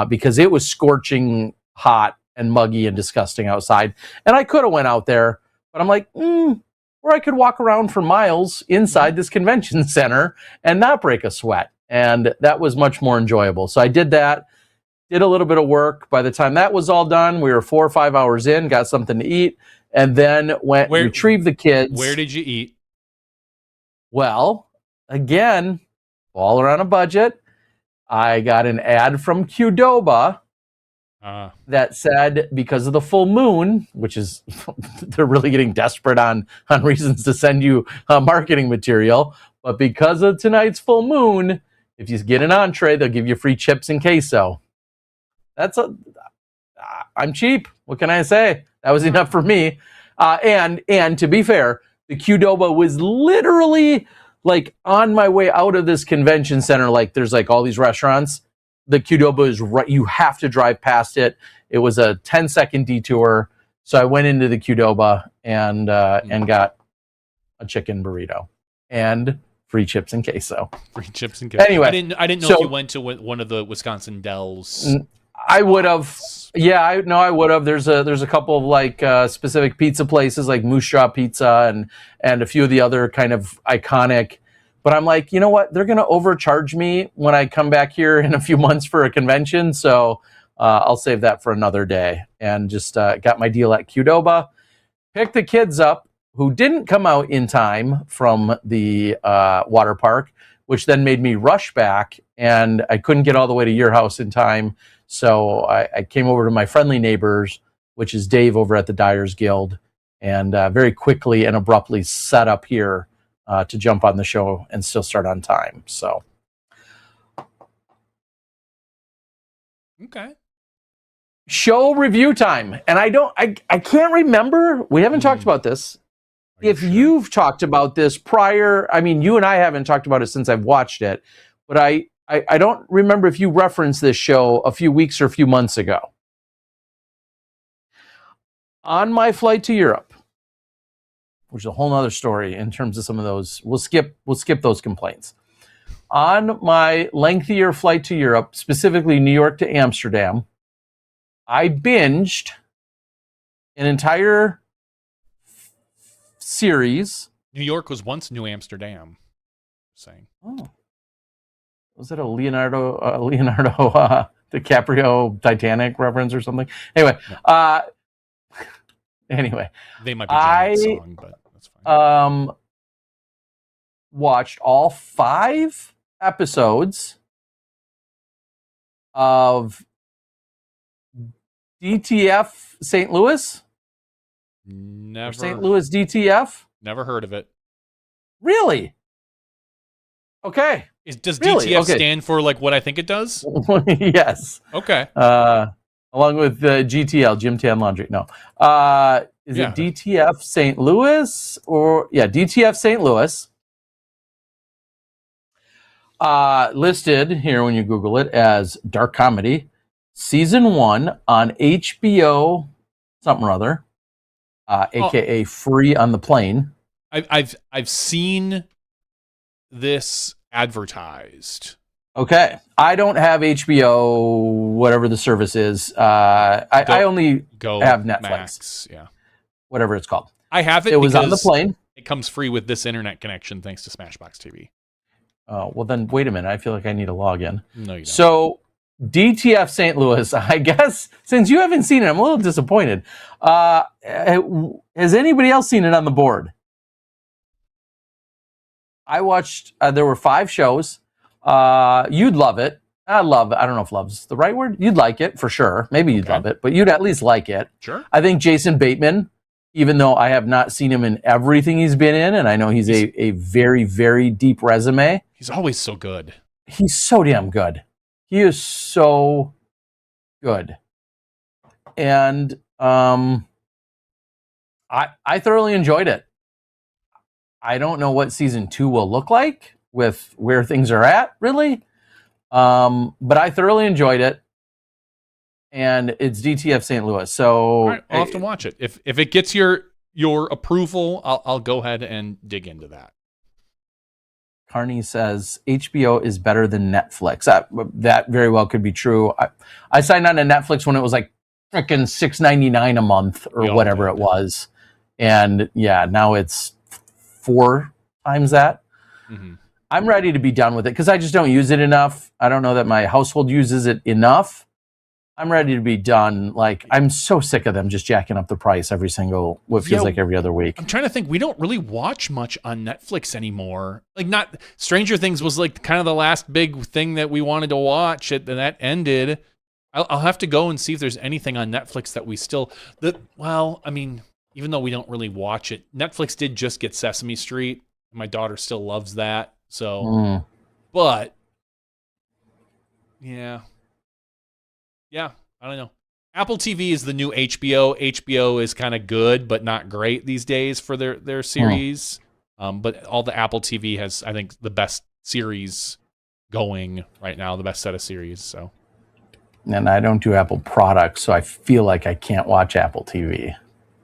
because it was scorching hot and muggy and disgusting outside. And I could have went out there, but I'm like, or I could walk around for miles inside this convention center and not break a sweat. And that was much more enjoyable. So I did that, did a little bit of work. By the time that was all done, we were 4 or 5 hours in, got something to eat, and then went retrieve the kids. Where did you eat? Well, again, all around a budget. I got an ad from Qdoba that said, because of the full moon, which is they're really getting desperate on reasons to send you marketing material, but because of tonight's full moon, if you get an entree, they'll give you free chips and queso. I'm cheap. What can I say? That was enough for me. And to be fair, the Qdoba was literally like on my way out of this convention center. Like, there's like all these restaurants. The Qdoba is right. You have to drive past it. It was a 10-second detour. So I went into the Qdoba and got a chicken burrito and free chips and queso. Free chips and queso. Anyway, I didn't know if you went to one of the Wisconsin Dells. I would have. Yeah, I would have. There's a couple of like specific pizza places like Moose Jaw Pizza and a few of the other kind of iconic. But I'm like, you know what? They're going to overcharge me when I come back here in a few months for a convention. So I'll save that for another day. And just got my deal at Qdoba. Picked the kids up who didn't come out in time from the water park, which then made me rush back. And I couldn't get all the way to your house in time. So I came over to my friendly neighbors, which is Dave over at the Dyers Guild, and very quickly and abruptly set up here to jump on the show and still start on time. So, okay. Show review time, and I can't remember. We haven't talked about this. If you've talked about this prior, I mean, you and I haven't talked about it since I've watched it, but I don't remember if you referenced this show a few weeks or a few months ago. On my flight to Europe, which is a whole nother story in terms of some of those. We'll skip those complaints. On my lengthier flight to Europe, specifically New York to Amsterdam, I binged an entire series. New York was once New Amsterdam. Saying. Oh. Was it a Leonardo DiCaprio Titanic reference or something. Anyway, anyway, They might be Janet's song, but that's fine. Watched all 5 episodes of DTF St. Louis. Never. Or St. Louis DTF. Never heard of it. Really? Okay. Does Really? DTF Okay. stand for like what I think it does? Yes. Okay. Along with GTL, Jim Tan Laundry. No. Is it DTF St. Louis or DTF St. Louis? Listed here when you Google it as dark comedy, season 1 on HBO something or other, aka Free on the Plane. I've seen this advertised. Okay, I don't have HBO, whatever the service is. I only have Netflix. Max, yeah, whatever it's called. I have it. It was on the plane. It comes free with this internet connection thanks to SmashBoxxTV. Oh, well then, wait a minute. I feel like I need a login. No, you don't. So, DTF St. Louis, I guess, since you haven't seen it, I'm a little disappointed. Has anybody else seen it on the board? I watched, there were 5 shows. You'd love it. I don't know if love's the right word. You'd like it, for sure. Maybe you'd love it, but you'd at least like it. Sure. I think Jason Bateman, even though I have not seen him in everything he's been in, and I know he's a very, very deep resume. He's always so good. He's so damn good. He is so good. And I thoroughly enjoyed it. I don't know what season 2 will look like with where things are at, really. But I thoroughly enjoyed it. And it's DTF St. Louis. So all right, I'll have to watch it. If it gets your approval, I'll go ahead and dig into that. Carney says HBO is better than Netflix. That very well could be true. I signed on to Netflix when it was like freaking $6.99 a month or whatever it was. And now it's 4 times that. Mm-hmm. I'm ready to be done with it because I just don't use it enough. I don't know that my household uses it enough. I'm ready to be done. Like, I'm so sick of them just jacking up the price every single, what feels like every other week. I'm trying to think. We don't really watch much on Netflix anymore. Like, not Stranger Things was like kind of the last big thing that we wanted to watch, and that ended. I'll have to go and see if there's anything on Netflix that we still. Well, I mean, even though we don't really watch it, Netflix did just get Sesame Street. My daughter still loves that. So, but yeah, I don't know. Apple TV is the new HBO. HBO is kind of good, but not great these days for their series. But all the Apple TV has, I think, the best series going right now, the best set of series. So, and I don't do Apple products, so I feel like I can't watch Apple TV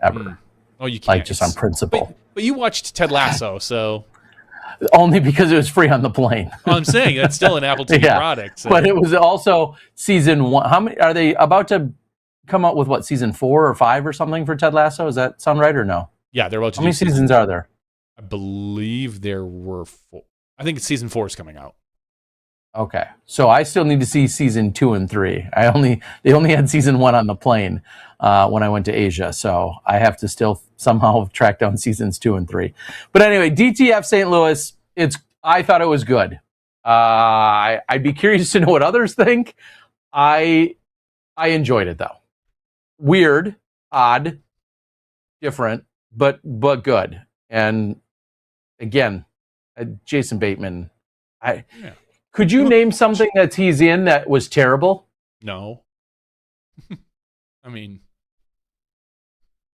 ever. Oh, you can't. Like just on principle. But you watched Ted Lasso, so. Only because it was free on the plane. I'm saying that's still an Apple TV product. So. But it was also season 1. How many are they about to come out with? What, season 4 or 5 or something for Ted Lasso? Does that sound right or no? Yeah, they're about to. How many seasons are there? I believe there were 4. I think season 4 is coming out. Okay, so I still need to see season 2 and 3. They only had season 1 on the plane when I went to Asia, so I have to still somehow track down seasons 2 and 3. But anyway, DTF St. Louis. I thought it was good. I'd be curious to know what others think. I enjoyed it though. Weird, odd, different, but good. And again, Jason Bateman. Could you name something that he's in that was terrible? No. I mean,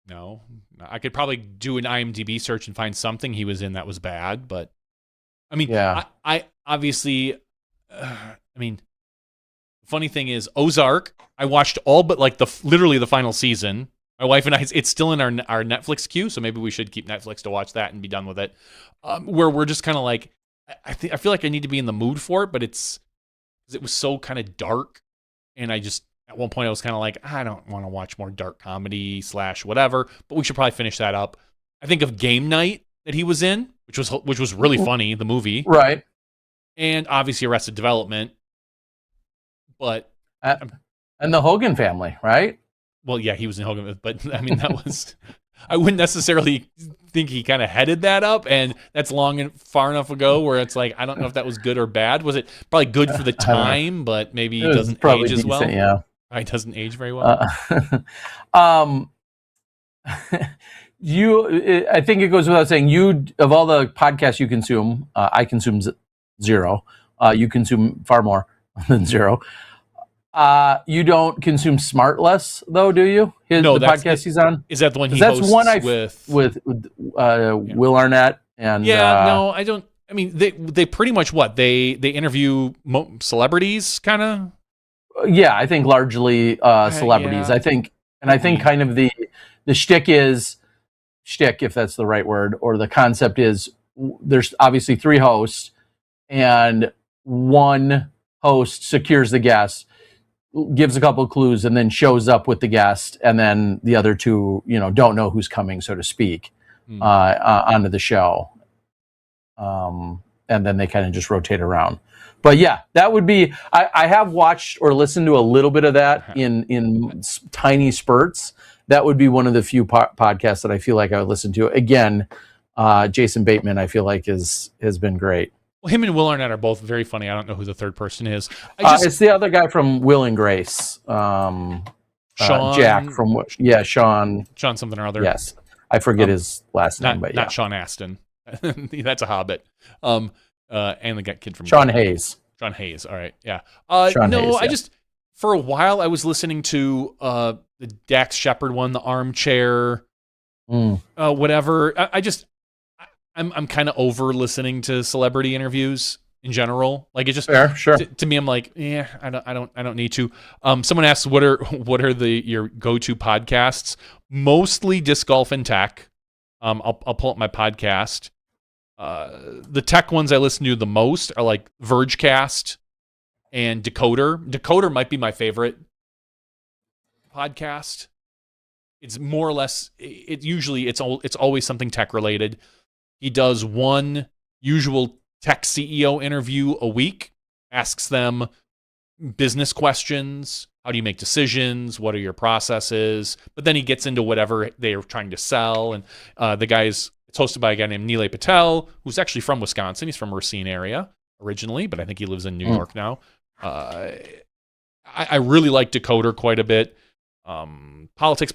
no. I could probably do an IMDb search and find something he was in that was bad, but I mean, I obviously, I mean, funny thing is Ozark, I watched all but like literally the final season. My wife and I, it's still in our Netflix queue, so maybe we should keep Netflix to watch that and be done with it. Where we're just kind of like, I feel like I need to be in the mood for it, but it was so kind of dark, and I just at one point I was kind of like, I don't want to watch more dark comedy / whatever, but we should probably finish that up. I think of Game Night that he was in, which was really funny, the movie, right? And obviously Arrested Development, but And the Hogan family, right? Well, yeah, he was in Hogan, but I mean, that was, I wouldn't necessarily think he kind of headed that up, and that's long and far enough ago where it's like, I don't know if that was good or bad. Was it probably good for the time, but maybe it doesn't age as well? Yeah. It doesn't age very well. I think it goes without saying, of all the podcasts you consume, I consume zero. You consume far more than zero. You don't consume Smartless though, do you? No, the podcast he's on. Is that the one he that's hosts one with Will Arnett and no, I don't. I mean, they pretty much they interview celebrities, kind of. Yeah, I think largely celebrities. Yeah. I think kind of the shtick, if that's the right word, or the concept is there's obviously 3 hosts, and one host secures the guest, gives a couple of clues, and then shows up with the guest, and then the other 2, don't know who's coming, so to speak, onto the show. And then they kind of just rotate around. But yeah, that would be. I have watched or listened to a little bit of that in tiny spurts. That would be one of the few podcasts that I feel like I would listen to. Again, Jason Bateman, I feel like has been great. Well, him and Will Arnett are both very funny. I don't know who the third person is. It's the other guy from Will and Grace. Sean. Jack from Sean. Sean something or other. Yes, I forget his last name, but not Sean Astin. That's a Hobbit. And the kid from Sean Hayes. Sean Hayes. All right. Yeah. Hayes, I just, for a while I was listening to the Dax Shepard one, the Armchair, whatever. I'm kind of over listening to celebrity interviews in general. Like, it just fair, sure. To me, I'm like, I don't need to. Someone asked what are your go-to podcasts? Mostly disc golf and tech. I'll pull up my podcast. The tech ones I listen to the most are like Vergecast and Decoder. Decoder might be my favorite podcast. It's more or less. It's always something tech related. He does one usual tech CEO interview a week. Asks them business questions. How do you make decisions? What are your processes? But then he gets into whatever they are trying to sell. And it's hosted by a guy named Nilay Patel, who's actually from Wisconsin. He's from Racine area originally, but I think he lives in New York now. I really like Decoder quite a bit. Politics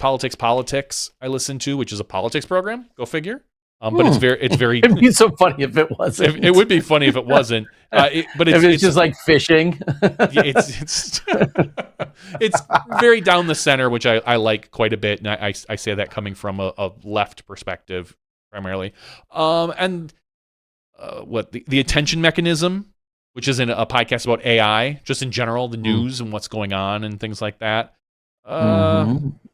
I listen to, which is a politics program. Go figure. But it's very. It'd be so funny if it wasn't. It would be funny if it wasn't. But it's just like fishing. It's very down the center, which I like quite a bit, and I say that coming from a left perspective primarily. The Attention Mechanism, which is a podcast about AI, just in general, the news and what's going on and things like that.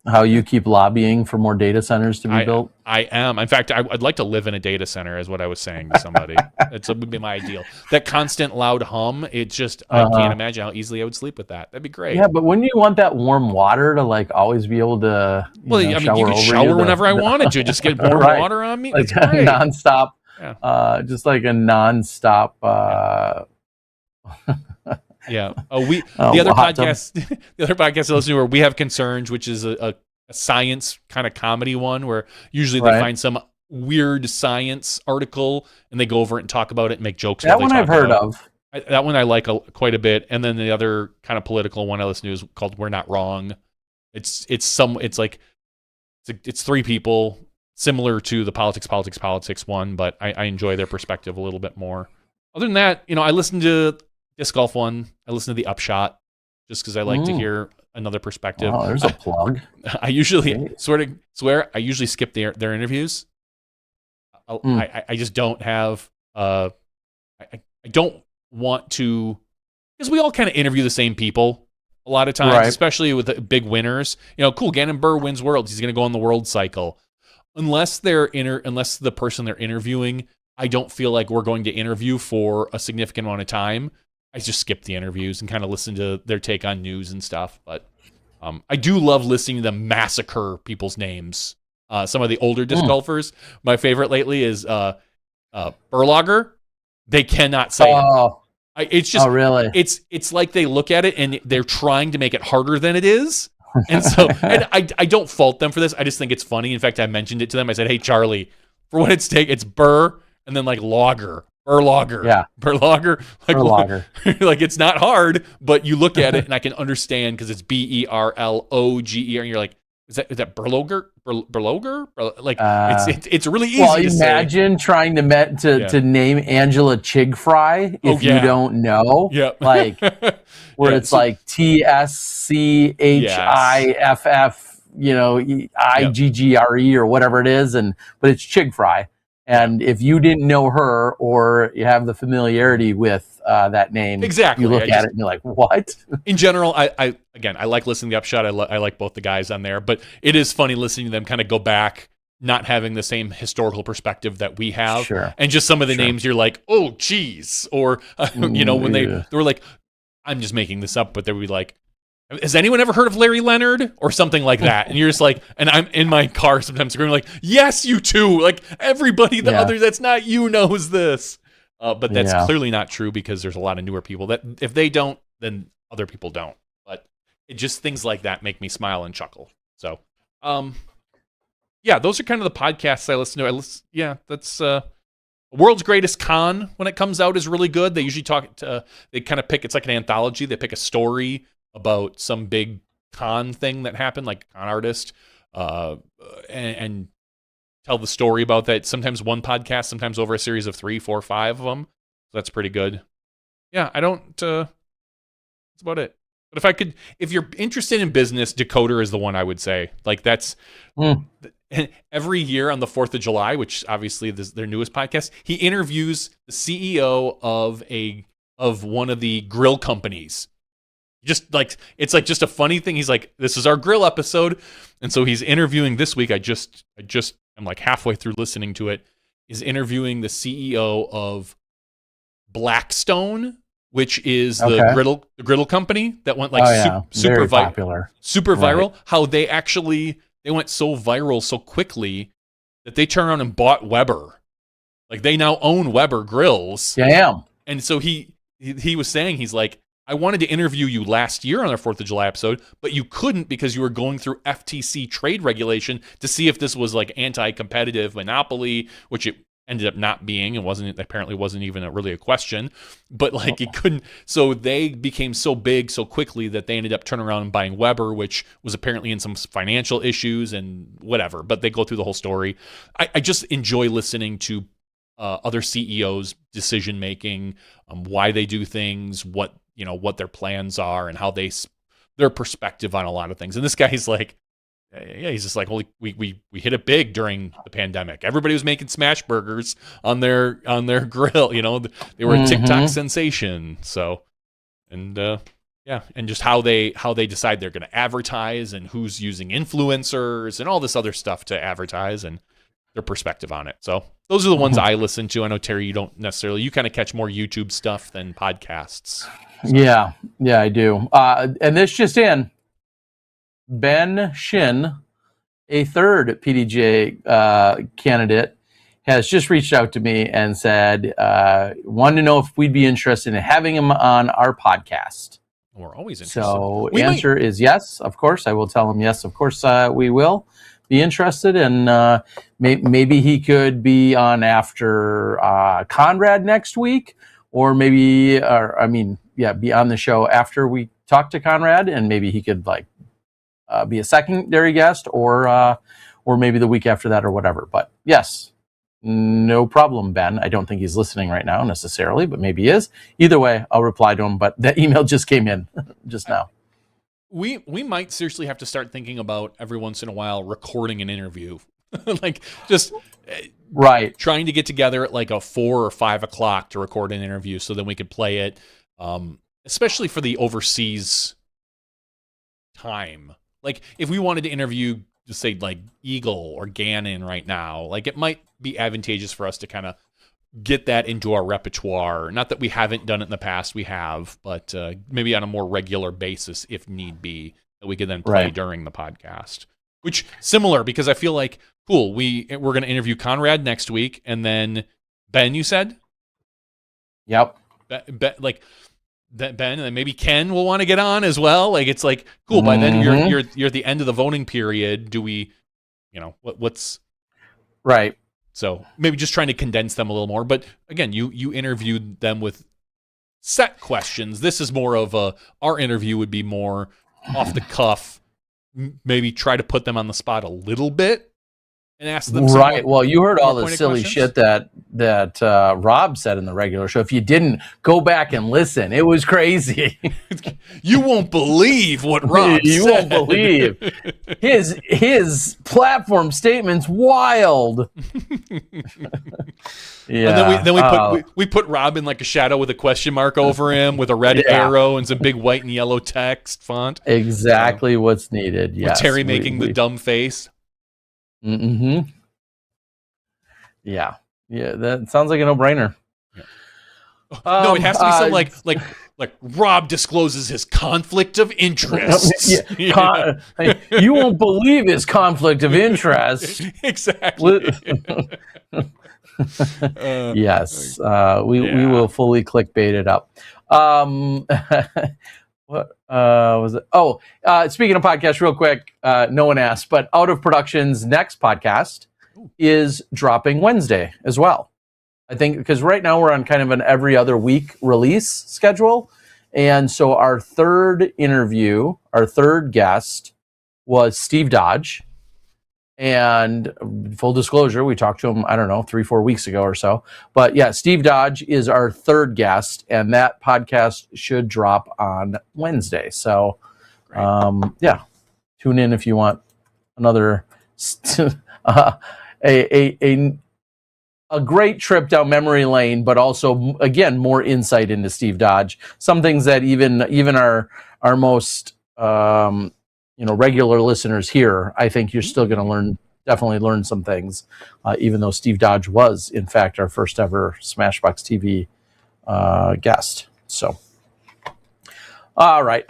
How you keep lobbying for more data centers to be built. I am. In fact, I'd like to live in a data center, is what I was saying to somebody. It would be my ideal. That constant loud hum, I can't imagine how easily I would sleep with that. That'd be great. Yeah, but wouldn't you want that warm water to like always be able to you could shower whenever I wanted to. Just get warm water on me. Like nonstop. Yeah. Just like a nonstop yeah. The other podcast I listen to where We Have Concerns, which is a science kind of comedy one where usually they find some weird science article and they go over it and talk about it and make jokes. That one I've heard of. That one I like quite a bit. And then the other kind of political one I listen to is called We're Not Wrong. It's 3 people, similar to the politics one, but I enjoy their perspective a little bit more. Other than that, I listen to disc golf one. I listen to the Upshot just because I like to hear another perspective. Oh, there's a plug. I usually swear I usually skip their interviews. I just don't have. I don't want to, because we all kind of interview the same people a lot of times, especially with the big winners. Cool. Gannon Burr wins Worlds. He's going to go on the World Cycle. Unless the person they're interviewing, I don't feel like we're going to interview for a significant amount of time. I just skip the interviews and kind of listen to their take on news and stuff. But I do love listening to them massacre people's names. Some of the older disc golfers. My favorite lately is Berlager. They cannot say it. It's just, Oh, really? it's like they look at it and they're trying to make it harder than it is. And so, and I don't fault them for this. I just think it's funny. In fact, I mentioned it to them. I said, "Hey, Charlie, for what it's take, it's burr and then like logger, burlogger, Yeah. Burlogger, like Burlogger. like it's not hard, but you look at it and I can understand because it's Berloger, and you're like, is that Burlogger, Burlogger? Like it's really easy. Well, to imagine say. trying to name Angela Chigfry if you don't know. Yeah. Like where it's like TSCHIFF, IGGRE or whatever it is, but it's Chigfry. And if you didn't know her or you have the familiarity with that name, exactly, you look at it and you're like, what? In general, I like listening to the Upshot. I like both the guys on there, but it is funny listening to them kind of go back, not having the same historical perspective that we have. Sure. And just some of the names you're like, oh, geez. Or, when they were like, I'm just making this up, but they would be like, has anyone ever heard of Larry Leonard or something like that? And you're just like, and I'm in my car sometimes screaming like, yes, you too. Like everybody, other that's not you knows this. But that's clearly not true because there's a lot of newer people that if they don't, then other people don't. But it just things like that make me smile and chuckle. So, those are kind of the podcasts I listen to. That's World's Greatest Con when it comes out is really good. They usually they kind of pick, it's like an anthology. They pick a story about some big con thing that happened, like a con artist, and tell the story about that. Sometimes one podcast, sometimes over a series of 3, 4, 5 of them. So that's pretty good. Yeah, I don't. That's about it. But if you're interested in business, Decoder is the one I would say. Like that's every year on the 4th of July, which obviously is their newest podcast, he interviews the CEO of one of the grill companies. Just like it's like just a funny thing. He's like, this is our grill episode, and so he's interviewing this week. I'm like halfway through listening to it. Is interviewing the CEO of Blackstone, which is the griddle company that went like super popular, super viral. How they went so viral so quickly that they turned around and bought Weber. Like they now own Weber grills. Damn. And so he was saying, he's like, I wanted to interview you last year on our 4th of July episode, but you couldn't because you were going through FTC trade regulation to see if this was like anti-competitive monopoly, which it ended up not being. It apparently wasn't even really a question, but like it couldn't. So they became so big so quickly that they ended up turning around and buying Weber, which was apparently in some financial issues and whatever, but they go through the whole story. I just enjoy listening to other CEOs' decision making, why they do things, what their plans are, and how their perspective on a lot of things. And this guy's like, he's just like, well, we hit it big during the pandemic. Everybody was making smash burgers on their grill. They were a TikTok sensation. So, and just how they decide they're going to advertise and who's using influencers and all this other stuff to advertise and their perspective on it. So those are the ones I listen to. I know, Terry, you don't necessarily, you kind of catch more YouTube stuff than podcasts. So. Yeah, I do. And this just in, Ben Shin, a third PDGA candidate, has just reached out to me and said, wanted to know if we'd be interested in having him on our podcast. We're always interested. So answer is yes, of course. I will tell him yes, of course we will be interested. And maybe he could be on after Conrad next week, or maybe, be on the show after we talk to Conrad, and maybe he could be a secondary guest, or maybe the week after that or whatever. But yes, no problem, Ben. I don't think he's listening right now necessarily, but maybe he is. Either way, I'll reply to him. But that email just came in just now. We might seriously have to start thinking about every once in a while recording an interview, right, trying to get together at like a 4 or 5 o'clock to record an interview, so then we could play it, especially for the overseas time. Like if we wanted to interview, just say like Eagle or Gannon right now, like it might be advantageous for us to kind of get that into our repertoire. Not that we haven't done it in the past, we have, but maybe on a more regular basis if need be, that we could then play during the podcast. Which similar, because I feel like cool. We're going to interview Conrad next week, and then Ben, you said? Yep. like that Ben and then maybe Ken will want to get on as well. Like it's like cool. By then you're at the end of the voting period. Do we, what's right? So maybe just trying to condense them a little more. But again, you interviewed them with set questions. This is more of our interview would be more off the cuff. Maybe try to put them on the spot a little bit. And ask them right. Well, you heard all the silly questions? shit that Rob said in the regular show. If you didn't, go back and listen. It was crazy. You won't believe what Rob you said. won't believe his platform statement's wild. Yeah. And then we put Rob in like a shadow with a question mark over him with a red arrow and some big white and yellow text font. Exactly what's needed. With Yes. Terry making the dumb face. Mm-hmm. Yeah. That sounds like a no-brainer. Yeah. No, it has to be something like Rob discloses his conflict of interest. You won't believe his conflict of interest. Exactly. Yes, we will fully clickbait it up. What was it? Oh, speaking of podcasts, real quick, no one asked, but Out of Production's next podcast is dropping Wednesday as well. I think because right now we're on kind of an every other week release schedule. And so our third guest was Steve Dodge. And full disclosure, we talked to him, 3-4 weeks ago or so. But yeah, Steve Dodge is our third guest, and that podcast should drop on Wednesday. So, tune in if you want another a great trip down memory lane, but also again more insight into Steve Dodge. Some things that even our most regular listeners here, I think you're still going to definitely learn some things, even though Steve Dodge was, in fact, our first ever SmashBoxxTV guest. So, all right.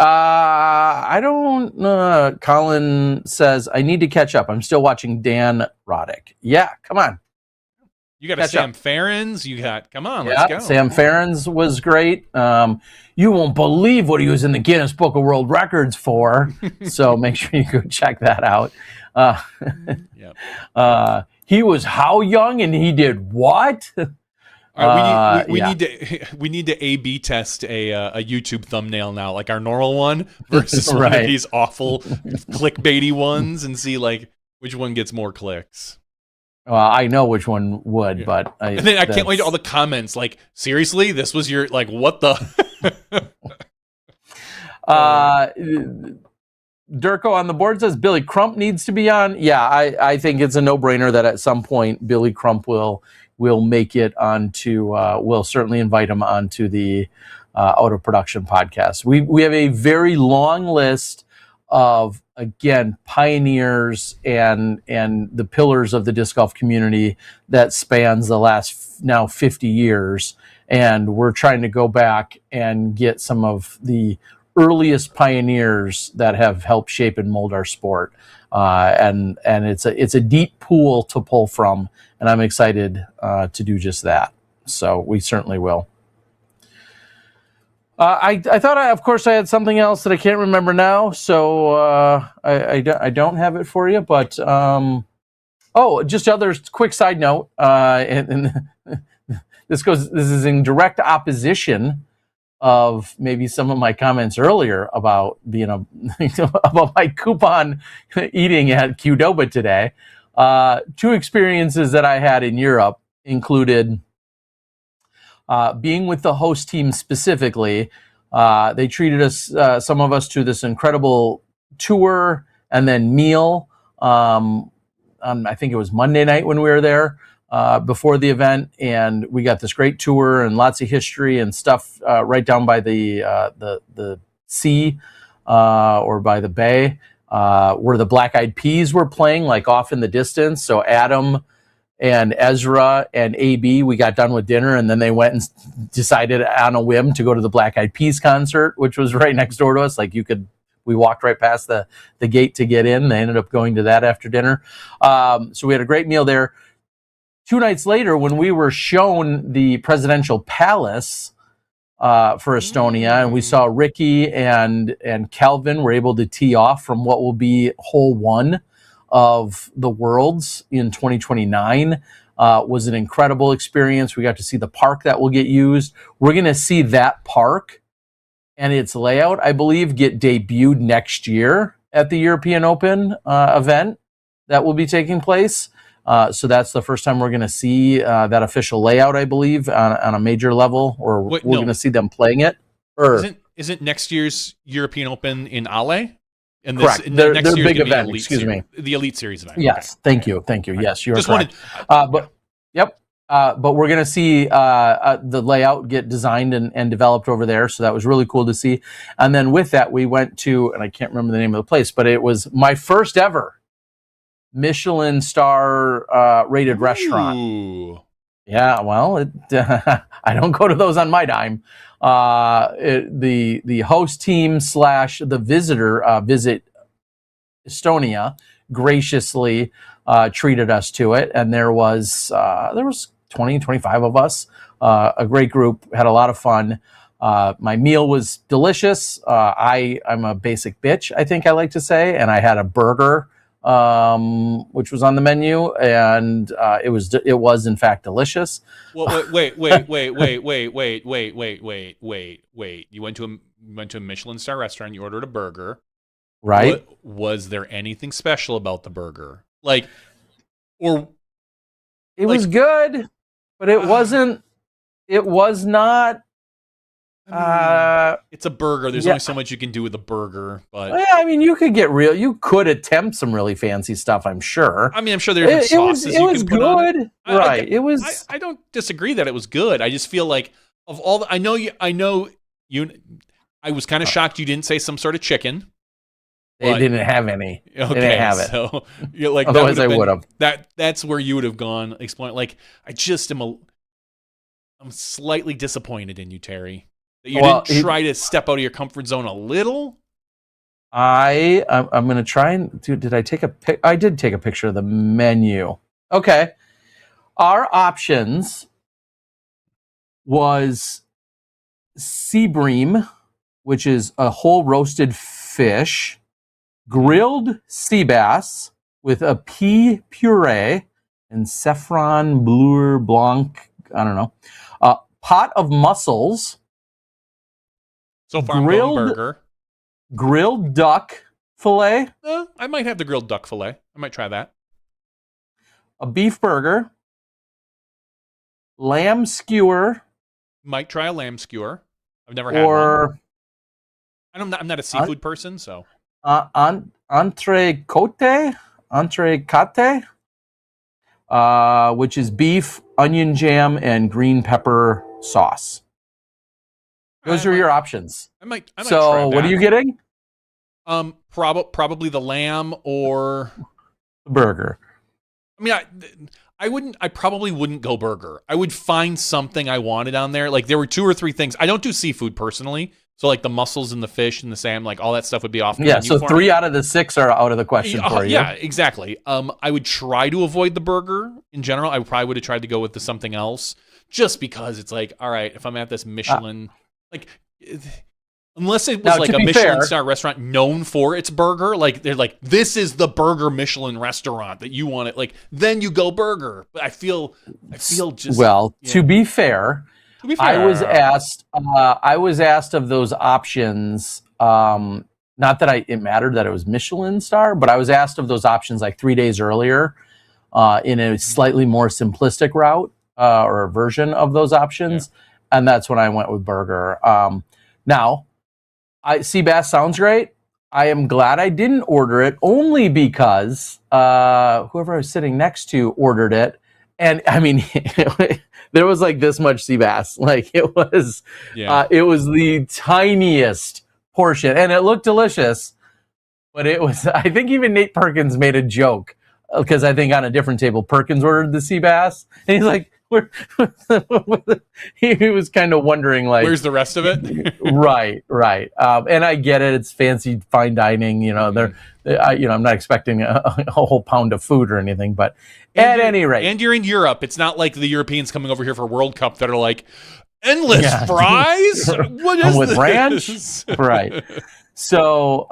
Colin says, I need to catch up. I'm still watching Dan Roddick. Yeah, come on. You got a Sam Farron's. Come on, let's go. Sam Farron's was great. You won't believe what he was in the Guinness Book of World Records for. So make sure you go check that out. He was how young and he did what? All right, we need to A/B test a YouTube thumbnail now, like our normal one versus one of these awful clickbaity ones, and see like which one gets more clicks. Well, I know which one would, but I can't wait to all the comments. Like, seriously, this was your what the? Durko on the board says Billy Crump needs to be on. Yeah, I think it's a no-brainer that at some point Billy Crump will make it onto. We'll certainly invite him onto the Out of Production podcast. We have a very long list of, again, pioneers and the pillars of the disc golf community that spans the last now 50 years. And we're trying to go back and get some of the earliest pioneers that have helped shape and mold our sport. And it's a deep pool to pull from, and I'm excited to do just that. So we certainly will. I thought, of course, I had something else that I can't remember now, so I don't have it for you. But just other quick side note, and this is in direct opposition of maybe some of my comments earlier about being about my coupon eating at Qdoba today. Two experiences that I had in Europe included. Being with the host team specifically, they treated us, some of us, to this incredible tour and then meal on, I think it was Monday night when we were there before the event, and we got this great tour and lots of history and stuff right down by the sea or by the bay where the Black Eyed Peas were playing, like off in the distance. So Adam and Ezra and AB, we got done with dinner, and then they went and decided on a whim to go to the Black Eyed Peas concert, which was right next door to us. Like we walked right past the gate to get in. They ended up going to that after dinner. So we had a great meal there. 2 nights later, when we were shown the presidential palace, for Estonia, and we saw Ricky and Kelvin were able to tee off from what will be hole 1 of the Worlds in 2029. Was an incredible experience. We got to see the park that will get used. We're going to see that park and its layout, I believe, get debuted next year at the European Open event that will be taking place. So that's the first time we're going to see that official layout, I believe, on a major level, or we're going to see them playing it. Isn't next year's European Open in Ale? And correct. Their big event, excuse me. The Elite Series event. Yes, okay. Thank you. Yes, you're just correct. But we're going to see the layout get designed and developed over there, so that was really cool to see. And then with that, we went to, and I can't remember the name of the place, but it was my first ever Michelin star rated restaurant. Yeah, well, I don't go to those on my dime. The host team / the visitor Visit Estonia graciously treated us to it, and there was 20, 25 of us. A great group, had a lot of fun. My meal was delicious. I'm a basic bitch, I think I like to say, and I had a burger, which was on the menu, and it was in fact delicious. Well, wait. You went to a Michelin star restaurant. You ordered a burger, right? Was there anything special about the burger? It was good, but it wasn't. It was not. It's a burger. There's only so much you can do with a burger, but I mean, you could get real. You could attempt some really fancy stuff, I'm sure. I mean, I'm sure there are sauces you can put on it. Right? It was. I don't disagree that it was good. I just feel like of all the, I know you. I was kind of shocked you didn't say some sort of chicken. They didn't have any. Okay, they didn't have it. So you're like, otherwise I would have. That's where you would have gone. Explain. Like, I just I'm slightly disappointed in you, Terry. That you didn't try to step out of your comfort zone a little. I'm going to try and do. Did I take a pic? I did take a picture of the menu. Okay, our options was sea bream, which is a whole roasted fish, grilled sea bass with a pea puree and saffron bleu blanc. I don't know. Pot of mussels. So far, burger. Grilled duck fillet. I might have the grilled duck fillet. I might try that. A beef burger. Lamb skewer. Might try a lamb skewer. I've never had one. I'm not a seafood person, so. Entrecôte, which is beef, onion jam, and green pepper sauce. Those are your options. I might so try that. What are you getting? Probably the lamb or the burger. I mean, I probably wouldn't go burger. I would find something I wanted on there. Like there were 2 or 3 things. I don't do seafood personally. So like the mussels and the fish and the salmon, like all that stuff would be off. Yeah, so 3 out of the 6 are out of the question for you. Yeah, exactly. I would try to avoid the burger in general. I probably would have tried to go with something else just because it's like, all right, if I'm at this Michelin, unless it was like a Michelin star restaurant known for its burger, like they're like, this is the burger Michelin restaurant that you want it. Like then you go burger. But I feel just to be fair, I was asked of those options. Not that it mattered that it was Michelin star, but I was asked of those options like 3 days earlier in a slightly more simplistic route or a version of those options. Yeah. And that's when I went with burger. Now, sea bass sounds great. I am glad I didn't order it only because whoever I was sitting next to ordered it. And I mean, there was like this much sea bass. Like it was the tiniest portion and it looked delicious, but it was, I think even Nate Perkins made a joke because I think on a different table, Perkins ordered the sea bass and he's like, he was kind of wondering like, where's the rest of it? right. And I get it. It's fancy fine dining, I'm not expecting a whole pound of food or anything, but at any rate. And you're in Europe. It's not like the Europeans coming over here for World Cup that are like, Endless Yeah. fries? What is With this? ranch? Right. So,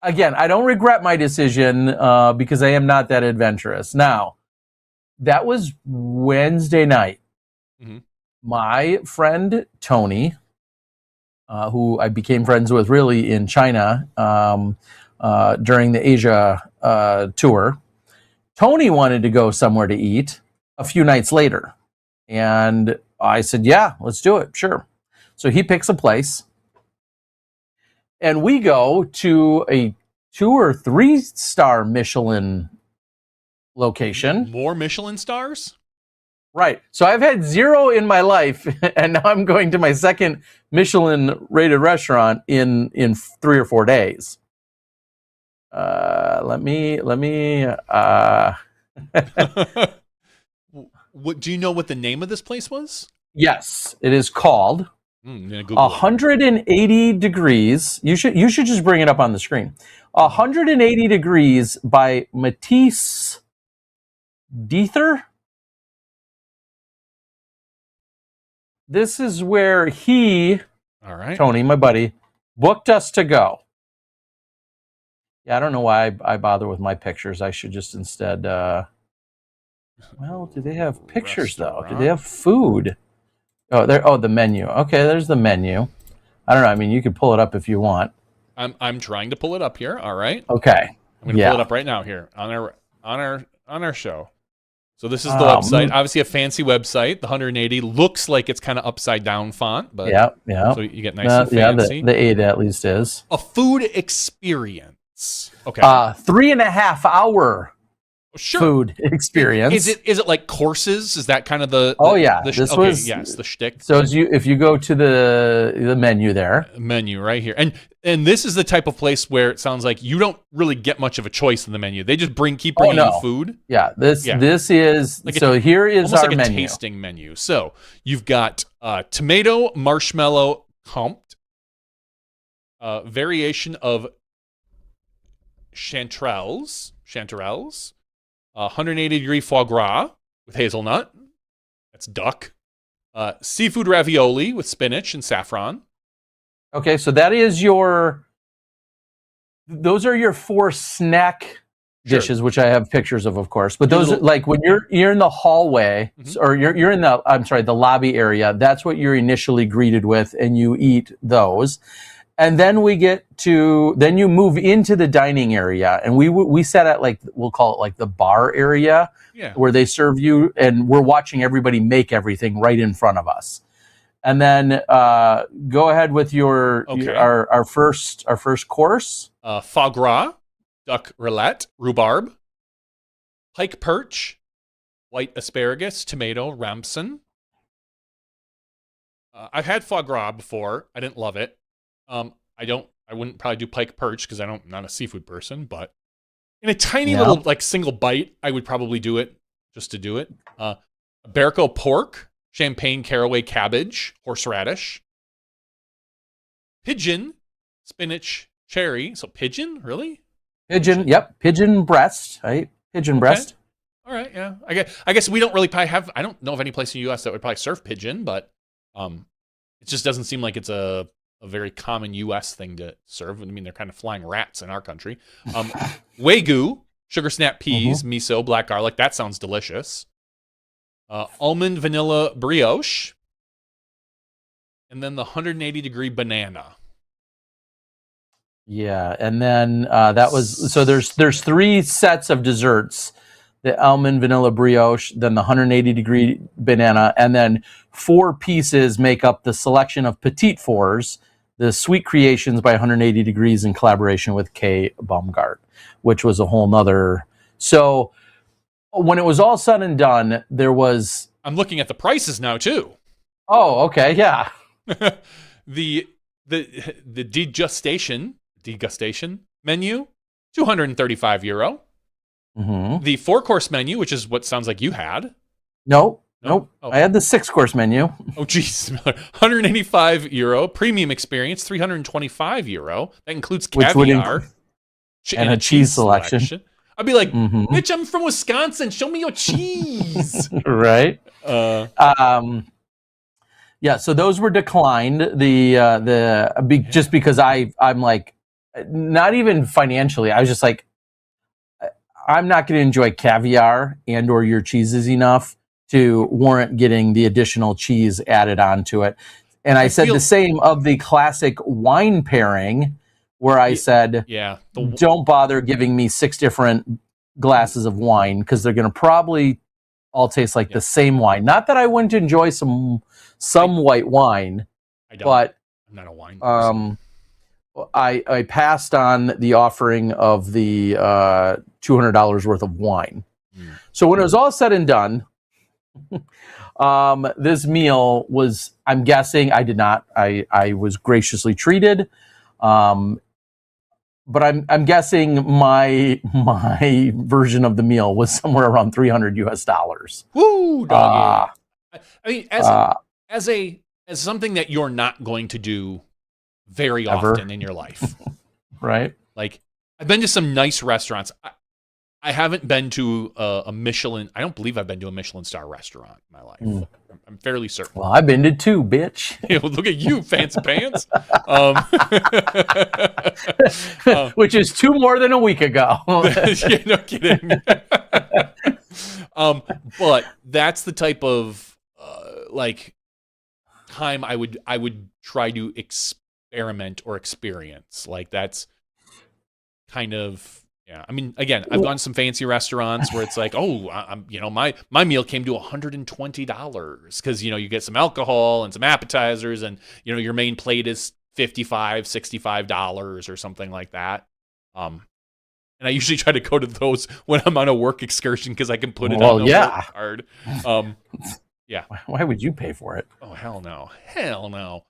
again, I don't regret my decision because I am not that adventurous. Now, that was Wednesday night. Mhm. My friend Tony, who I became friends with really in China during the Asia tour, Tony wanted to go somewhere to eat a few nights later. And I said, yeah, let's do it. Sure. So he picks a place. And we go to a 2 or 3 star Michelin location. More Michelin stars? Right. So I've had 0 in my life, and now I'm going to my second Michelin rated restaurant in 3 or 4 days. Let me. What do you know what the name of this place was? Yes, it is called I'm gonna Google it. 180 Degrees. You should just bring it up on the screen. 180 Degrees by Matisse Diether. This is where he, All right. Tony, my buddy, booked us to go. Yeah, I don't know why I bother with my pictures. I should just instead. Well, do they have pictures though? Do they have food? Oh, there. Oh, the menu. Okay, there's the menu. I don't know. I mean, you could pull it up if you want. I'm trying to pull it up here. All right. Okay. I'm gonna pull it up right now here on our show. So this is the website. Obviously, a fancy website. The 180 looks like it's kind of upside down font, but yeah. So you get nice and fancy. The 8 at least is a food experience. Okay. 3.5 hour Sure. food experience. Is it like courses? Is that kind of the oh yeah, the this okay, was yes, the shtick. So if you go to the menu there, menu right here, and this is the type of place where it sounds like you don't really get much of a choice in the menu. They just keep bringing you food. Yeah, this is like so here is almost our like a menu. tasting menu. So you've got tomato marshmallow compte, variation of chanterelles. 180 degree foie gras with hazelnut. That's duck. Seafood ravioli with spinach and saffron. Okay, so that is those are your 4 snack dishes, which I have pictures of course. But those are like when you're in the hallway or you're in the lobby area. That's what you're initially greeted with, and you eat those. And then then you move into the dining area, and we sat at we'll call it like the bar area, where they serve you, and we're watching everybody make everything right in front of us. And then go ahead with our first course. Foie gras, duck roulette, rhubarb, pike perch, white asparagus, tomato, ramson. I've had foie gras before. I didn't love it. I wouldn't probably do pike perch because I'm not a seafood person, but in a tiny little single bite, I would probably do it just to do it. Berco pork, champagne caraway cabbage, horseradish, pigeon, spinach, cherry. So pigeon, really? Pigeon, yep, pigeon breast, right? Pigeon breast. All right, yeah. I guess we don't really probably have. I don't know of any place in the U.S. that would probably serve pigeon, but it just doesn't seem like it's a very common U.S. thing to serve. I mean, they're kind of flying rats in our country. Wagyu, sugar snap peas, miso, black garlic. That sounds delicious. Almond vanilla brioche. And then the 180 degree banana. Yeah, and then that was so. There's 3 sets of desserts: the almond vanilla brioche, then the 180 degree banana, and then 4 pieces make up the selection of petite fours, the sweet creations by 180 degrees in collaboration with Kay Baumgart, which was a whole nother. So when it was all said and done, there was. I'm looking at the prices now too. Oh, okay, yeah. the degustation menu, €235. The 4-course menu, which is what sounds like you had. Nope. Oh. I had the 6-course menu. Oh, geez. €185. Premium experience, €325. That includes caviar and a cheese selection. I'd be like, bitch, I'm from Wisconsin. Show me your cheese. Right. Yeah, so those were declined. Just because I'm like, not even financially. I was just like, I'm not going to enjoy caviar and or your cheeses enough to warrant getting the additional cheese added onto it. And I said the same of the classic wine pairing, where I said, don't bother giving me 6 different glasses of wine because they're going to probably all taste like the same wine. Not that I wouldn't enjoy some white wine, but I'm not a wine person. I passed on the offering of the $200 worth of wine. So when it was all said and done, this meal was, I'm guessing, I was graciously treated. But I'm guessing my version of the meal was somewhere around $300. Woo, doggy! I mean, as something that you're not going to do very often in your life, right? Like, I've been to some nice restaurants. I haven't been to a Michelin. I don't believe I've been to a Michelin star restaurant in my life. I'm fairly certain. Well, I've been to 2, bitch. Look at you, fancy pants. Which is 2 more than a week ago. Yeah, no kidding. But that's the type of time I would try to experiment or experience. Like, that's kind of. Yeah, I mean, again, I've gone to some fancy restaurants where it's like, my meal came to $120 because, you get some alcohol and some appetizers and, your main plate is $55, $65 or something like that. And I usually try to go to those when I'm on a work excursion because I can put it on the work card. Yeah. Why would you pay for it? Oh, hell no. Hell no.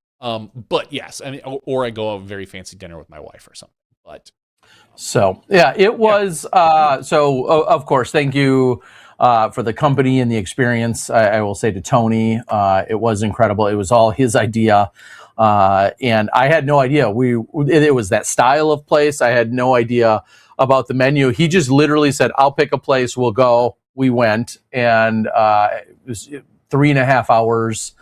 But yes, I mean, or I go to a very fancy dinner with my wife or something, but... So, yeah, it was, of course, thank you for the company and the experience. I will say to Tony, it was incredible. It was all his idea. And I had no idea it was that style of place. I had no idea about the menu. He just literally said, I'll pick a place. We'll go. We went, and it was 3.5 hours.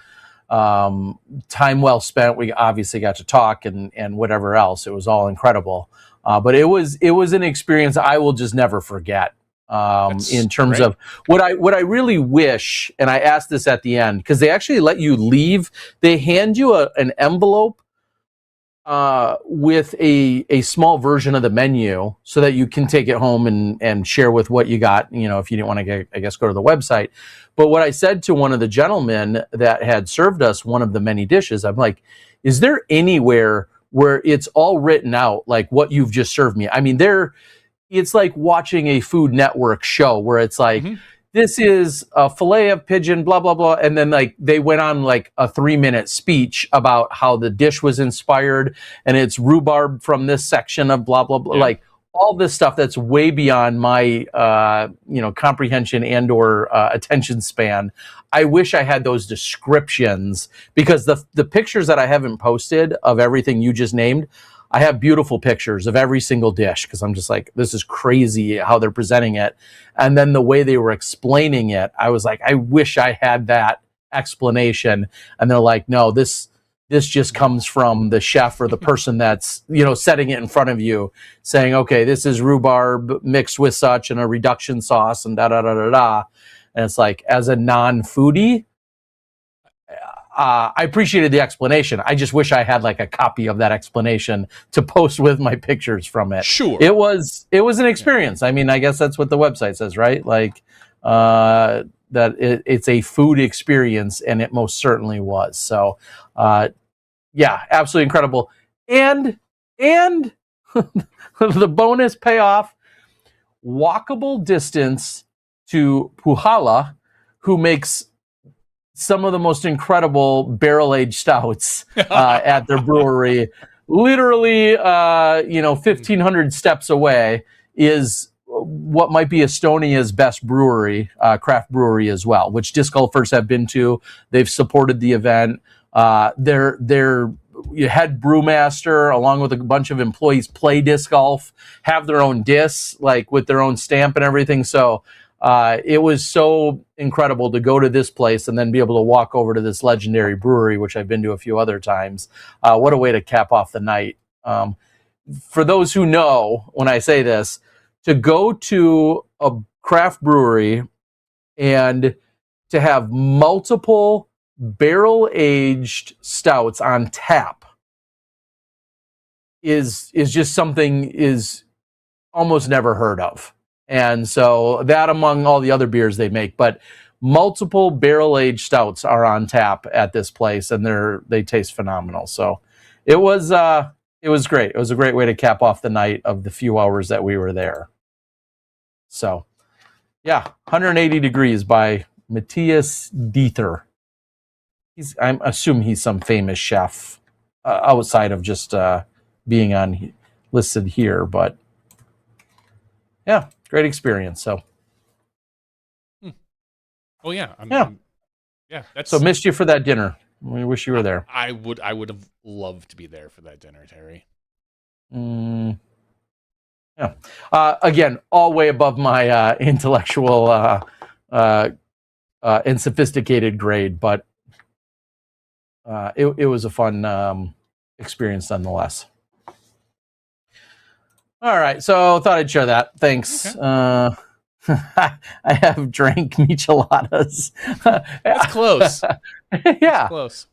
Time well spent. We obviously got to talk and whatever else. It was all incredible. But it was an experience I will just never forget. In terms of what I really wish, and I asked this at the end because they actually let you leave. They hand you an envelope with a small version of the menu so that you can take it home and share with what you got. If you didn't want to, I guess, go to the website. But what I said to one of the gentlemen that had served us one of the many dishes, I'm like, is there anywhere where it's all written out, like what you've just served me? I mean, it's like watching a Food Network show where it's like, this is a fillet of pigeon, blah, blah, blah. And then like they went on like a 3-minute speech about how the dish was inspired and it's rhubarb from this section of blah, blah, blah. Yeah. Like all this stuff that's way beyond my, comprehension and or attention span. I wish I had those descriptions because the pictures that I haven't posted of everything you just named, I have beautiful pictures of every single dish because I'm just like, this is crazy how they're presenting it. And then the way they were explaining it, I was like, I wish I had that explanation. And they're like, no, this just comes from the chef or the person that's, setting it in front of you saying, okay, this is rhubarb mixed with such and a reduction sauce and da-da-da-da-da. And it's like, as a non-foodie, I appreciated the explanation. I just wish I had like a copy of that explanation to post with my pictures from it. Sure. It was an experience. I mean, I guess that's what the website says, right? Like, that it's a food experience, and it most certainly was. So, yeah, absolutely incredible. And the bonus payoff, walkable distance to Puhala, who makes some of the most incredible barrel-aged stouts at their brewery. Literally, 1,500 steps away is what might be Estonia's best brewery, craft brewery as well, which disc golfers have been to. They've supported the event. Their head brewmaster, along with a bunch of employees, play disc golf, have their own discs, like with their own stamp and everything. So it was so incredible to go to this place and then be able to walk over to this legendary brewery, which I've been to a few other times. What a way to cap off the night. For those who know, when I say this, to go to a craft brewery and to have multiple barrel-aged stouts on tap is just something is almost never heard of. And so that among all the other beers they make, but multiple barrel-aged stouts are on tap at this place, and they taste phenomenal. So it was great. It was a great way to cap off the night of the few hours that we were there. So yeah, 180 Degrees by Matthias Dieter. I assume he's some famous chef outside of just being listed here, but yeah, great experience. So, oh yeah, yeah. That's so missed you for that dinner. We wish you were there. I would have loved to be there for that dinner, Terry. Yeah. Again, all way above my intellectual and sophisticated grade, but it was a fun experience nonetheless. All right, so thought I'd share that. Thanks. Okay. I have drank micheladas. That's close. Yeah, That's close.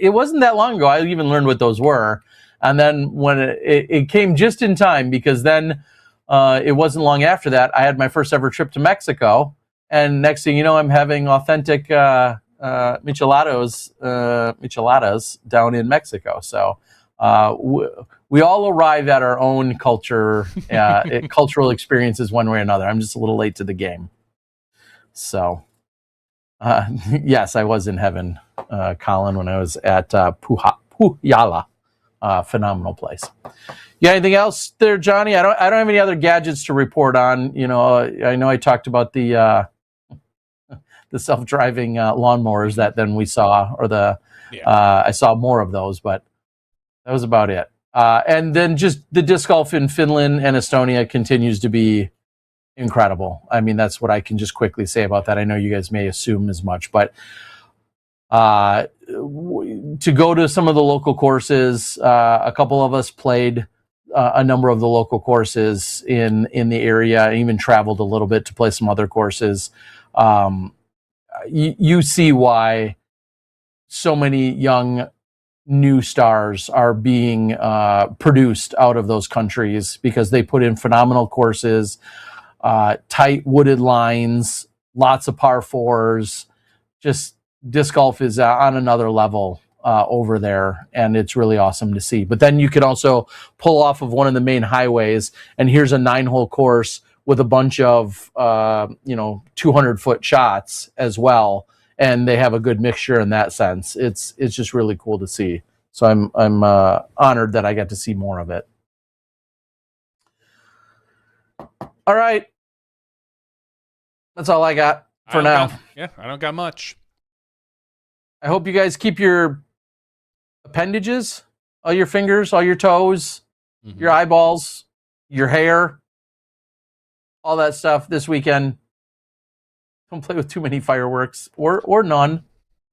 It wasn't that long ago. I even learned what those were, and then when it came just in time, because then it wasn't long after that I had my first ever trip to Mexico, and next thing you know, I'm having authentic micheladas down in Mexico. So we all arrive at our own cultural experiences one way or another. I'm just a little late to the game. So yes, I was in heaven, Colin, when I was at Puyala. Phenomenal place. You got anything else there, Johnny? I don't have any other gadgets to report on. You know, I know I talked about the self-driving lawnmowers that then we saw, or I saw more of those, but that was about it. And then just the disc golf in Finland and Estonia continues to be incredible. I mean, that's what I can just quickly say about that. I know you guys may assume as much, but to go to some of the local courses, a couple of us played a number of the local courses in the area, and even traveled a little bit to play some other courses. You see why so many young new stars are being produced out of those countries, because they put in phenomenal courses, tight wooded lines, lots of par fours. Just disc golf is on another level over there, and it's really awesome to see. But then you could also pull off of one of the main highways, and here's a 9-hole course with a bunch of 200-foot shots as well, and they have a good mixture in that sense. It's just really cool to see. So I'm honored that I got to see more of it. All right, that's all I got for now. I don't got much. I hope you guys keep your appendages, all your fingers, all your toes, your eyeballs, your hair, all that stuff this weekend. Don't play with too many fireworks, or none.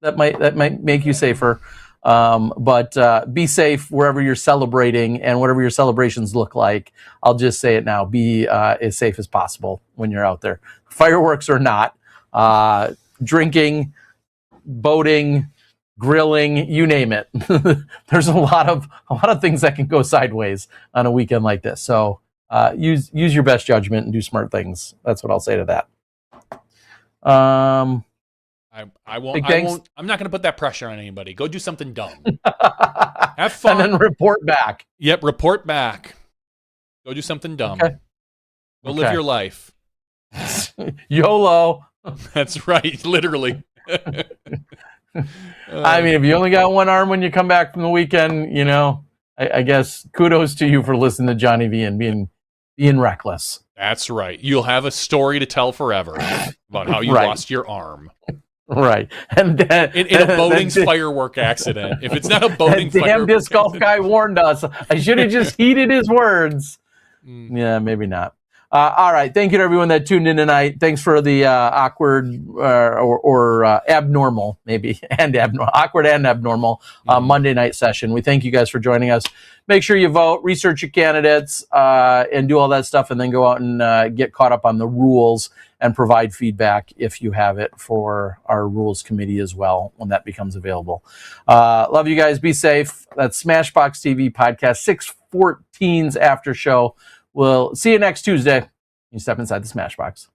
That might make you safer. But be safe wherever you're celebrating, and whatever your celebrations look like. I'll just say it now: be as safe as possible when you're out there. Fireworks or not, drinking, boating, grilling, you name it. There's a lot of things that can go sideways on a weekend like this. So use your best judgment and do smart things. That's what I'll say to that. I won't. I'm not going to put that pressure on anybody. Go do something dumb. Have fun. And then report back. Yep, report back. Go do something dumb. Okay. Go live your life. YOLO. That's right, literally. I mean, if you only got one arm when you come back from the weekend, I guess kudos to you for listening to Johnny V and being reckless. That's right. You'll have a story to tell forever about how you lost your arm. Right. And then, in a boating firework accident. If it's not a boating that damn firework disc golf accident. guy warned us. I should have just heeded his words. Yeah, maybe not. All right. Thank you to everyone that tuned in tonight. Thanks for the awkward or abnormal, maybe, and abnormal, awkward and abnormal Monday night session. We thank you guys for joining us. Make sure you vote, research your candidates, and do all that stuff, and then go out and get caught up on the rules and provide feedback if you have it for our rules committee as well when that becomes available. Love you guys. Be safe. That's SmashBoxx TV podcast 614's after show. We'll see you next Tuesday. You step inside the SmashBoxx.